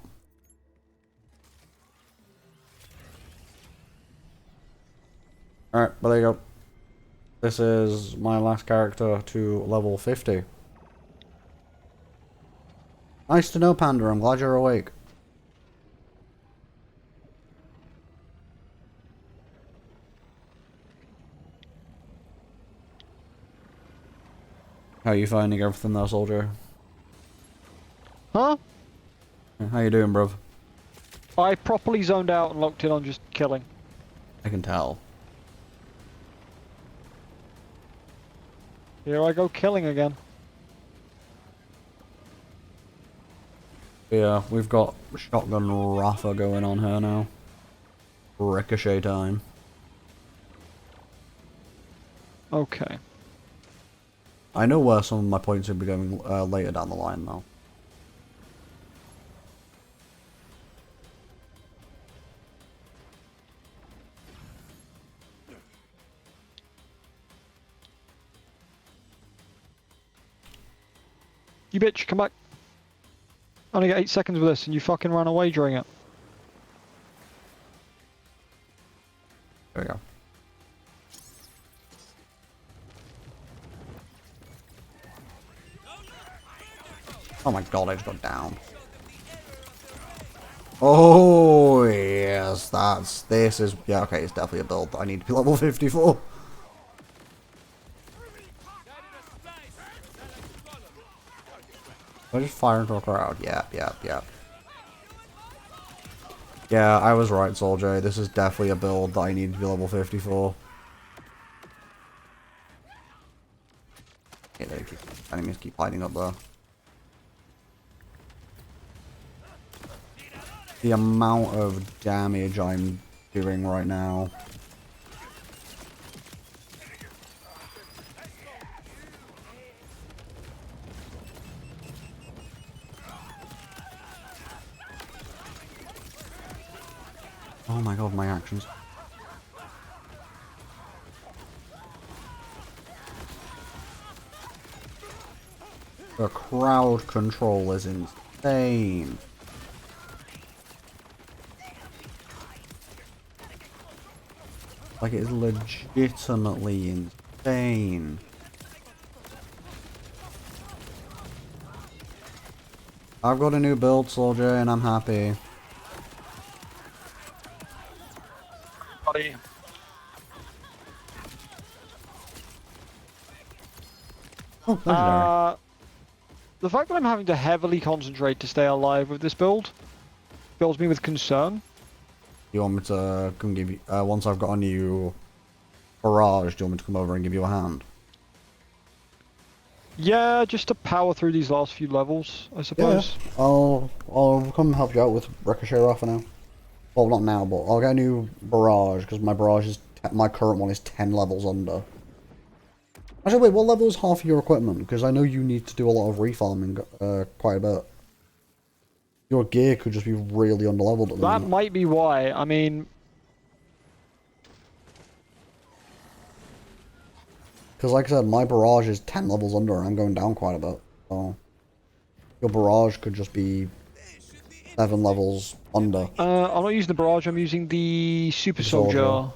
Alright, but there you go. This is my last character to level 50. Nice to know, Panda. I'm glad you're awake. How are you finding everything there, soldier? Huh? How you doing, bruv? I properly zoned out and locked in on just killing. I can tell. Here I go killing again. Yeah, we've got shotgun Rafa going on here now. Ricochet time. Okay. I know where some of my points will be going later down the line, though. You bitch, come back. I only get 8 seconds with this and you fucking ran away during it. There we go. Oh my god, I just got down. Oh, yes, this is, yeah, okay, it's definitely a build that I need to be level 54. I just fire into a crowd. Yep. Yeah, I was right, Soldier. This is definitely a build that I need to be level 54. Yeah, enemies keep hiding up there. The amount of damage I'm doing right now. Oh my god, my actions. The crowd control is insane. Like, it is legitimately insane. I've got a new build, Soldier, and I'm happy. Buddy. Oh, legendary. The fact that I'm having to heavily concentrate to stay alive with this build fills me with concern. You want me to come give you, once I've got a new barrage, do you want me to come over and give you a hand? Yeah, just to power through these last few levels, I suppose. Yeah, I'll come help you out with Ricochet Rafa now. Well, not now, but I'll get a new barrage, because my barrage is, my current one is 10 levels under. Actually, wait, what level is half of your equipment? Because I know you need to do a lot of refarming, quite a bit. Your gear could just be really underleveled at the That moment. might be why. I mean, Because like I said, my barrage is 10 levels under and I'm going down quite a bit. So your barrage could just be 7 levels under. I'm not using the barrage, I'm using the super soldier.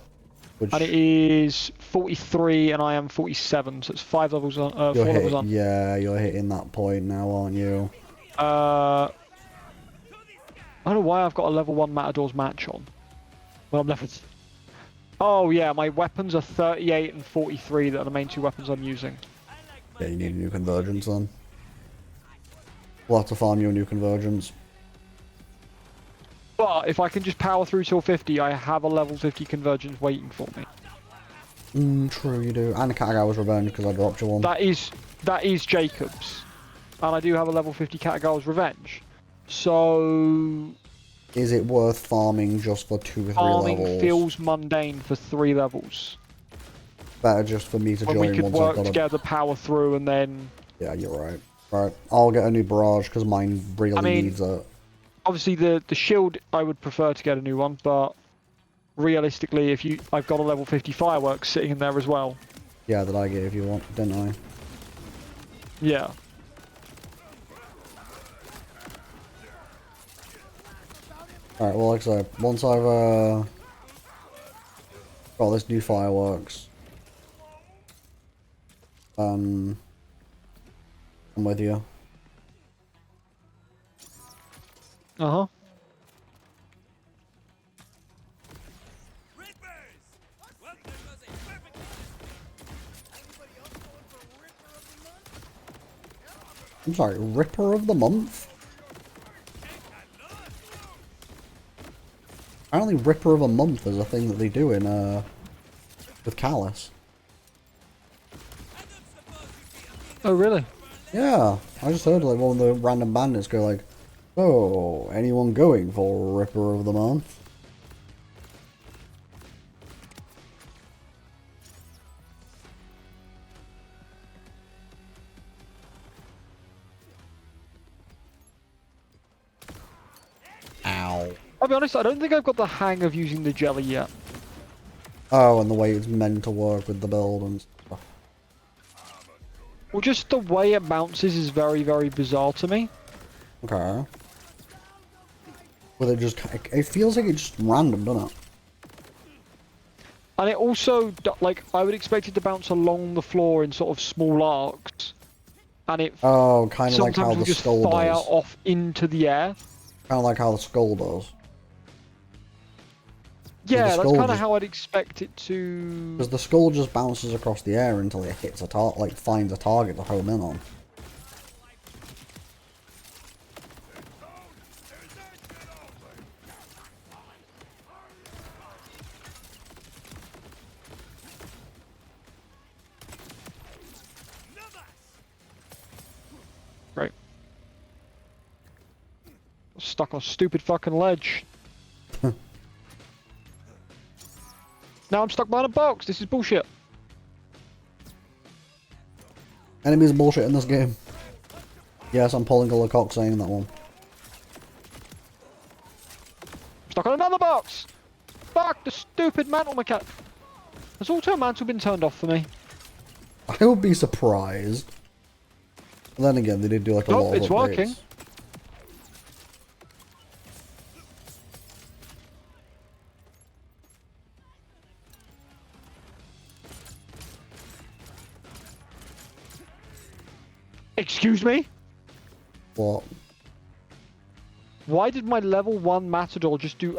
Which And it is 43 and I am 47, so it's 5 levels on, 4 levels on. Yeah, you're hitting that point now, aren't you? I don't know why I've got a level 1 Matador's match on. Well, I'm level... Oh yeah, my weapons are 38 and 43, that are the main 2 weapons I'm using. Yeah, you need a new convergence then. We'll have to farm you a new convergence. But if I can just power through till 50, I have a level 50 convergence waiting for me. True you do. And a Katagawa's Revenge because I dropped you one. That is Jacob's. And I do have a level 50 Katagawa's Revenge. So... Is it worth farming just for 2 or 3 farming levels? feels mundane for 3 levels. Better just for me to When join we could once work I've got together, power through, and then... Yeah, you're right. Right, I'll get a new barrage because mine really needs it. Obviously, the shield, I would prefer to get a new one, but realistically, I've got a level 50 fireworks sitting in there as well. Yeah, that I gave you one, didn't I? Yeah. Alright, well, like I said, once I've got this new fireworks, I'm with you. Uh-huh. I'm sorry, Ripper of the Month? Apparently Ripper of a Month is a thing that they do in, with Kairos. Oh, really? Yeah, I just heard like one of the random bandits go like, "Oh, anyone going for Ripper of the Month?" Ow. I'll be honest, I don't think I've got the hang of using the jelly yet. Oh, and the way it's meant to work with the build and stuff. Well, just the way it bounces is very, very bizarre to me. Okay. Well, it feels like it's just random, doesn't it? And it also, like, I would expect it to bounce along the floor in sort of small arcs. And it Oh, kind of like how sometimes will the just skull fire does. off into the air. Kind of like how the skull does. Yeah, that's skull kind of just- how I'd expect it to... Because the skull just bounces across the air until it hits a finds a target to home in on. Right. Stuck on a stupid fucking ledge. Now I'm stuck behind a box. This is bullshit. Enemies bullshit in this game. Yes, I'm pulling a Lecoq saying that one. Stuck on another box. Fuck the stupid mantle mechanic. Has auto mantle been turned off for me? I would be surprised. But then again, they did do like a lot of It's updates. working. Excuse me? What? Why did my level 1 Matador just do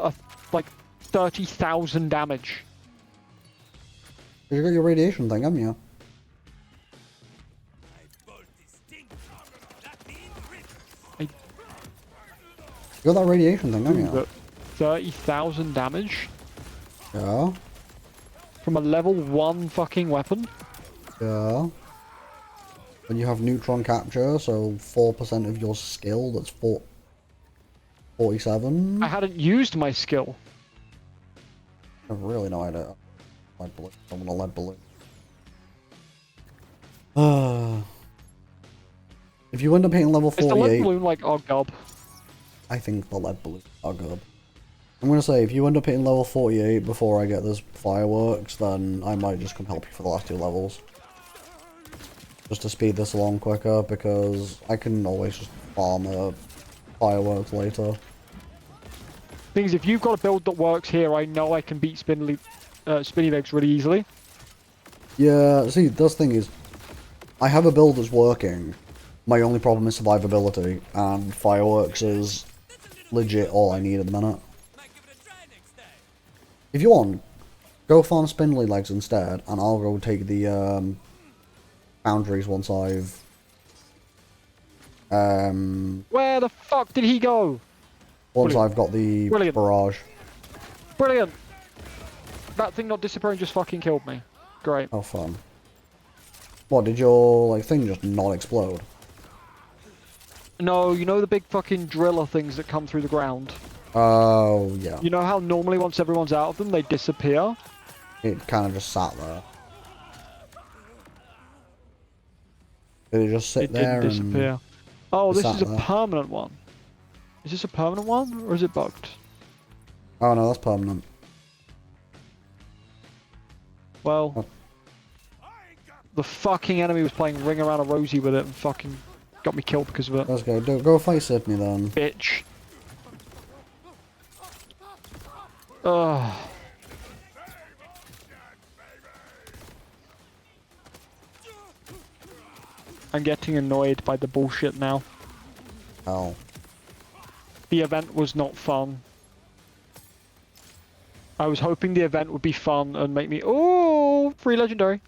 like 30,000 damage? You got your radiation thing, haven't you? I You got that radiation thing, haven't do, you? but 30,000 damage Yeah. from a level 1 fucking weapon? Yeah. When you have neutron capture, so 4% of your skill, that's 47. I hadn't used my skill. I have really no idea. Lead balloon. I want a lead balloon. If you end up hitting level Is the lead 48, balloon like our gob? I think the lead balloons are good. I'm gonna say, if you end up hitting level 48 before I get this fireworks, then I might just come help you for the last 2 levels. Just to speed this along quicker, because I can always just farm fireworks later. Thing is, if you've got a build that works here, I know I can beat spinny legs really easily. Yeah, see, this thing is, I have a build that's working. My only problem is survivability, and fireworks is legit all I need at the minute. If you want, go farm spindly legs instead, and I'll go take the boundaries once I've Where the fuck did he go? once I've got the Brilliant. barrage. Brilliant! That thing not disappearing just fucking killed me. Great. How fun. What, did your like thing just not explode? No, you know the big fucking driller things that come through the ground? Oh, yeah. You know how normally once everyone's out of them, they disappear? It kind of just sat there. Did it just sit It there didn't disappear. and... Oh, it this sat is a there? permanent one. Is this a permanent one, or is it bugged? Oh no, that's permanent. Well, Oh. the fucking enemy was playing Ring Around a Rosie with it and fucking got me killed because of it. Let's go. Go fight Sydney then. Bitch. Ugh. I'm getting annoyed by the bullshit now. Hell. The event was not fun. I was hoping the event would be fun and make me, oh, free legendary.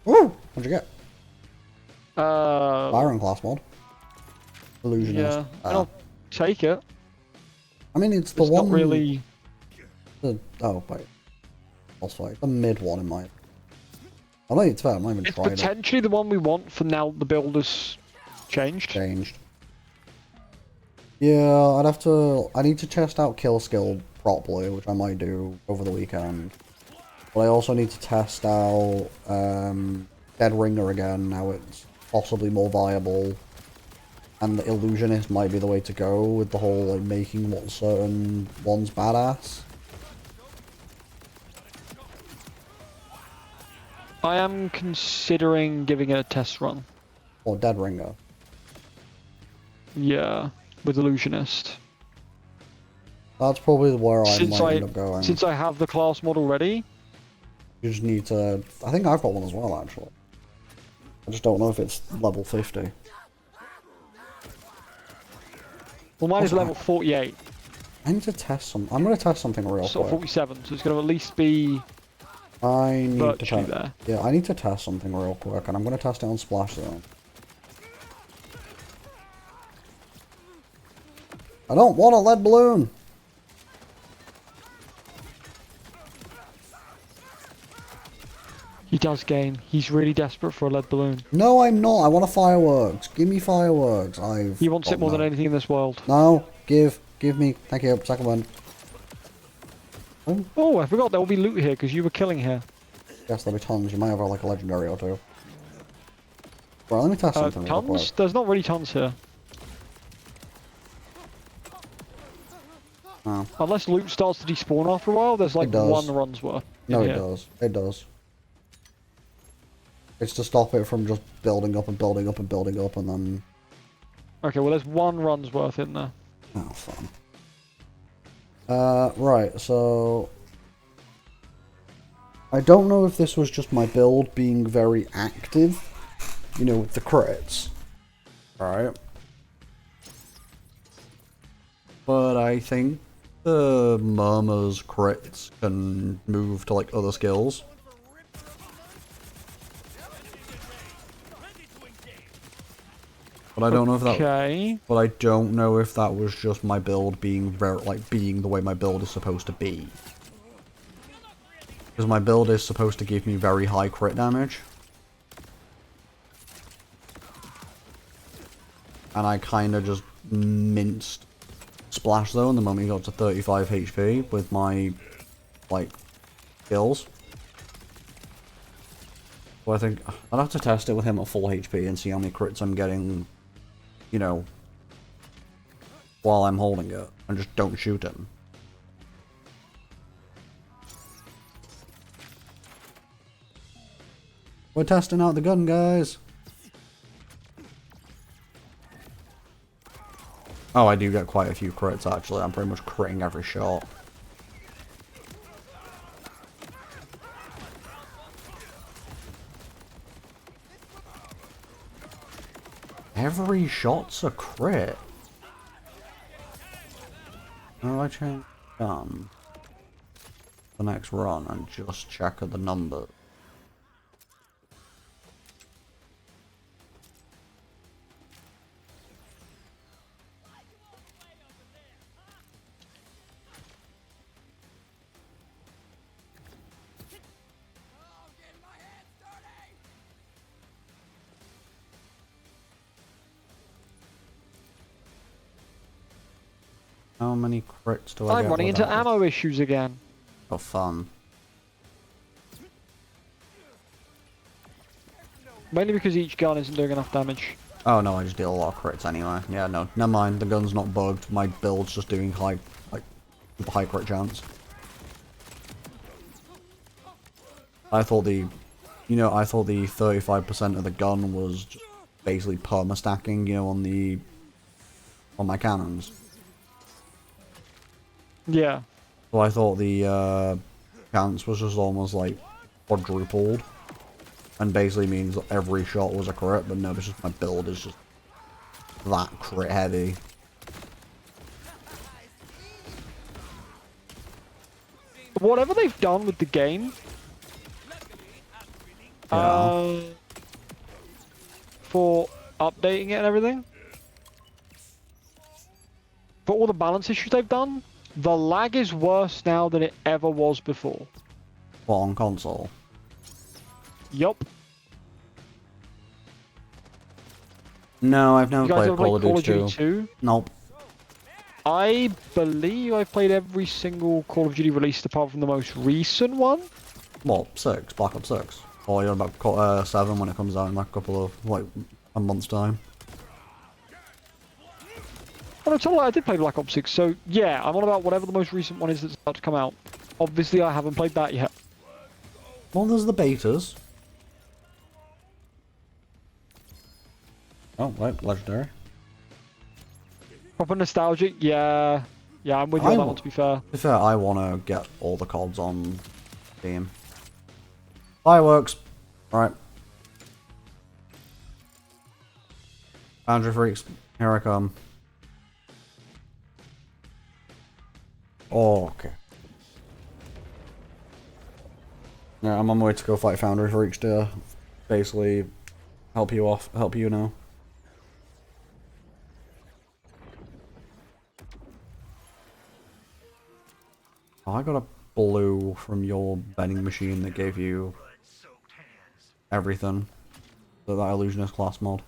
Woo! What'd you get? Iron class mod. Illusionist. Yeah, and I'll take it. I mean, it's the It's one. not really. Oh wait. Also, like the mid one in my. I don't think it's fair. I'm not even It's tried it. potentially the one we want for now. The build has changed. Changed. Yeah, I'd have to. I need to test out kill skill properly, which I might do over the weekend. But I also need to test out Dead Ringer again. Now it's possibly more viable, and the Illusionist might be the way to go with the whole like making what certain ones badass. I am considering giving it a test run. Or Dead Ringer. Yeah, with Illusionist. That's probably where I Since might end up going. since I have the class mod already. You just need to. I think I've got one as well, actually. I just don't know if it's level 50. Well, mine is Also, level 48. I need to test some. I'm going to test something real Sort of quick. 47, so it's going to at least be I need to virtually test. there. Yeah, I need to test something real quick, and I'm going to test it on Splash Zone. I don't want a lead balloon. He does gain. He's really desperate for a lead balloon. No, I'm not. I want a fireworks. Give me fireworks. He wants it more than anything in this world. No, give me. Thank you. Second one. Oh, I forgot there will be loot here because you were killing here. Yes, there'll be tons. You might have like a legendary or two. Right, let me test something real quick. Tons? There's not really tons here. Oh. Unless loot starts to despawn after a while, there's like does. one run's worth. No, in it here. does. It does. It's to stop it from just building up and building up and building up and then... Okay, well there's one run's worth in there. Oh, fun. Right, so... I don't know if this was just my build being very active, you know, with the crits. Right. But I think the Murmur's crits can move to, like, other skills. But I don't know if that. Okay. But I don't know if that was just my build being very, like, being the way my build is supposed to be. Because my build is supposed to give me very high crit damage. And I kind of just minced Splash Zone the moment he got to 35 HP with my, like, skills. So I think I'd have to test it with him at full HP and see how many crits I'm getting, you know, while I'm holding it. And just don't shoot him. We're testing out the gun, guys. Oh, I do get quite a few crits, actually. I'm pretty much critting every shot. Every shot's a crit. How do I change gun? The next run and just check the number. How many crits do I get? I'm running into without ammo issues again. For fun. Mainly because each gun isn't doing enough damage. Oh no, I just deal a lot of crits anyway. Yeah, no, never mind. The gun's not bugged. My build's just doing high, like, high crit chance. I thought the, you know, I thought the 35% of the gun was just basically perma stacking, you know, on my cannons. Yeah. So I thought the chance was just almost like quadrupled. And basically means that every shot was a crit, but no, it's just my build is just that crit heavy. Whatever they've done with the game, Yeah. for updating it and everything. For all the balance issues they've done, the lag is worse now than it ever was before. What, on console? Yup. No, I've never You guys played ever Call of played Duty Call of Duty 2? Nope. I believe I've played every single Call of Duty released apart from the most recent one. What, 6? Black Ops 6? Or you're about 7 when it comes out in like a couple of, like, a month's time? Oh no, totally, I did play Black Ops 6, so yeah, I'm on about whatever the most recent one is that's about to come out. Obviously, I haven't played that yet. Well, there's the betas. Oh, wait, legendary. Proper nostalgic, yeah. Yeah, I'm with you on that one, to be fair. To be fair, I want to get all the CODs on Steam. Fireworks! Right. Boundary freaks, here I come. Oh, okay. Yeah, I'm on my way to go fight Foundry Freaks to basically help you now. Oh, I got a blue from your vending machine that gave you everything. So that illusionist class mod.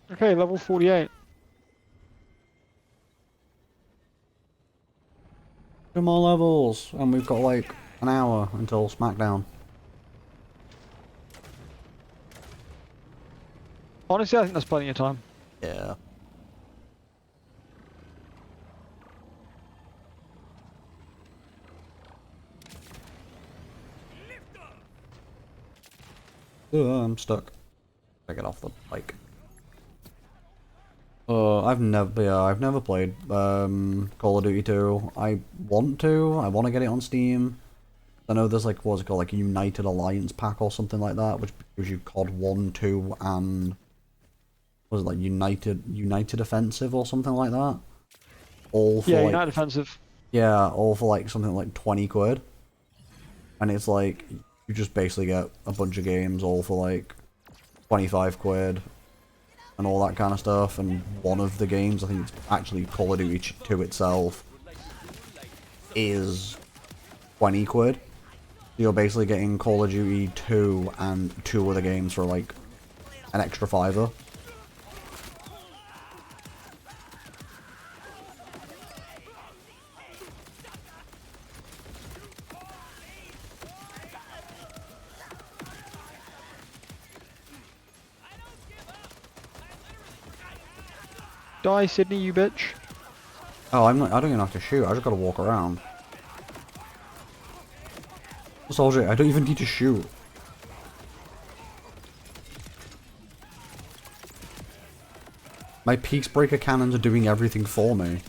Okay, level 48. 2 more levels, and we've got like an hour until SmackDown. Honestly, I think that's plenty of time. Yeah. I'm stuck. I get off the bike. I've never played Call of Duty 2. I want to get it on Steam. I know there's like, what's it called, like a United Alliance pack or something like that, which gives you COD 1, 2, and was it like United Offensive or something like that? All for Yeah, like, United Offensive. yeah, all for like something like 20 quid. And it's like, you just basically get a bunch of games all for like 25 quid and all that kind of stuff. And one of the games, I think it's actually Call of Duty 2 itself, is 20 quid. You're basically getting Call of Duty 2 and 2 other games for like an extra $5. Die, Sydney, you bitch. Oh, I don't even have to shoot, I just gotta walk around. Soldier, I don't even need to shoot. My Peace Breaker cannons are doing everything for me.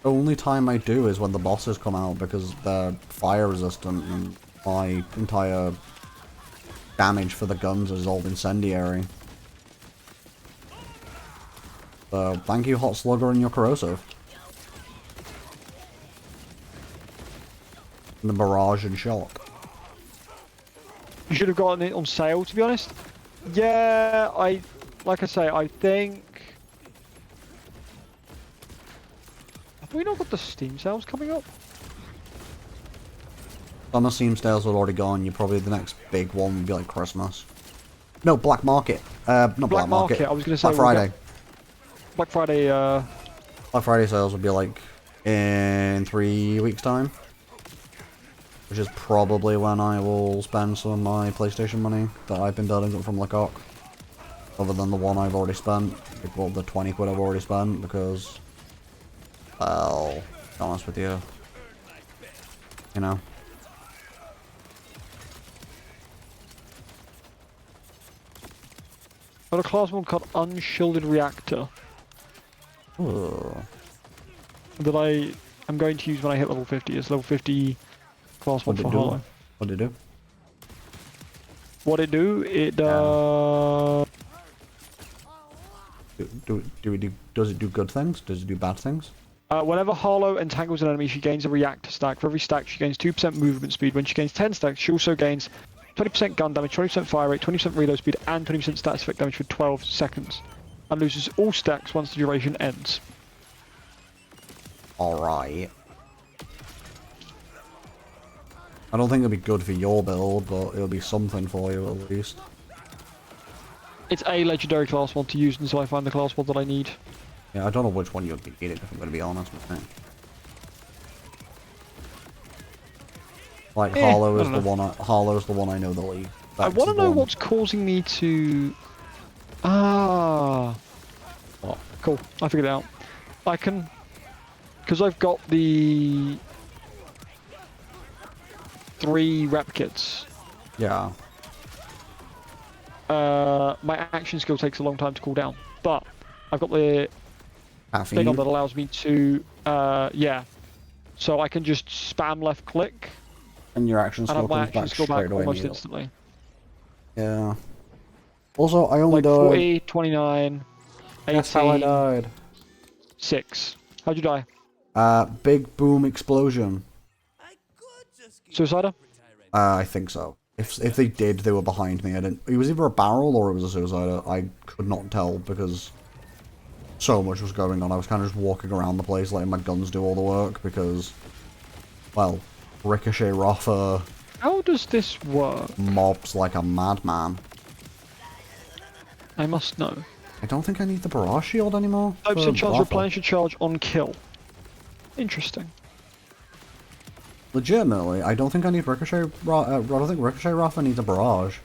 The only time I do is when the bosses come out because they're fire resistant and my entire damage for the guns is all incendiary. So, thank you, Hot Slugger, and your corrosive. And the barrage and shock. You should have gotten it on sale, to be honest. Yeah, like I say, I think... Have we not got the Steam sales coming up? Summer Steam sales are already gone. You're probably the next big one would be like Christmas. No, Black Market. Not Black Market. I was going to say Black Friday. Black Friday. Black Friday sales will be like in 3 weeks' time, which is probably when I will spend some of my PlayStation money that I've been building up from Lecoq, other than the one I've already spent, like, well, the 20 quid I've already spent, because, well, to be honest with you, you know. Got a class mod called Unshielded Reactor Ooh. that I am going to use when I hit level 50. It's level 50 Class 1 What did for it do? Harlow. What did it do? What it do? It Does it do good things? Does it do bad things? whenever Harlow entangles an enemy, she gains a reactor stack. For every stack, she gains 2% movement speed. When she gains 10 stacks, she also gains 20% gun damage, 20% fire rate, 20% reload speed, and 20% status effect damage for 12 seconds. And loses all stacks once the duration ends. Alright. I don't think it'll be good for your build, but it'll be something for you at least. It's a legendary class 1 to use until I find the class 1 that I need. Yeah, I don't know which one you'd be needing, if I'm going to be honest with you. Like, Harlow is the one. Harlow's the one I know the least. I want to know what's causing me to. Ah. What? Cool. I figured it out. I can, because I've got the 3 rep kits. Yeah. My action skill takes a long time to cool down, but I've got the thing on that allows me to. Yeah. So I can just spam left click. And your action And skill have my comes action back skill straight back away. almost instantly. Yeah. Also, I only Like died. 40, 29, 18, That's how I died. 6. How'd you die? Big boom explosion. Suicider? I think so. If they did, they were behind me. I didn't. It was either a barrel or it was a suicider. I could not tell because so much was going on. I was kind of just walking around the place, letting my guns do all the work because, well, Ricochet Roffer How does this work? mobs like a madman. I must know. I don't think I need the barrage shield anymore. 5% chance Roffer. replenish your charge on kill. Interesting. Legitimately, I don't think I need Ricochet. I don't think Ricochet Roffer needs a barrage.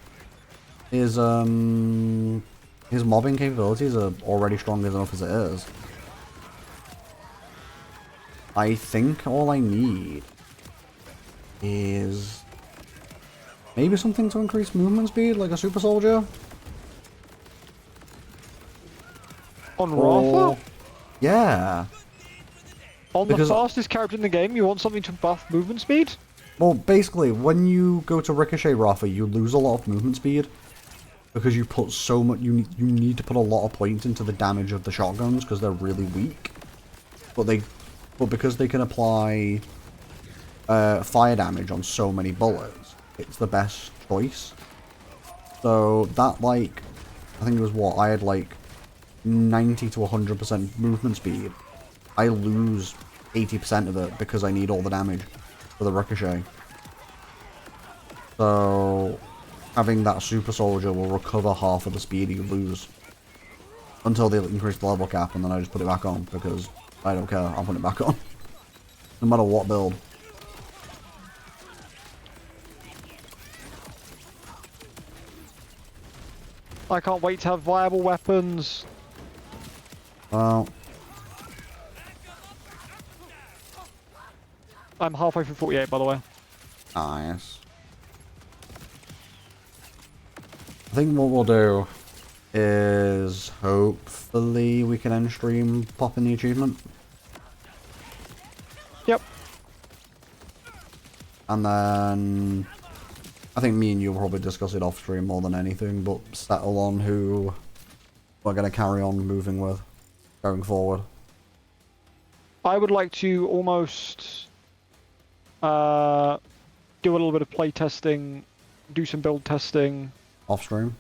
His mobbing capabilities are already strong enough as it is. I think all I need is maybe something to increase movement speed, like a super soldier. On Or Rafa? yeah. On Because- the fastest character in the game, you want something to buff movement speed? Well, basically, when you go to Ricochet Roffer, you lose a lot of movement speed because you put so much. You need to put a lot of points into the damage of the shotguns because they're really weak. But because they can apply fire damage on so many bullets, it's the best choice. So that, like, I think it was what I had, like 90 to 100% movement speed. I lose 80% of it because I need all the damage for the ricochet. So having that super soldier will recover half of the speed you lose until they increase the level cap, and then I just put it back on because I don't care. I'll put it back on no matter what build. I can't wait to have viable weapons. Well, I'm halfway through 48, by the way. nice. I think what we'll do is hopefully we can end stream popping the achievement. Yep. And then I think me and you will probably discuss it off stream more than anything, but settle on who we're going to carry on moving with going forward. I would like to almost do a little bit of play testing, do some build testing Off stream.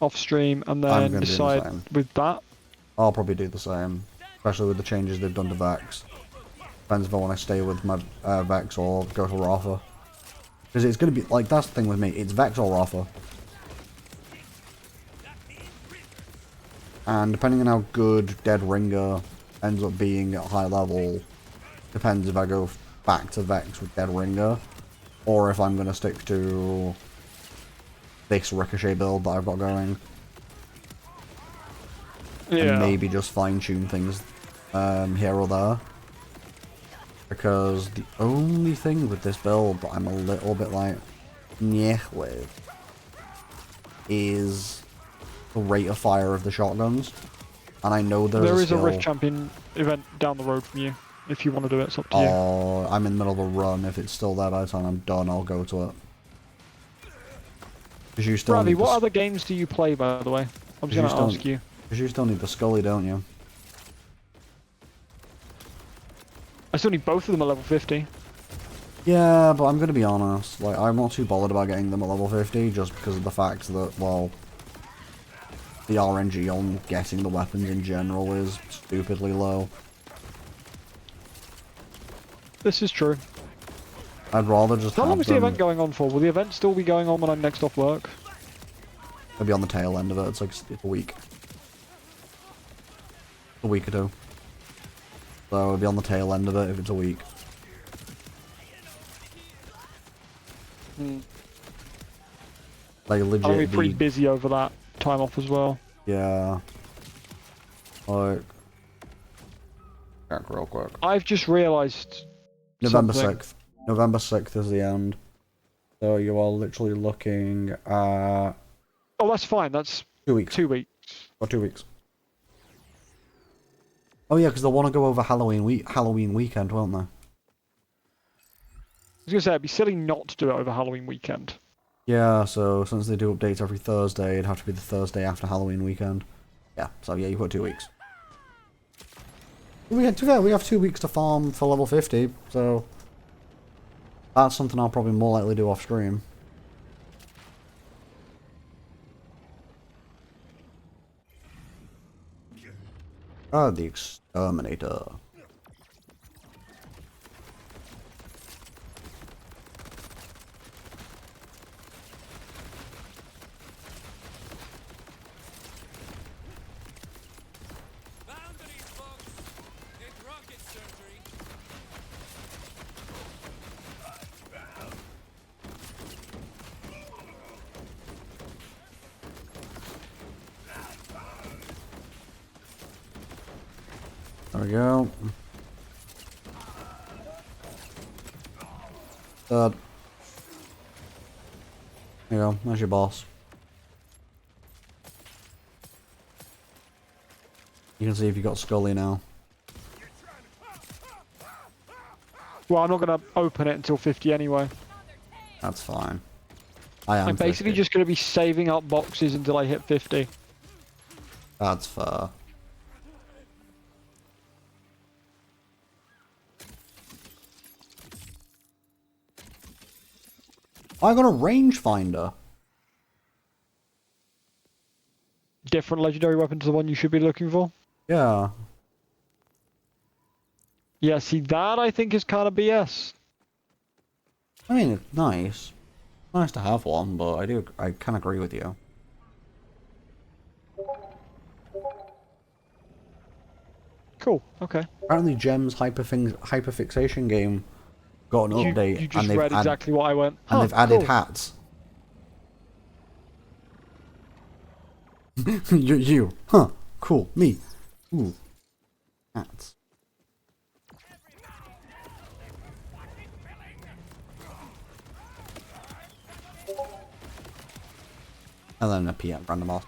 off stream, and I'm then gonna do the decide same. with that. I'll probably do the same, especially with the changes they've done to Vex. Depends if I want to stay with my Vex or go for Rafa. Because it's going to be, like, that's the thing with me, it's Vex or Rafa. And depending on how good Dead Ringer ends up being at high level, depends if I go back to Vex with Dead Ringer, or if I'm going to stick to this Ricochet build that I've got going. And maybe just fine-tune things here or there. Because the only thing with this build that I'm a little bit like, nyeh with, is the rate of fire of the shotguns. And I know there is a Rift Champion event down the road from you. If you want to do it, it's up to you. Oh, I'm in the middle of a run. If it's still there by the time I'm done, I'll go to it. Because you still Bradley, need what the, other games do you play, by the way? I was you going to still- ask you. Because you still need the Scully, don't you? I still need both of them at level 50. Yeah, but I'm gonna be honest. Like, I'm not too bothered about getting them at level 50, just because of the fact that, well, the RNG on getting the weapons in general is stupidly low. This is true. I'd rather just How long have is the them event going on for? Will the event still be going on when I'm next off work? maybe on the tail end of it. It's like it's a week. A week or two. So it'll be on the tail end of it if it's a week. Hmm. Like I'm going to legit be pretty the, busy over that time off as well. yeah. Like, check real quick. I've just realised November something. 6th. November 6th is the end. So you are literally looking at Oh, that's fine. That's 2 weeks. 2 weeks. Or 2 weeks. Oh yeah, because they'll want to go over Halloween weekend, won't they? I was going to say, it'd be silly not to do it over Halloween weekend. Yeah, so since they do updates every Thursday, it'd have to be the Thursday after Halloween weekend. Yeah, so yeah, you've got 2 weeks. To be fair, we have 2 weeks to farm for level 50, so that's something I'll probably more likely do off stream. Ah, the Exterminator. Boundaries, folks. It's rocket surgery. There we go. Third. There you go, there's your boss. You can see if you got Scully now. Well, I'm not going to open it until 50 anyway. That's fine. I am I'm basically 50. just going to be saving up boxes until I hit 50. That's fair. I got a rangefinder. Different legendary weapon to the one you should be looking for. Yeah. Yeah, see, that I think is kind of BS. I mean, it's nice. Nice to have one, but I can agree with you. Cool, okay. Apparently, Gem's hyperfixation game got an update, You just and they've read exactly what I went. and Huh, they've added cool. hats. you, huh? Cool, me. Ooh, hats. And then a PM random off.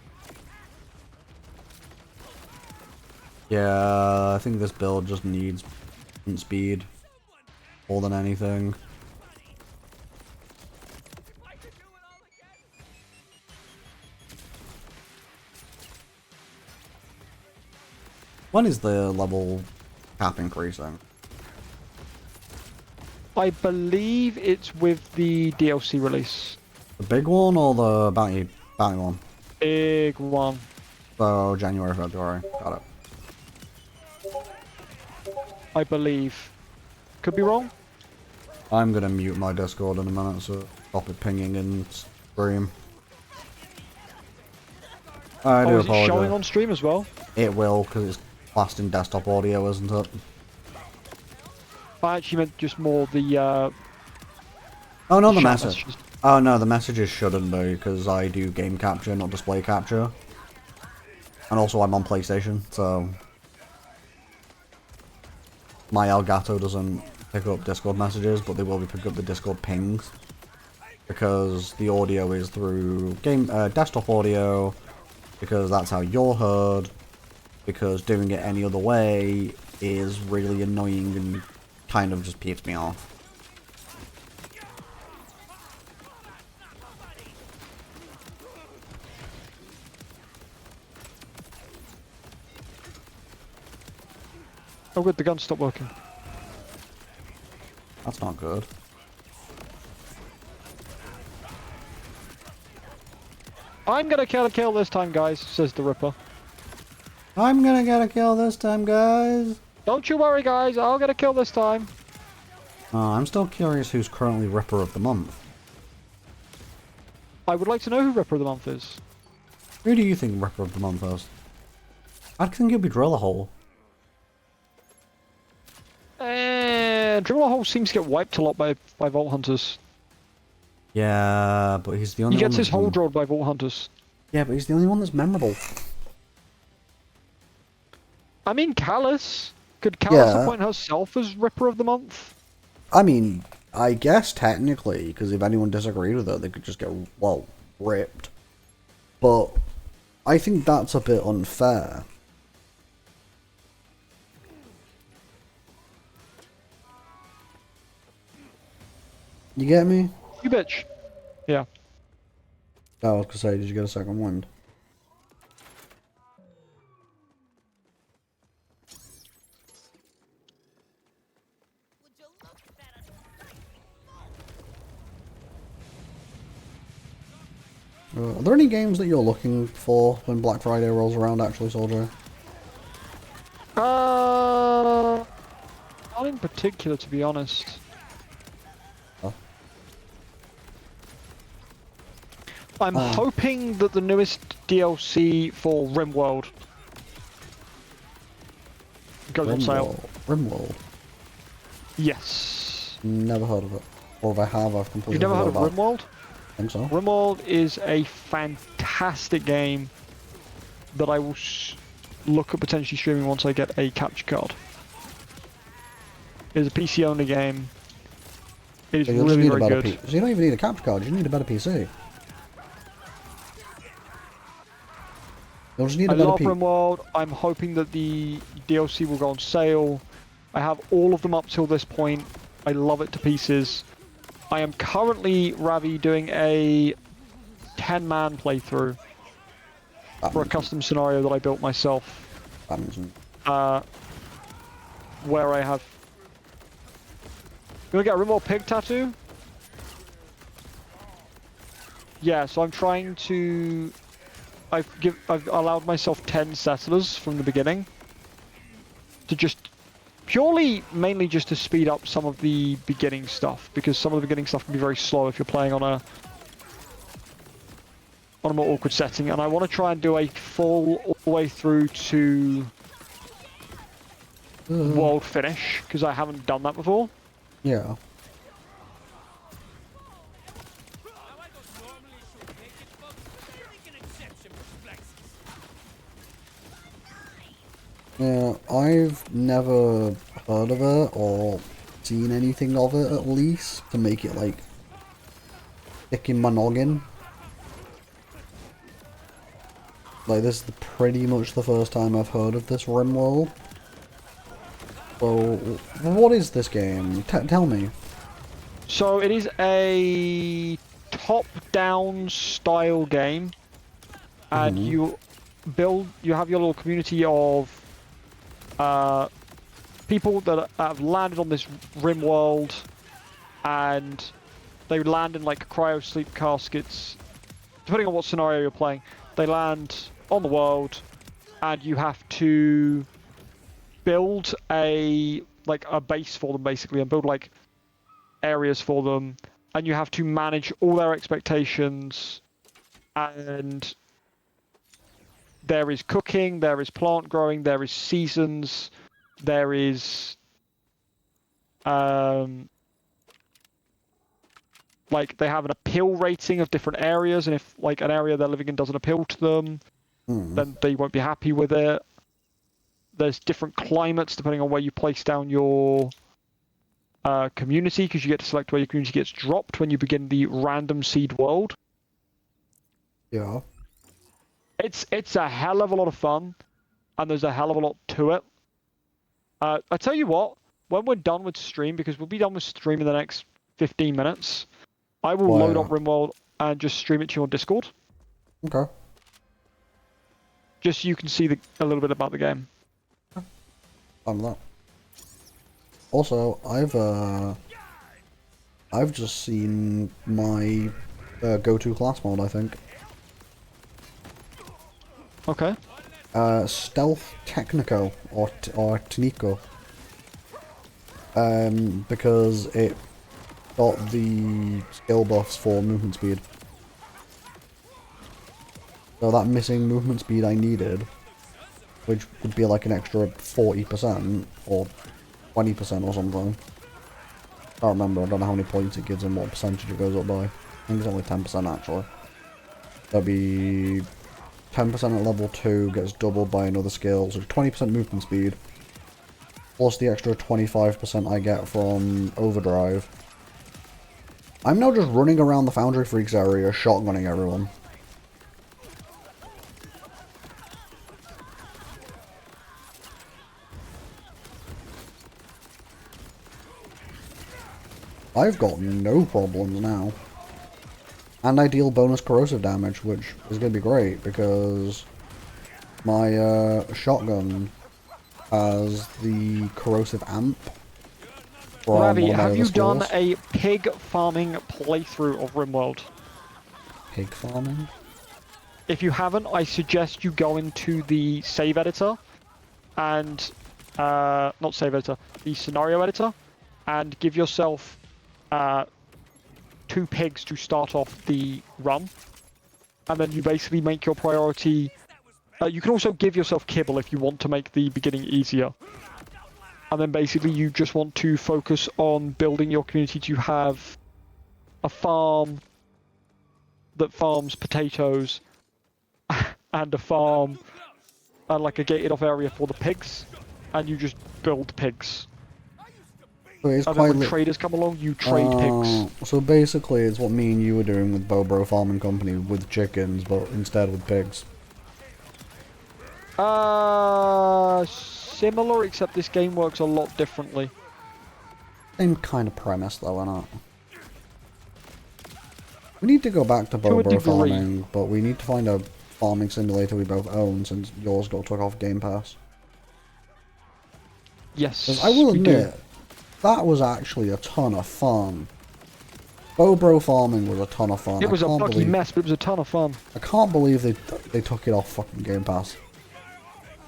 Yeah, I think this build just needs speed more than anything. When is the level cap increasing? I believe it's with the DLC release. The big one or the bounty one? Big one. So January, February. Got it. I believe. Could be wrong. I'm gonna mute my Discord in a minute so stop it pinging in stream. I do Oh, is it showing apologize. on stream as well? It will, because it's classed in desktop audio, isn't it? I actually meant just more the Oh no, the chat message. messages. Oh no, the messages shouldn't be, because I do game capture, not display capture. And also I'm on PlayStation, so my Elgato doesn't pick up Discord messages, but they will be picking up the Discord pings. Because the audio is through desktop audio, because that's how you're heard, because doing it any other way is really annoying and kind of just peeps me off. Oh good, the gun stopped working. That's not good. I'm gonna get a kill this time, guys, says the Ripper. I'm gonna get a kill this time, guys! Don't you worry, guys, I'll get a kill this time. I'm still curious who's currently Ripper of the Month. I would like to know who Ripper of the Month is. Who do you think Ripper of the Month is? I think it'll be Drill a Hole. Dribble Hole seems to get wiped a lot by Vault Hunters. Yeah, but he's the only He one gets his that's hole drilled by Vault Hunters. Yeah, but he's the only one that's memorable. I mean, Callus. Could Callus Yeah. appoint herself as Ripper of the Month? I mean, I guess technically, because if anyone disagreed with her, they could just get, well, ripped. But I think that's a bit unfair. You get me? You bitch. Yeah. I was gonna say, did you get a second wind? Are there any games that you're looking for when Black Friday rolls around, actually, Soldier? Not in particular, to be honest. Oh. I'm hoping that the newest DLC for RimWorld goes on sale. RimWorld? Yes. Never heard of it. Or if I have, I've completely You've never heard of forgot about it. RimWorld? I think so. RimWorld is a fantastic game that I will look at potentially streaming once I get a capture card. It's a PC only game. It is So you'll really just need very a better good. So you don't even need a capture card, you need a better PC. You'll just need I a better love PC. RimWorld. I'm hoping that the DLC will go on sale. I have all of them up till this point. I love it to pieces. I am currently, Ravi, doing a 10-man playthrough for a custom scenario that I built myself. Where I have... You wanna get a RimWorld pig tattoo? Yeah, so I'm trying to... I've allowed myself 10 settlers from the beginning to just mainly just to speed up some of the beginning stuff, because some of the beginning stuff can be very slow if you're playing on a more awkward setting, and I want to try and do a full all the way through to world finish, because I haven't done that before. Yeah. Yeah, I've never heard of it or seen anything of it, at least, to make it, like, stick in my noggin. Like, this is pretty much the first time I've heard of this RimWorld. So, what is this game? Tell me. So it is a top-down style game, and you have your little community of people that have landed on this RimWorld, and they land in like cryo sleep caskets. Depending on what scenario you're playing, they land on the world, and you have to build a base for them basically, and build like areas for them, and you have to manage all their expectations. And there is cooking, there is plant growing, there is seasons, there is like they have an appeal rating of different areas, and if like an area they're living in doesn't appeal to them, then they won't be happy with it. There's different climates depending on where you place down your community, because you get to select where your community gets dropped when you begin the random seed world. Yeah. It's a hell of a lot of fun, and there's a hell of a lot to it. I tell you what, when we're done with stream, because we'll be done with stream in the next 15 minutes, I will load up Wow. RimWorld and just stream it to your Discord, Okay. just so you can see a little bit about the game. I'm that. Also, I've just seen my go-to class mod, I think. Okay. Stealth Technico or Tnico. Because it got the skill buffs for movement speed. So that missing movement speed I needed, which would be like an extra 40% or 20% or something. I can't remember, I don't know how many points it gives and what percentage it goes up by. I think it's only 10% actually. That'd be 10% at level 2 gets doubled by another skill, so 20% movement speed. Plus the extra 25% I get from overdrive. I'm now just running around the Foundry Freaks area, shotgunning everyone. I've got no problems now. And I deal bonus corrosive damage, which is going to be great, because my shotgun has the corrosive amp from Ravi, one of my have other you done skills. a pig farming playthrough of RimWorld? Pig farming? If you haven't, I suggest you go into the save editor and not save editor, the scenario editor, and give yourself 2 pigs to start off the run, and then you basically make your priority. You can also give yourself kibble if you want to make the beginning easier, and then basically you just want to focus on building your community to have a farm that farms potatoes and a farm and like a gated off area for the pigs, and you just build pigs. So it's And then quite when traders come along, you trade pigs. So basically it's what me and you were doing with Bobro Farming Company with chickens, but instead with pigs. Similar, except this game works a lot differently. Same kind of premise though, innit? We need to go back to a Bobro degree. farming, but we need to find a farming simulator we both own since yours got took off Game Pass. Yes, 'Cause I will we do. admit, that was actually a ton of fun. Bobro farming was a ton of fun. It was I a can't buggy believe, mess, but it was a ton of fun. I can't believe they took it off fucking Game Pass.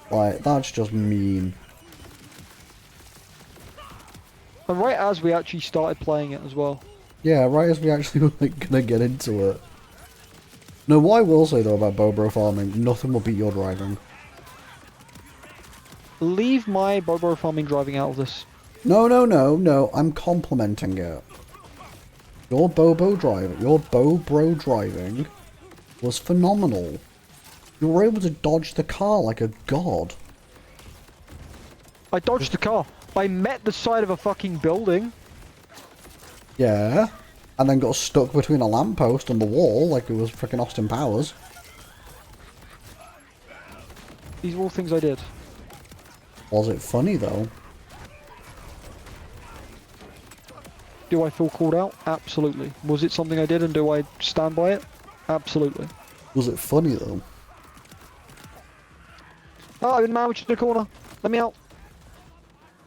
Like, that's just mean. And right as we actually started playing it as well. Yeah, right as we actually were like, gonna get into it. No, what I will say though about Bobro farming, nothing will beat your driving. Leave my Bobo farming driving out of this. No, no, no, no, I'm complimenting it. Your Bobro driving was phenomenal. You were able to dodge the car like a god. I dodged the car. I met the side of a fucking building. Yeah. And then got stuck between a lamppost and the wall like it was freaking Austin Powers. These are all things I did. Was it funny though? Do I feel called out? Absolutely. Was it something I did and do I stand by it? Absolutely. Was it funny though? Oh, I've been manwiched in the corner. Let me out.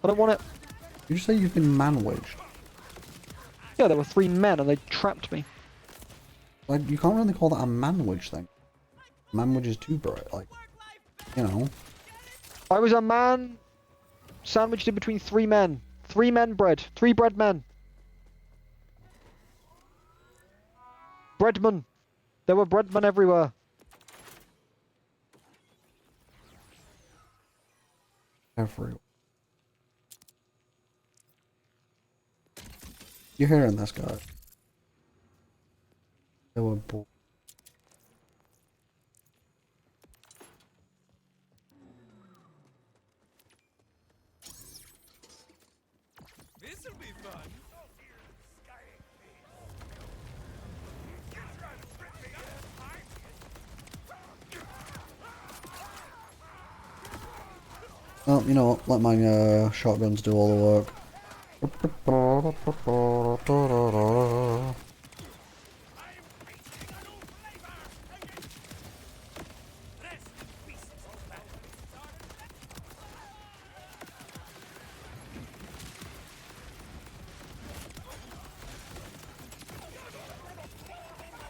I don't want it. Did you say you've been manwiched? Yeah, there were 3 men and they trapped me. Like, you can't really call that a manwich thing. Manwich is too bright, like, you know. I was a man sandwiched in between 3 men. 3 men bread. 3 bread men. Breadmen. There were breadmen everywhere. Everywhere. You're hearing this guy. They were bored. This'll be fun. Oh, you know what? Let my shotguns do all the work.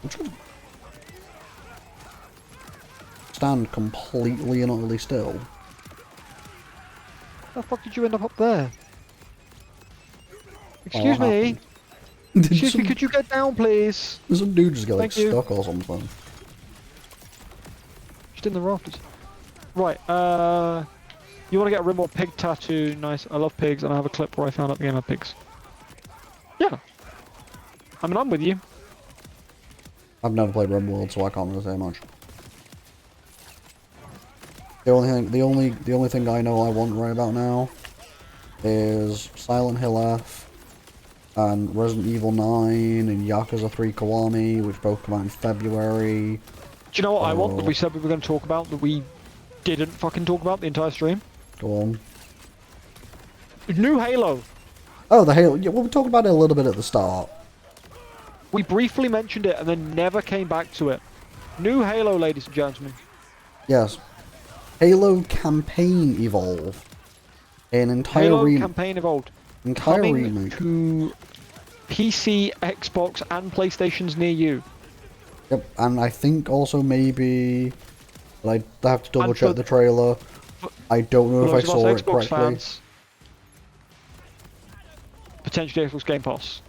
I'm trying to stand completely and utterly still. How the fuck did you end up there? Oh, Excuse what me. happened? Did Excuse me, some, could you get down, please? did some dude just get like Thank you. stuck or something? Just in the rafters. Right, you want to get a Rimworld pig tattoo? Nice. I love pigs, and I have a clip where I found out the game of pigs. Yeah. I mean, I'm with you. I've never played RimWorld, so I can't really say much. The only thing I know I want right about now is Silent Hill F and Resident Evil 9 and Yakuza 3 Kiwami, which both come out in February. Do you know what I want that Oh. we said we were going to talk about that we didn't fucking talk about the entire stream? Go on. New Halo. Oh, the Halo. Yeah, well, we talked about it a little bit at the start. We briefly mentioned it and then never came back to it. New Halo, ladies and gentlemen. Yes. Halo Campaign Evolve. An entire Halo Campaign Evolved. entire Coming remake. to PC, Xbox, and PlayStations near you. Yep, and I think also maybe... I have to double And check for- the trailer. I don't know if I For those saw of us it Xbox correctly. fans, potentially Xbox Game Pass.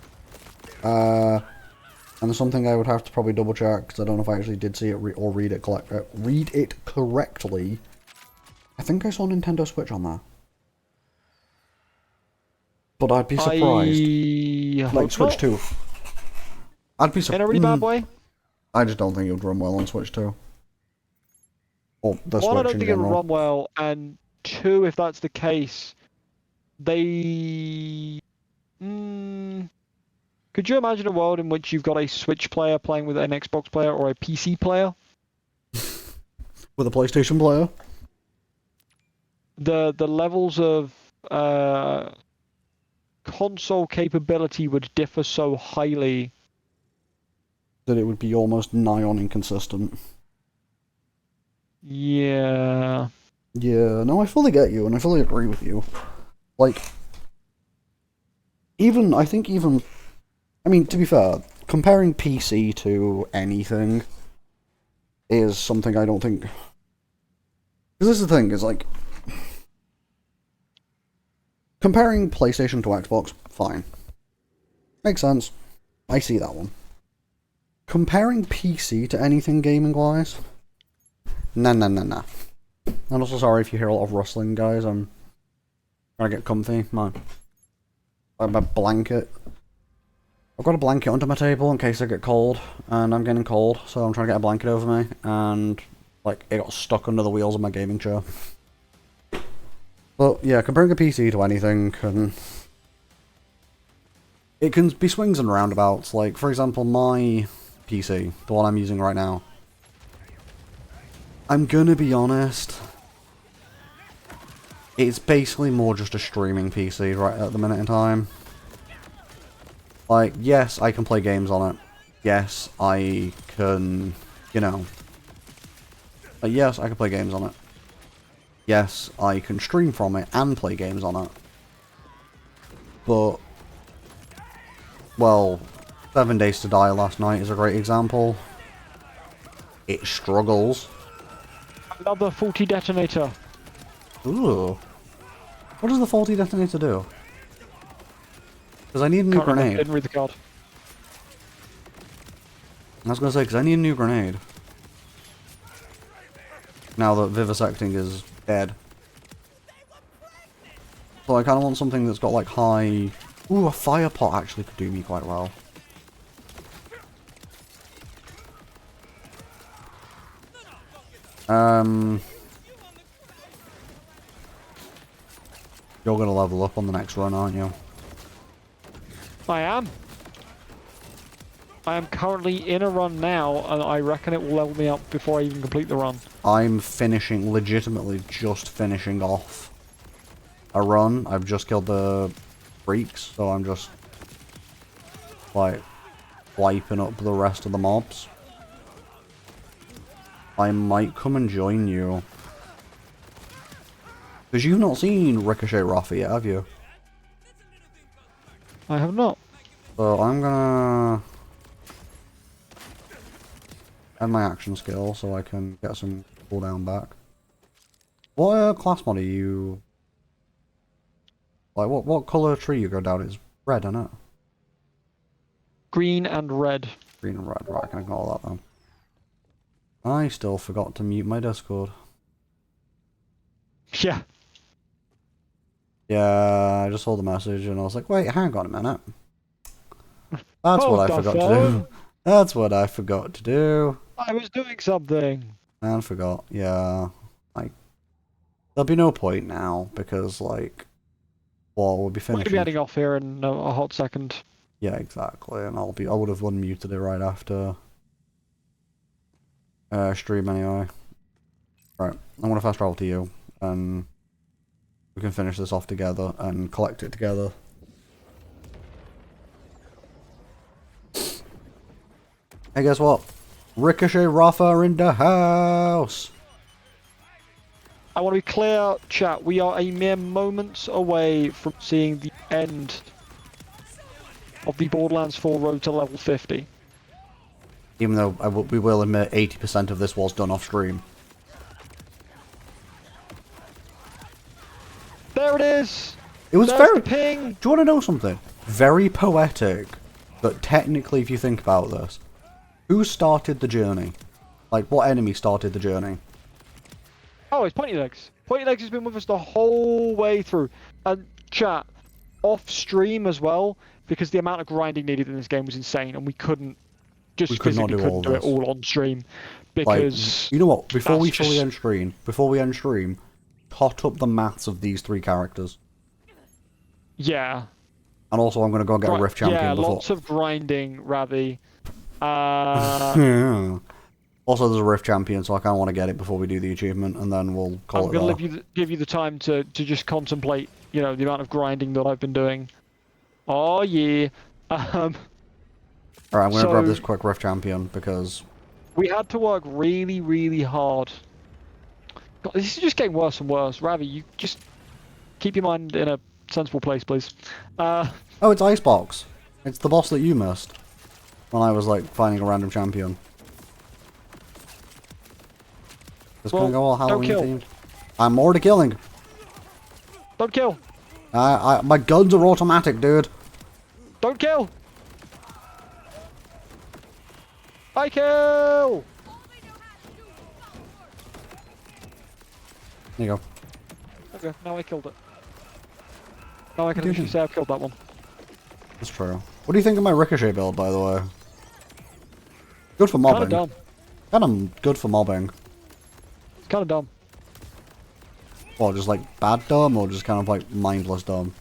And something I would have to probably double check because I don't know if I actually did see it or read it correctly. I think I saw Nintendo Switch on there, but I'd be surprised. I Like hope Switch not. 2. I'd be In a surprised. really bad way. I just don't think it would run well on Switch 2. Or the One, I Switch don't in think it will general. run well, and two, if that's the case, they. Could you imagine a world in which you've got a Switch player playing with an Xbox player or a PC player? With a PlayStation player? The levels of console capability would differ so highly. That it would be almost nigh on inconsistent. Yeah. Yeah, no, I fully get you, and I fully agree with you. Like, I mean, to be fair, comparing PC to anything is something I don't think... Because this is the thing, is like... Comparing PlayStation to Xbox, fine. Makes sense. I see that one. Comparing PC to anything gaming-wise? Nah. I'm also sorry if you hear a lot of rustling, guys. I'm trying to get comfy. My blanket. I've got a blanket under my table in case I get cold, and I'm getting cold, so I'm trying to get a blanket over me, and like it got stuck under the wheels of my gaming chair. But yeah, comparing a PC to anything it can be swings and roundabouts. Like, for example, my PC, the one I'm using right now, I'm gonna be honest, it's basically more just a streaming PC right at the minute in time. Like, yes, I can play games on it. Yes, I can, you know... yes, I can play games on it. Yes, I can stream from it and play games on it. But... well, 7 Days to Die last night is a great example. It struggles. Another faulty detonator. Ooh. What does the faulty detonator do? Because I need a new Can't remember, grenade. didn't read the card. I was going to say, because I need a new grenade. Now that vivisecting is dead. So I kind of want something that's got like high... Ooh, a fire pot actually could do me quite well. You're going to level up on the next run, aren't you? I am. I am currently in a run now, and I reckon it will level me up before I even complete the run. I'm finishing, legitimately just finishing off a run. I've just killed the freaks, so I'm just like wiping up the rest of the mobs. I might come and join you. Because you've not seen Ricochet Rafa yet, have you? I have not. So I'm gonna add my action skill so I can get some cooldown back. What class mod are you? Like what colour tree you go down? It's red, isn't it? Green and red. Green and red. Right, I can ignore that then. I still forgot to mute my Discord. Yeah. Yeah, I just saw the message and I was like, wait, hang on a minute. That's Oh, what I the forgot to phone. do. That's what I forgot to do. I was doing something. And forgot, yeah. Like, there'll be no point now because, like, well, we'll be We're gonna be finishing. heading off here in a hot second. Yeah, exactly. And I would have unmuted it right after stream anyway. Right, I'm gonna fast travel to you and we can finish this off together and collect it together. Hey, guess what? Ricochet Rafa are in the house! I want to be clear, chat. We are a mere moments away from seeing the end of the Borderlands 4 road to level 50. Even though we will admit 80% of this was done off stream. There it is! It was There's very... the ping! Do you want to know something? Very poetic, but technically if you think about this, who started the journey? Like, what enemy started the journey? Oh, it's Pointy Legs. Pointy Legs has been with us the whole way through. And chat, off stream as well, because the amount of grinding needed in this game was insane, and we couldn't, just We could not physically do couldn't all do it this. all on stream. Like, Because you know what? Before we that's fully just- end stream, tot up the maths of these 3 characters. yeah. And also I'm going to go and get a Rift Champion yeah, before... lots of grinding, Ravi. Yeah. Also, there's a Rift Champion, so I kind of want to get it before we do the achievement, and then we'll call I'm it gonna there. give you the time to just contemplate, you know, the amount of grinding that I've been doing. Oh yeah. Alright, I'm going to grab so- this quick Rift Champion, because... We had to work really, really hard. God, this is just getting worse and worse. Ravi, you just keep your mind in a sensible place, please. Oh, it's Icebox. It's the boss that you missed. When I was, like, finding a random champion. Just gonna go all don't Halloween kill. themed. I'm already killing. Don't kill! My guns are automatic, dude. Don't kill! I kill! There you go. Okay, now I killed it. Now I can actually say I've killed that one. That's true. What do you think of my Ricochet build, by the way? Good for Kinda mobbing. dumb. Kinda good for mobbing. It's kinda dumb. Or just like bad dumb, or just kind of like mindless dumb?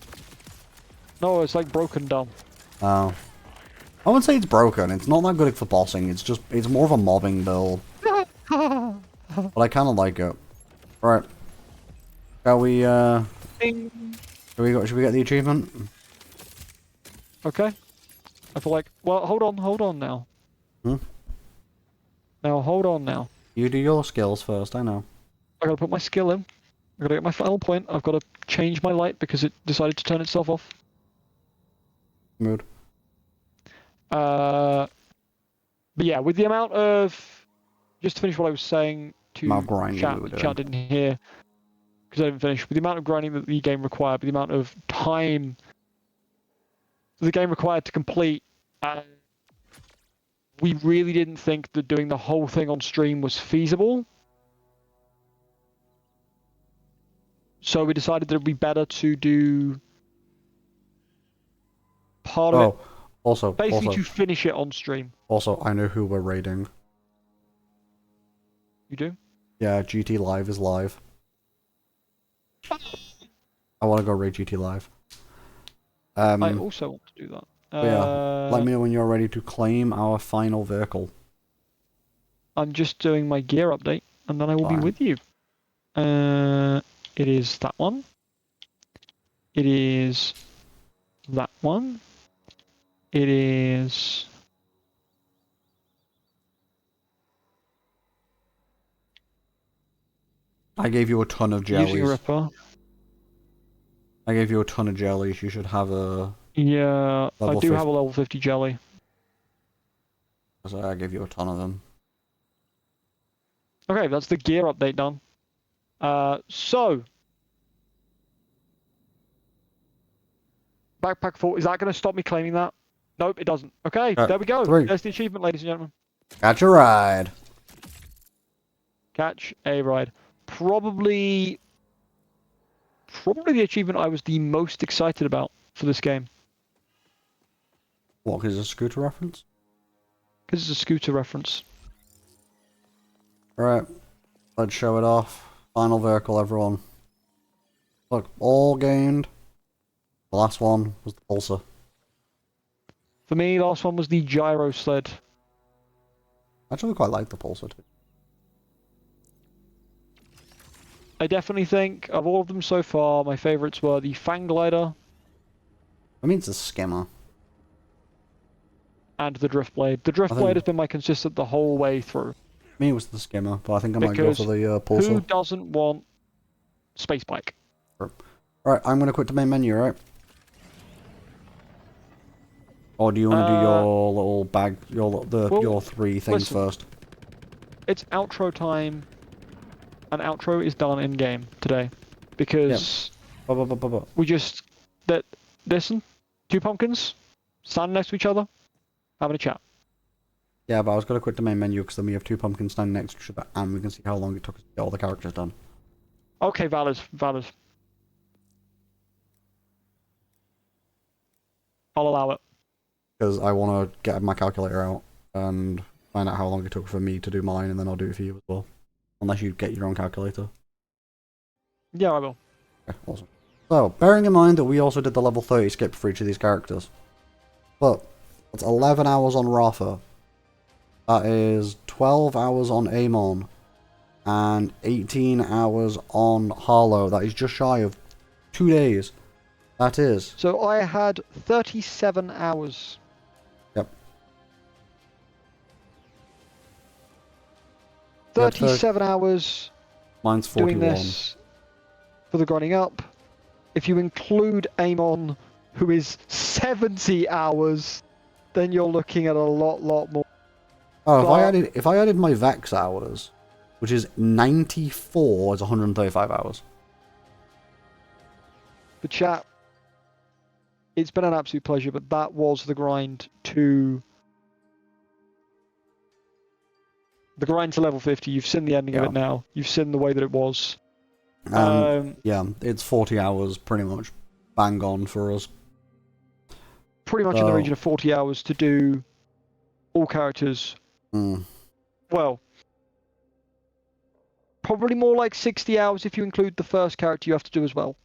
No, it's like broken dumb. Oh. I wouldn't say it's broken. It's not that good for bossing. It's more of a mobbing build. But I kind of like it. Right. Shall we, Ding. should we get the achievement? Okay. I feel like, well, hold on now. Hmm? Now, hold on now. You do your skills first, I know. I gotta put my skill in. I gotta get my final point. I've gotta change my light because it decided to turn itself off. Mood. But yeah, with the amount of... Just to finish what I was saying to Amount of grinding chat, we were that doing. chat didn't hear, because I didn't finish. With the amount of grinding that the game required, with the amount of time the game required to complete, we really didn't think that doing the whole thing on stream was feasible. So we decided that it would be better to do part of it, basically to finish it on stream. Also, I know who we're raiding. You do? Yeah, GT Live is live. I want to go raid GT Live. I also want to do that. But yeah, let me know when you're ready to claim our final vehicle. I'm just doing my gear update, and then I will be Fine. with you. It is that one. It is that one. It is... I gave you a ton of Using jellies. Ripper. I gave you a ton of jellies. You should have a... Yeah, I Level do 50. have a level 50 jelly. I gave you a ton of them. Okay, that's the gear update done. So... Backpack full. Is that going to stop me claiming that? Nope, it doesn't. Okay, there we go. 3. There's the achievement, ladies and gentlemen. Catch a ride. Catch a ride. Probably the achievement I was the most excited about for this game. What, is a scooter reference? Because it's a scooter reference. Alright, let's show it off. Final vehicle, everyone. Look, all gained. The last one was the pulsar. For me, the last one was the gyro sled. I actually quite like the pulsar too. I definitely think, of all of them so far, my favourites were the Fang Glider I mean, it's a skimmer. and the Drift Blade. The Drift I think- Blade has been my consistent the whole way through. Me, it was the skimmer, but I think I might go Because for the Who pulsar. doesn't want Space Bike? Alright, I'm gonna quit the main menu, right? Or do you want to do your little bag, your 3 things listen. first? It's outro time, and outro is done in game today, because we just listen, 2 pumpkins standing next to each other, having a chat. Yeah, but I was gonna quit the main menu because then we have 2 pumpkins standing next to each other, and we can see how long it took us to get all the characters done. Okay, valid. I'll allow it. Because I want to get my calculator out and find out how long it took for me to do mine, and then I'll do it for you as well. Unless you get your own calculator. Yeah, I will. Okay, awesome. So, bearing in mind that we also did the level 30 skip for each of these characters. But, that's 11 hours on Rafa. That is 12 hours on Amon. And 18 hours on Harlow. That is just shy of 2 days. That is. So I had 37 hours. Yep. 37 hours Mine's 41. doing this for the grinding up. If you include Amon, who is 70 hours, then you're looking at a lot more. Oh, But- if I added my Vex hours, which is 94, it's 135 hours. The chat, it's been an absolute pleasure, but that was the grind to... The grind to level 50. You've seen the ending of Yeah. it now. You've seen the way that it was. Yeah, it's 40 hours pretty much bang on for us. Pretty much in the region of 40 hours to do all characters. Mm. Well, probably more like 60 hours if you include the first character you have to do as well.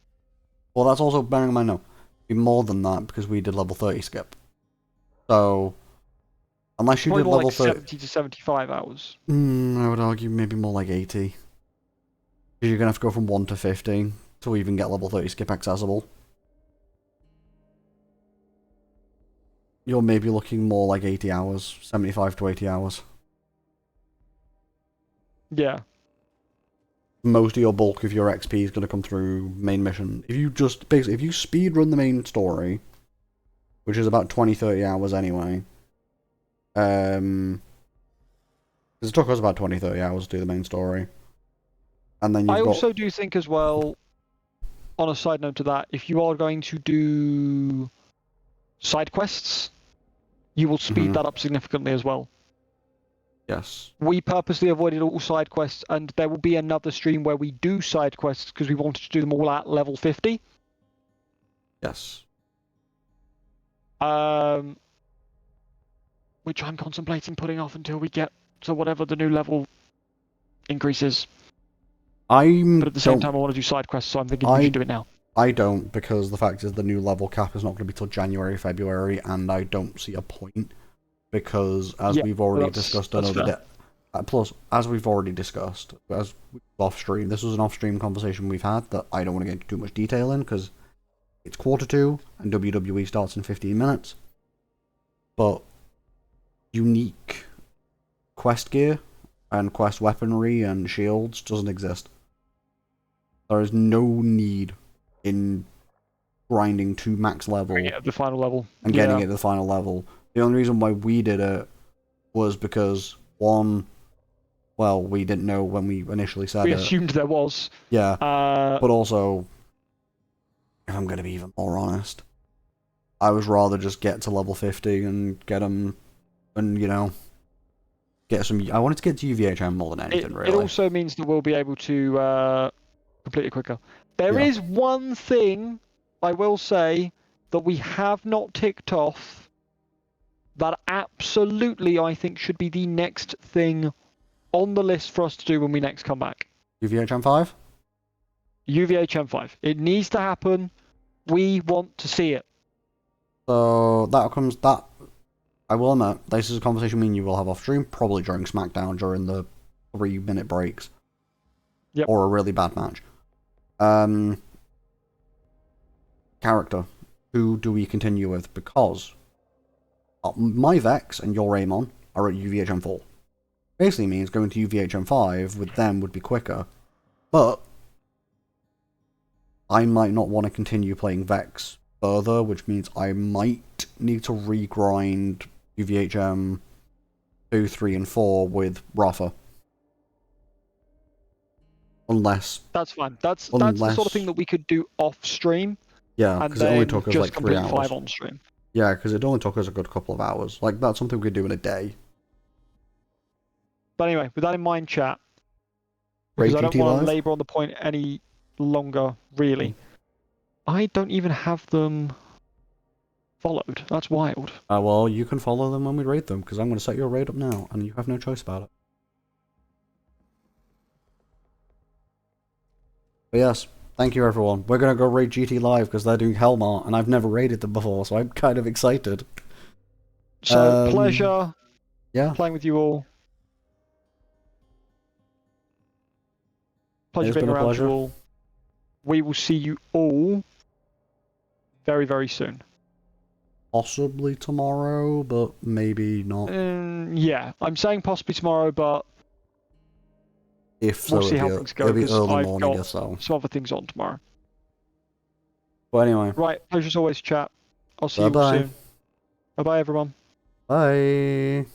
Well, that's also bearing in mind, no, it'd be more than that because we did level 30 skip. So, unless you Probably did more level like 30... 70 to 75 hours. I would argue maybe more like 80. Because you're going to have to go from 1 to 50 to even get level 30 skip accessible. You're maybe looking more like 80 hours, 75 to 80 hours. Yeah. Most of your bulk of your XP is going to come through main mission. If you just, basically, if you speedrun the main story, which is about 20-30 hours anyway, because it took us about 20-30 hours to do the main story. And then I also do think as well, on a side note to that, if you are going to do side quests, you will speed that up significantly as well. Yes. We purposely avoided all side quests, and there will be another stream where we do side quests because we wanted to do them all at level 50. Yes. Which I'm contemplating putting off until we get to whatever the new level increase is. But at the same time, I want to do side quests, so I'm thinking we should do it now. I don't, because the fact is the new level cap is not going to be till January, February, and I don't see a point. Because, as we've already discussed another day, plus, as we've already discussed, as off-stream, this was an off-stream conversation we've had that I don't want to get into too much detail in, because it's quarter to, and WWE starts in 15 minutes. But unique quest gear and quest weaponry and shields doesn't exist. There is no need in grinding to max level At the final level. and getting it to the final level. The only reason why we did it was because, one, well, we didn't know when we initially said We it. assumed there was. Yeah, Uh, but also, if I'm going to be even more honest, I would rather just get to level 50 and get them, and, you know, get some... I wanted to get to UVHM more than anything, really. It also means that we'll be able to complete it quicker. There Yeah. is one thing I will say that we have not ticked off that absolutely I think should be the next thing on the list for us to do when we next come back. UVHM 5? UVHM5. It needs to happen. We want to see it. So, that... I will admit, this is a conversation me and you will have off stream, probably during SmackDown during the 3-minute breaks. Yep. Or a really bad match. Character. Who do we continue with? Because my Vex and your Raymon are at UVHM 4. Basically means going to UVHM 5 with them would be quicker. But I might not want to continue playing Vex further, which means I might need to regrind UVHM 2, 3, and 4 with Rafa. Unless... That's fine. That's the sort of thing that we could do off stream. Yeah, and because it then only took us just like 3 complete hours. 5 on stream. Yeah, because it only took us a good couple of hours. Like, that's something we could do in a day. But anyway, with that in mind, chat, Raid because I don't GT want Live? to labour on the point any longer, really. I don't even have them followed. That's wild. Well, you can follow them when we raid them, because I'm going to set your raid up now, and you have no choice about it. But yes, thank you everyone. We're going to go raid GT Live, because they're doing Hellmart, and I've never raided them before, so I'm kind of excited. So, pleasure Yeah, playing with you all. Pleasure It's being been a around pleasure. you all. We will see you all very, very soon. possibly tomorrow, but maybe not. Yeah, I'm saying possibly tomorrow, but If so, we'll see how it'll things go, be because early I've morning or got so. some other things on tomorrow. But anyway, Right, pleasure as always, chat. I'll see you all Bye-bye. soon. Bye-bye, everyone. Bye.